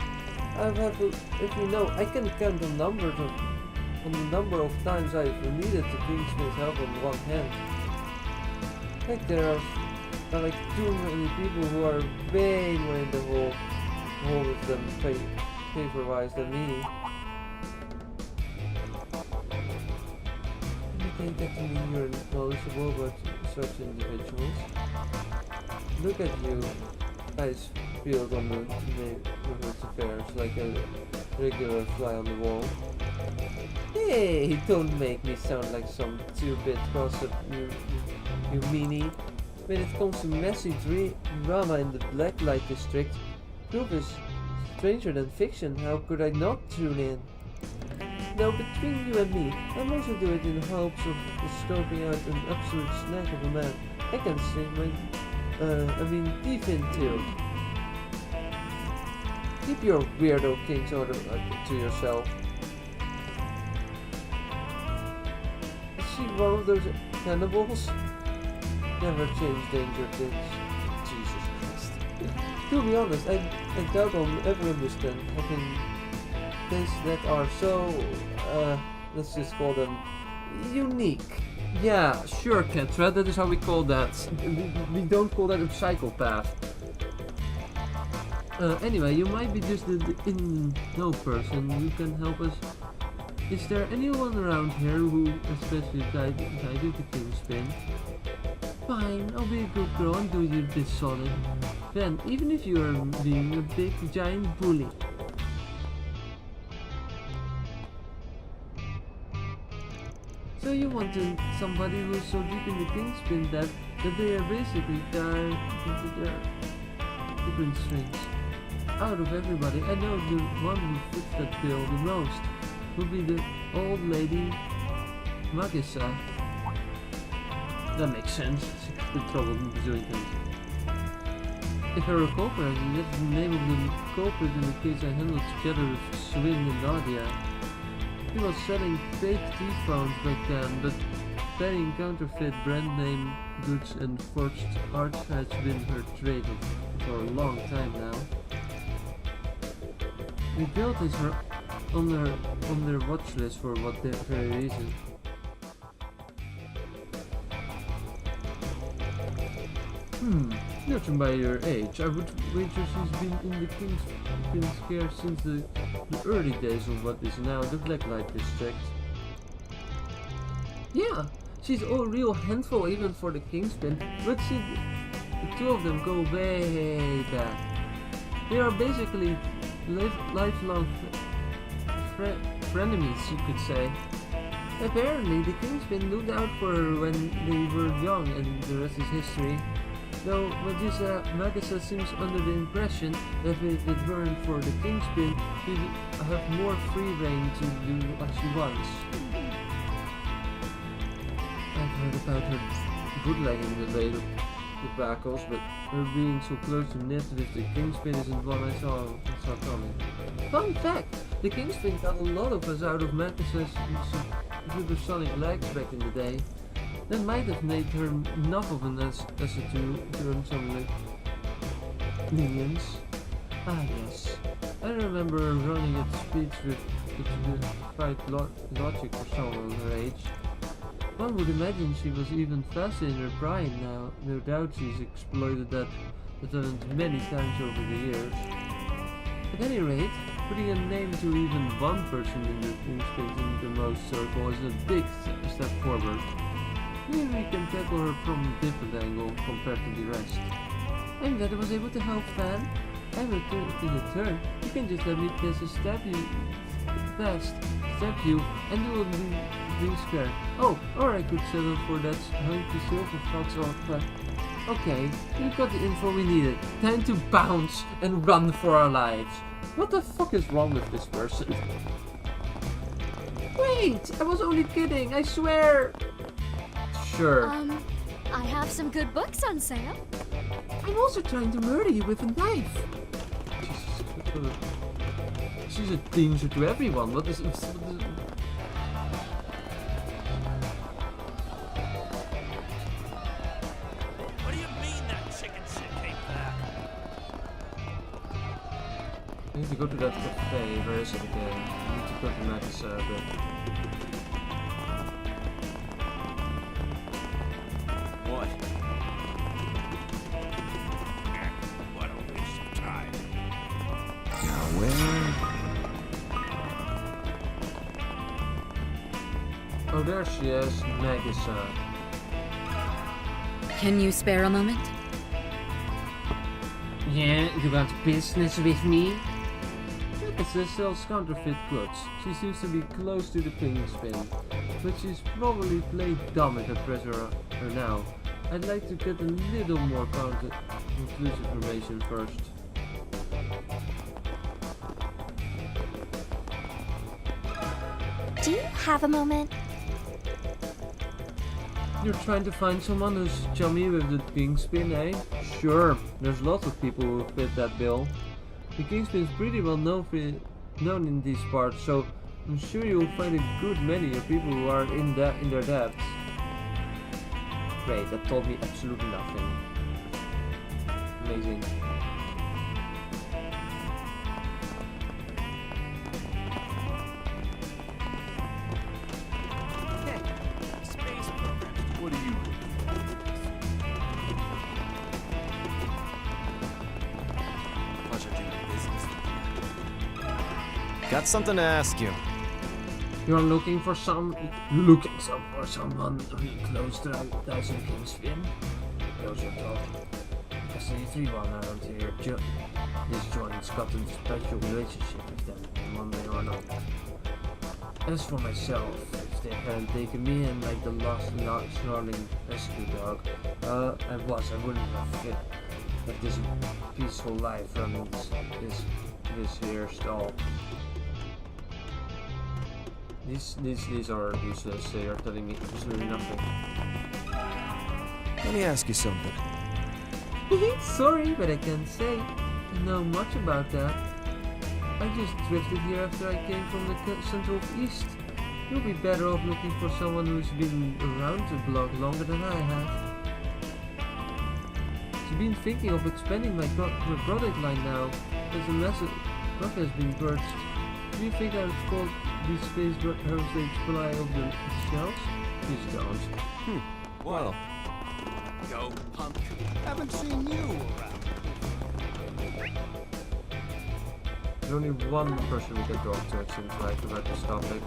If you know, I can count on the number of times I've needed the Kingsman's help on one hand. Like there are like too many people who are way more in the hole with them paper-wise than me. You think that to me you're knowledgeable about such individuals. Look at you, eyes peeled on the neighborhood's affairs like a regular fly on the wall. Hey, don't make me sound like some 2-bit gossip, you meanie. When it comes to messy drama in the Blacklight District, proof is stranger than fiction. How could I not tune in? Now, between you and me, I mostly do it in hopes of scoping out an absolute snack of a man I can sink my teeth into. Keep your weirdo kings order to yourself. Is she one of those cannibals? Never change danger things. Jesus Christ. To be honest, I doubt I'll ever understand having tastes that are so, let's just call them unique. Yeah, sure, Ketra, that is how we call that. We don't call that a psychopath. Anyway, you might be just the in-know person who can help us. Is there anyone around here who especially guided the Kingspin? Fine, I'll be a good girl and do you this solid. Then, even if you are being a big giant bully. So you want somebody who's so deep in the Kingspin that they are basically tied into their different strings. Out of everybody, I know the one who fits that bill the most would be the old lady Magissa. That makes sense. She's in trouble doing things. If I recall correctly, that's the name of the culprit in the case I handled together with Swin and Nadia. He was selling fake teeth phones back then, but selling counterfeit brand name goods and forged art has been her trade for a long time now. The guild is on their watch list for what very reason. Judging by your age, I would wager she's been in the Kingspin scare since the early days of what is now the Blacklight District. Yeah, she's a real handful even for the Kingspin, but the two of them go way back. They are basically lifelong frenemies, you could say. Apparently, the Kingspin looked out for her when they were young, and the rest is history. Though Magissa seems under the impression that if it weren't for the Kingspin, she'd have more free reign to do what she wants. I've heard about her bootlegging the later debacle, but her being so close to knit with the Kingspin isn't one I saw coming. Fun fact! The Kingspin got a lot of us out of Magissa's supersonic legs back in the day. That might have made her enough of an asset to earn some minions. Ah yes, I remember her running at speeds with fight logic for someone her age. One would imagine she was even faster in her prime now. No doubt she's exploited that talent many times over the years. At any rate, putting a name to even one person in the Kingspin in the most circle is a big step forward. Maybe we can tackle her from a different angle compared to the rest. I'm glad I was able to help, Fan. In return, you can just let me stab you, and you will be scared. Oh, or I could settle for that hunky silver fox or okay, we got the info we needed. Time to bounce and run for our lives. What the fuck is wrong with this person? Wait, I was only kidding, I swear. Sure. I have some good books on sale. I'm also trying to murder you with a knife. She's a danger to everyone. What is need to go to that cafe. Where is it again? I need to go to Max a bit. What? What a waste of time. Now where? Oh, there she is, Magisa. Can you spare a moment? Yeah, you got business with me? Magisa sells counterfeit goods. She seems to be close to the Kingspin, but she's probably played dumb at the treasure now. I'd like to get a little more conclusive information first. Do you have a moment? You're trying to find someone who's chummy with the Kingspin, eh? Sure, there's lots of people who fit that bill. The Kingspin's pretty well known in these parts, so I'm sure you'll find a good many of people who are in their debts. Great, that told me absolutely nothing. Amazing. What are you doing? Pleasure doing business. Got something to ask you. You're looking for someone really close to the Kingspin? Close your door. I see 3-1 around here. This joint's got a special relationship with them in one way or another. As for myself, if they hadn't taken me in like the lost snarling rescue dog, I wouldn't have fit with this peaceful life running this here stall. These are useless. They are telling me absolutely nothing. Let me ask you something. Sorry, but I can't say I know much about that. I just drifted here after I came from the Central East. You'll be better off looking for someone who's been around the block longer than I have. I've been thinking of expanding my product line now, as a massive profit has been birthed. Do you think I've called these space heritage supply of the shelves? Please don't. Well. Go, punk. Haven't seen you around. There's only one person we can talk to, it seems like, about this topic.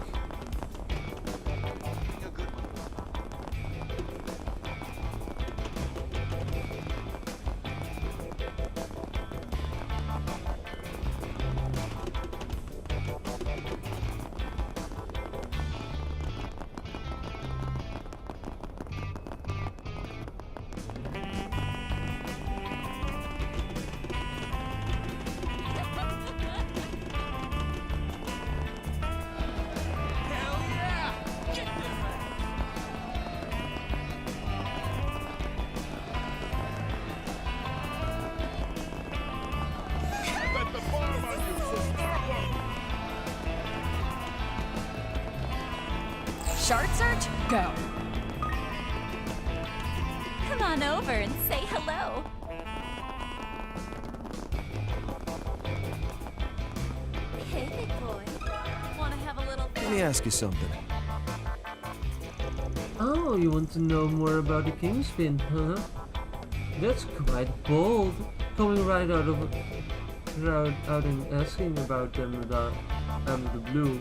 Shard search? Go. Come on over and say hello. Hey, big boy. Wanna have a little fun? Let me ask you something. Oh, you want to know more about the Kingspin, huh? That's quite bold, coming right out and asking about them out of the blue.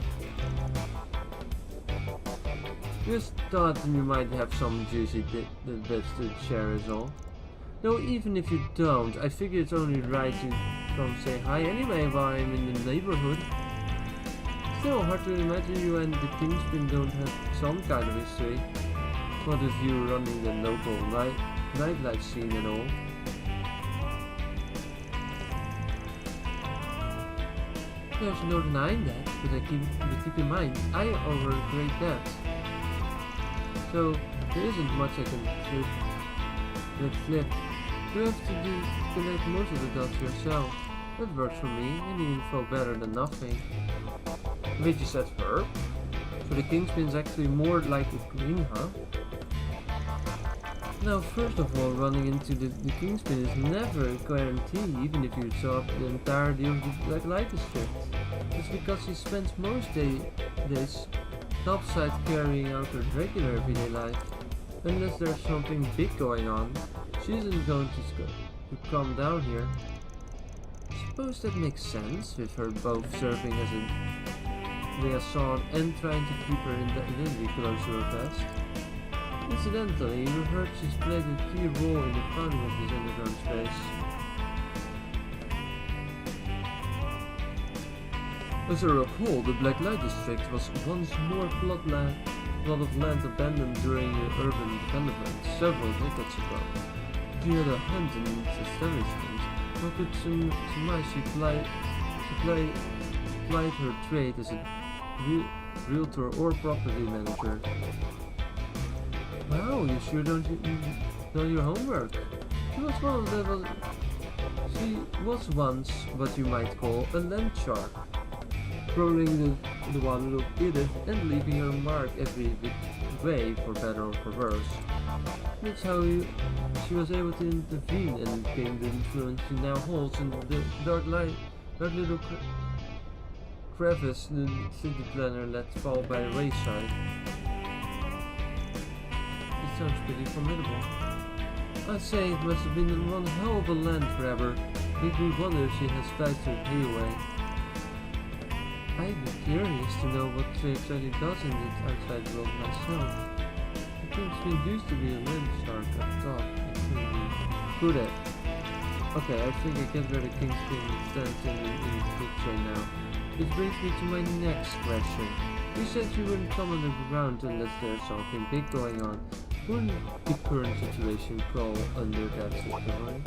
Just thought you might have some juicy bits to share is all. Though even if you don't, I figure it's only right to come say hi anyway while I'm in the neighborhood. Still hard to imagine you and the Kingspin don't have some kind of history. What if you running the local nightlife scene and all? There's no denying that, but keep in mind, I owe her a great debt. So, there isn't much I can flip. You have to connect most of the dots yourself. That works for me, any info better than nothing. Wait, you said her? So the Kingspin's actually more like a queen, huh? Now, first of all, running into the Kingspin is never a guarantee, even if you saw the entirety of the Black Light District. It's because she spends most days topside carrying out her regular everyday life. Unless there's something big going on, she isn't going to come down here. I suppose that makes sense, with her both serving as a liaison and trying to keep her identity close to her vest. Incidentally, we heard she's played a key role in the founding of this underground space. As I recall, the Black Light District was once more plot of land abandoned during urban development several decades ago. If you had a hand in its establishment, how could surmise she plied her trade as a realtor or property manager? Wow, you sure don't know your homework. She was once what you might call a land shark, prowling the water of Edith and leaving her mark every way, for better or for worse. That's how she was able to intervene and gain the influence she now holds in the dark little crevice the city planner let fall by the wayside. It sounds pretty formidable. I'd say it must have been one hell of a land grabber. Makes me wonder if she has ties to the Hayway. I'd be curious to know what she actually does in the outside world myself. The Kingspin used to be a land shark, I thought. Could it? Okay, I think I get where the Kingspin stands in the food chain now. This brings me to my next question. You said you wouldn't come underground unless there's something big going on. Wouldn't the current situation fall under that category?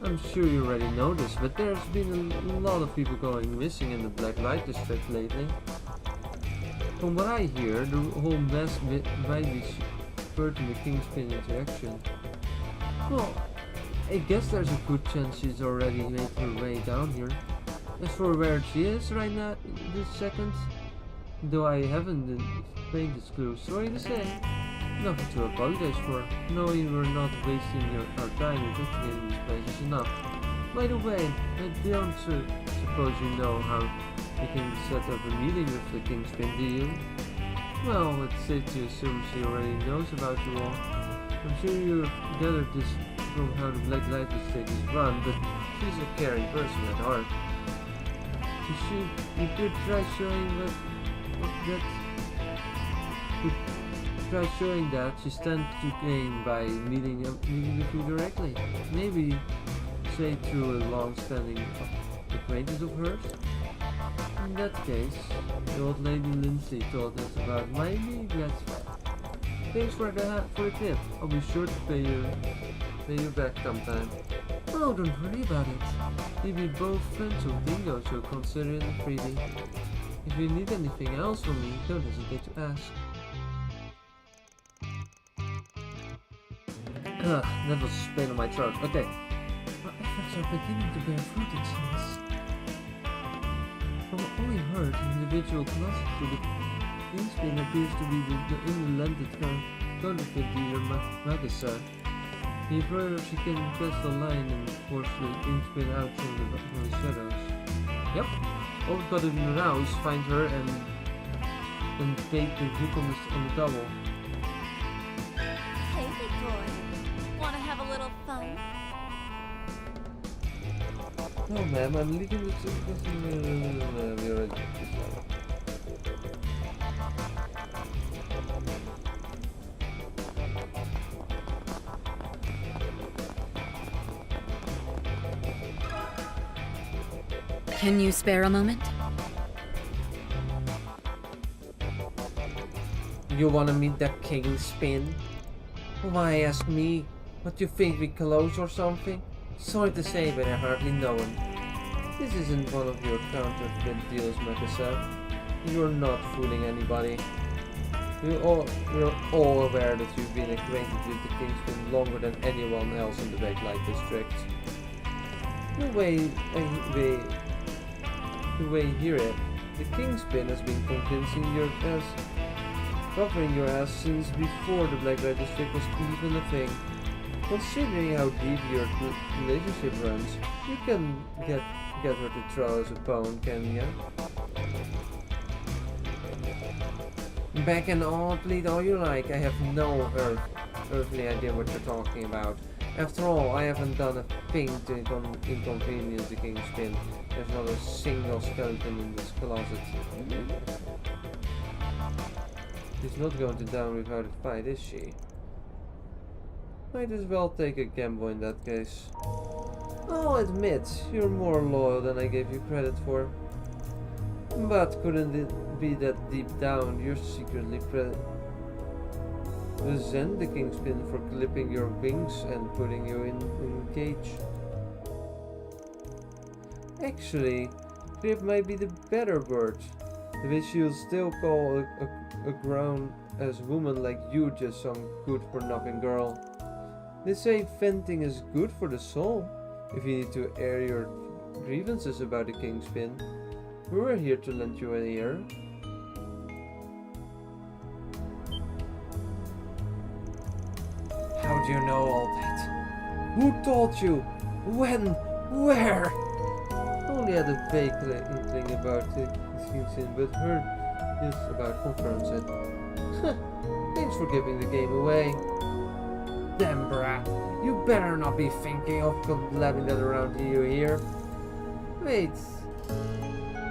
I'm sure you already know this, but there's been a lot of people going missing in the Black Light District lately. From what I hear, the whole mess might be referred to the Kingspin interaction. Well, I guess there's a good chance she's already made her way down here. As for where she is right now, this second, though I haven't the faintest clue, sorry to say, nothing to apologize for. Knowing we're not wasting our time investigating this place is enough. By the way, I don't suppose you know how we can set up a meeting with the Kingspin, do you? Well, it's safe to assume she already knows about you all. I'm sure you've gathered this from how the Black Light District is run, but she's a caring person at heart. You could try showing that she stands to gain by meeting with you directly. Maybe say through a long-standing acquaintance of hers. In that case, the old lady Lindsay told us about maybe that's thanks for the tip. I'll be sure to pay you back sometime. Oh, don't worry about it. We'll be both friends of Bingo, so consider it a freebie. If you need anything else from me, don't hesitate to ask. That was a pain on my throat. Okay. My efforts are beginning to bear fruit, it seems. From what we heard, individual classes to the Kingspin appears to be the unrelented counterfeit dealer Magasa. If her, she can press the line and force the Kingspin out from the shadows. Yep. All we've got to do now is find her and take the hook on the double. Hey, big boy. Wanna have a little fun? No, ma'am, I'm leaving this. We already did this one. Can you spare a moment? You wanna meet the Kingspin? Why ask me? What you think, we close or something? Sorry to say, but I hardly know him. This isn't one of your counterfeit deals, Magasa. You're not fooling anybody. We're all aware that you've been acquainted with the Kingspin longer than anyone else in the Black Light District. The way you hear it, the Kingspin has been convincing your ass covering your ass since before the Black Red District was even a thing. Considering how deep your relationship runs, you can get her to throw us a bone, can ya? Back and all, plead all you like. I have no earthly idea what you're talking about. After all, I haven't done a thing to inconvenience the Kingspin. There's not a single skeleton in this closet. She's not going to down without a fight, is she? Might as well take a gamble in that case. I'll admit, you're more loyal than I gave you credit for. But couldn't it be that deep down you're secretly resent the Kingspin for clipping your wings and putting you in a cage? Actually, clip might be the better word, which you'll still call a grown-ass woman like you just some good-for-nothing girl. They say venting is good for the soul, if you need to air your grievances about the Kingspin. We're here to lend you an ear. How do you know all that? Who told you? When? Where? Only had a vague inkling about the Kingspin, but heard this about confirms it. Thanks for giving the game away. Damn brat, you better not be thinking of blabbing that around you here. Wait,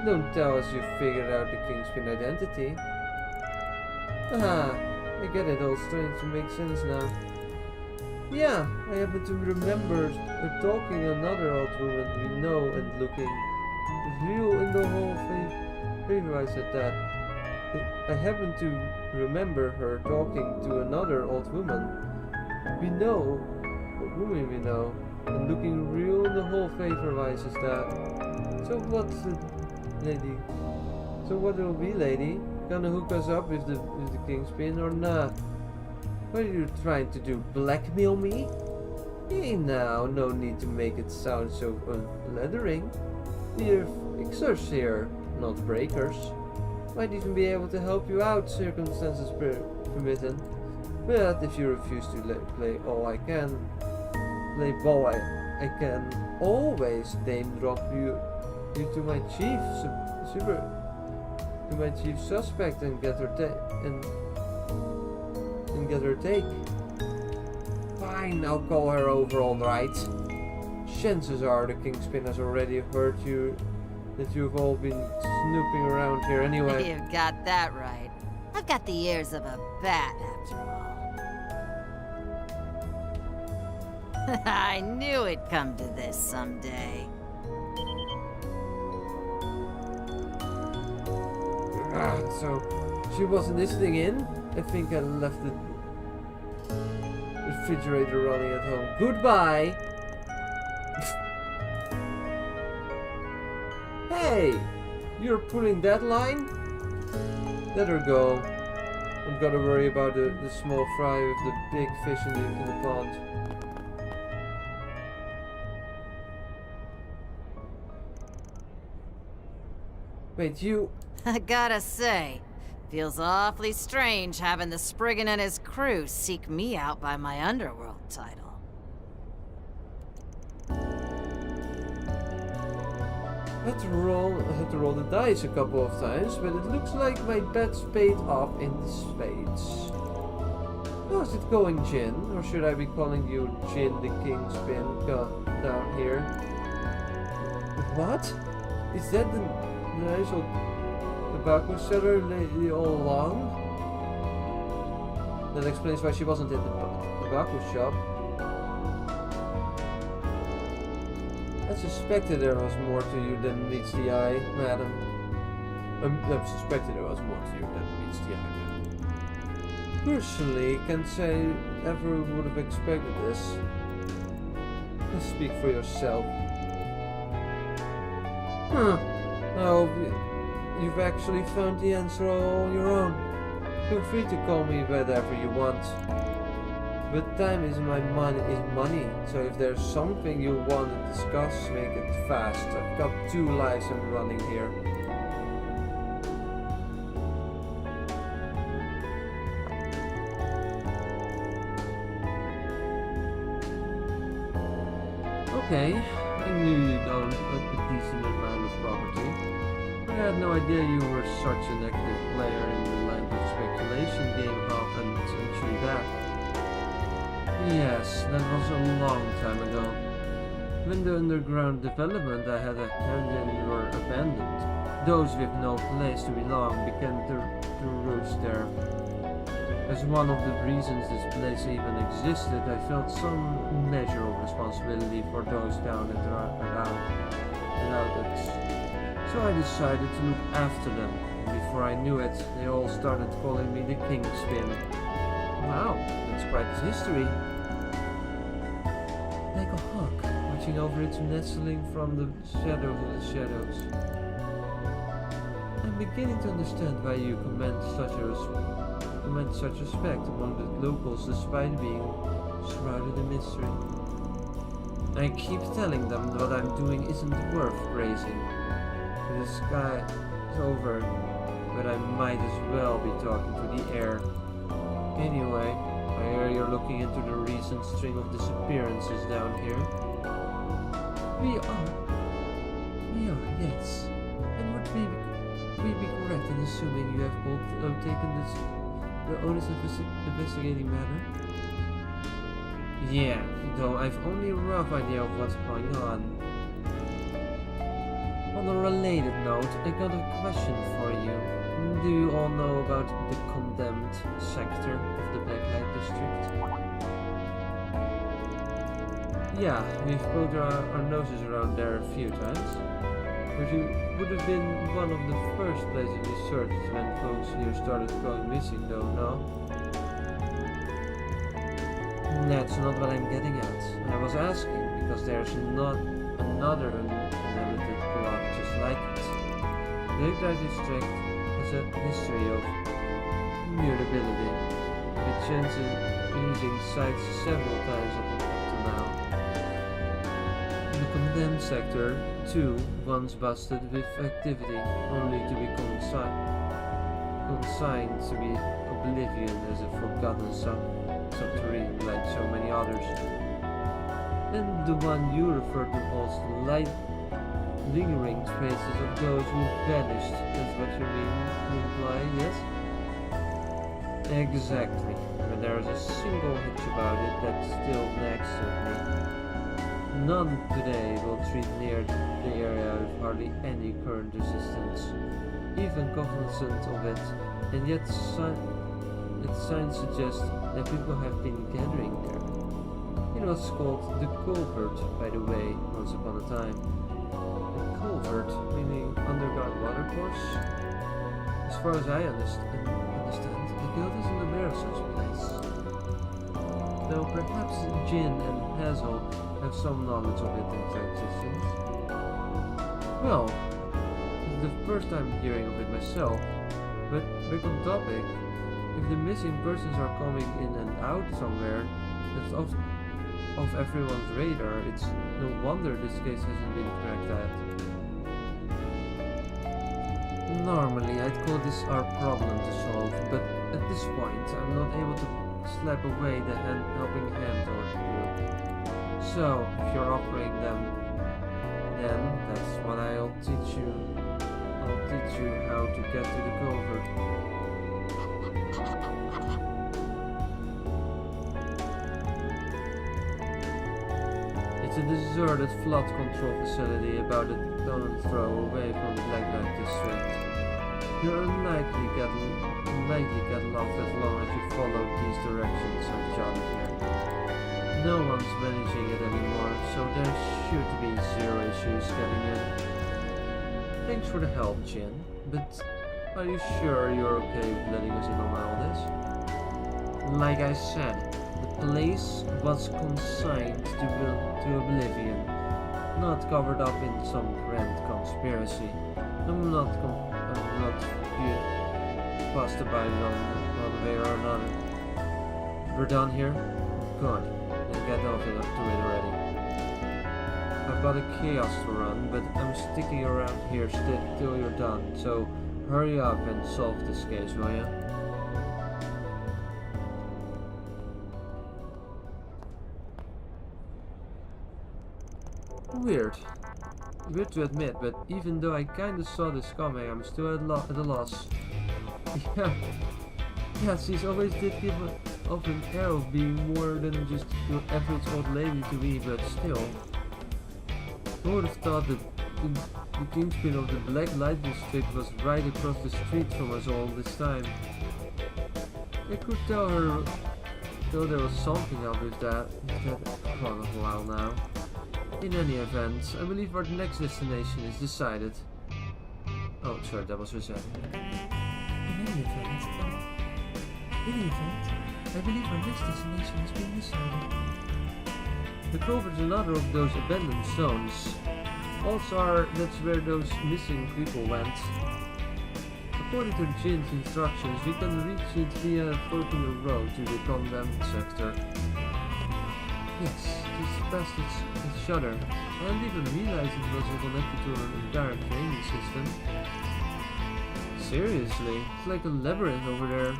don't tell us you figured out the Kingspin identity. Ah, I get it all starting to make sense now. Yeah, I happen to remember talking to another old woman we know and looking real in the whole thing. Realize that I happen to remember her talking to another old woman we know, a woman we know, and looking real in the whole faith realizes that. So what's the lady? So what will be, lady? Gonna hook us up with the Kingspin or not? What are you trying to do? Blackmail me? Hey now, no need to make it sound so unflattering. We're fixers here, not breakers. Might even be able to help you out, circumstances permitting. But if you refuse to play ball, I can always name drop you to my chief suspect and get her take. Fine, I'll call her over, all right. Chances are the Kingspin has already heard that you've all been snooping around here anyway. You've got that right. I've got the ears of a bat, after all. I knew it'd come to this someday. So, she wasn't listening in? I think I left the refrigerator running at home. Goodbye! Hey! You're pulling that line? Let her go. I'm gonna worry about the small fry with the big fish in the pond. Wait, you... I gotta say, feels awfully strange having the Spriggan and his crew seek me out by my underworld title. I had to roll the dice a couple of times, but it looks like my bet's paid off in the spades. How's it going, Jin? Or should I be calling you Jin the Kingspin down here? What? Is that the nice old tobacco seller lady all along? That explains why she wasn't in the tobacco shop. I suspected there was more to you than meets the eye, madam. I suspected there was more to you than meets the eye, madam. Personally, can't say ever would have expected this. Speak for yourself. Huh. Oh, you've actually found the answer all on your own. Feel free to call me whatever you want. But time is money, so if there's something you want to discuss, make it fast. I've got 2 lives I'm running here. Okay, I knew you'd own a decent amount of property. But I had no idea you were such an active player in the land of speculation game half a century back. Yes, that was a long time ago. When the underground development I had a hand in were abandoned, those with no place to belong began to roost there. As one of the reasons this place even existed, I felt some measure of responsibility for those down and out. So I decided to look after them. Before I knew it, they all started calling me the Kingspin. Wow, that's quite a history. Like a hawk, watching over its nestling from the shadows of the shadows. I'm beginning to understand why you command such respect among the locals despite being shrouded in mystery. I keep telling them what I'm doing isn't worth praising. The sky is over, but I might as well be talking to the air. Anyway, I hear you're looking into the recent string of disappearances down here. We are, yes. And would we be correct in assuming you have both taken the onus of investigating matter? Yeah, though I've only a rough idea of what's going on. On a related note, I got a question for you. Do you all know about the condemned sector of the Blacklight District? Yeah, we've poked our noses around there a few times. But you would have been one of the first places we searched when folks here started going missing, though, no? That's not what I'm getting at. I was asking because there's not another uninhabited block just like it. The Blacklight District has a history of mutability, with chances using sites several times up to now. The condemned sector, too, once busted with activity, only to be consigned to be oblivion as a forgotten subterranean like so many others. And the one you referred to holds lingering traces of those who vanished. That's what you mean to imply, yes? Exactly. But there's a single hitch about it that still nags at me. None today will treat near the area with hardly any current resistance, even cognizant of it, and yet its signs suggest that people have been gathering there. It was called the Calverd, by the way, once upon a time. The Calverd, meaning underground watercourse? As far as I understand, the guild isn't aware of such a place. Though perhaps Jin and Hazel have some knowledge of it in its existence. Well, it's the first time hearing of it myself, but back on topic, if the missing persons are coming in and out somewhere that's off everyone's radar, it's no wonder this case hasn't been cracked at. Normally, I'd call this our problem to solve, but at this point, I'm not able to slap away the helping hand toward the group. So, if you're offering them, then that's what I'll teach you. I'll teach you how to get to the Calverd. It's a deserted flood control facility about a stone's throw away from the Blacklight District. You'll unlikely get lost as long as you follow these directions I've jotted here. No one's managing it anymore, so there's sure to be zero issues getting in. Thanks for the help, Jin, but are you sure you're okay with letting us in on all this? Like I said, the place was consigned to oblivion, not covered up in some grand conspiracy. I'm not fussed about it one way or another. We're done here? Good. Then get off to it already. I've got a chaos to run, but I'm sticking around here till you're done, so hurry up and solve this case, will ya? Weird. Weird to admit, but even though I kinda saw this coming, I'm still at a loss. Yeah. Yeah, she's always did give off an air of being more than just your average old lady to me, but still. Who would have thought that the kingpin of the Black Light District was right across the street from us all this time? I could tell her, though there was something up with that for a while now. In any event, I believe our next destination is decided. Oh, sorry, that was reset. In any event, I believe our next destination has been decided. The Cove is another of those abandoned zones. Also, that's where those missing people went. According to Jin's instructions, we can reach it via forking a road to the condemned sector. Yes, just past its shutter. I didn't even realize it was connected to an entire training system. Seriously, it's like a labyrinth over there.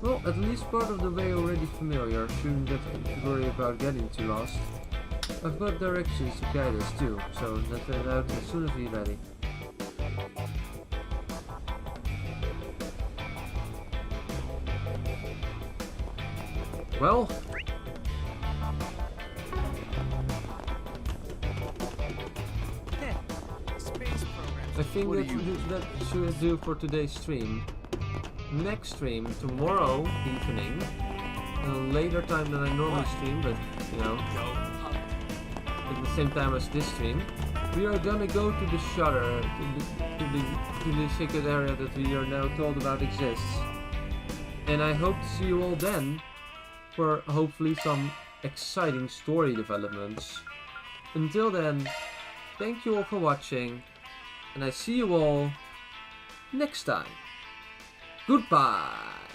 Well, at least part of the way already familiar, shouldn't have to worry about getting too lost. I've got directions to guide us too, so let's head out as soon as we're ready. Well, I think that should do for today's stream. Next stream, tomorrow evening, a later time than I normally stream, but you know, at the same time as this stream, we are gonna go to the shutter, to the secret area that we are now told about exists. And I hope to see you all then, for hopefully some exciting story developments. Until then, thank you all for watching, and I see you all next time. Goodbye!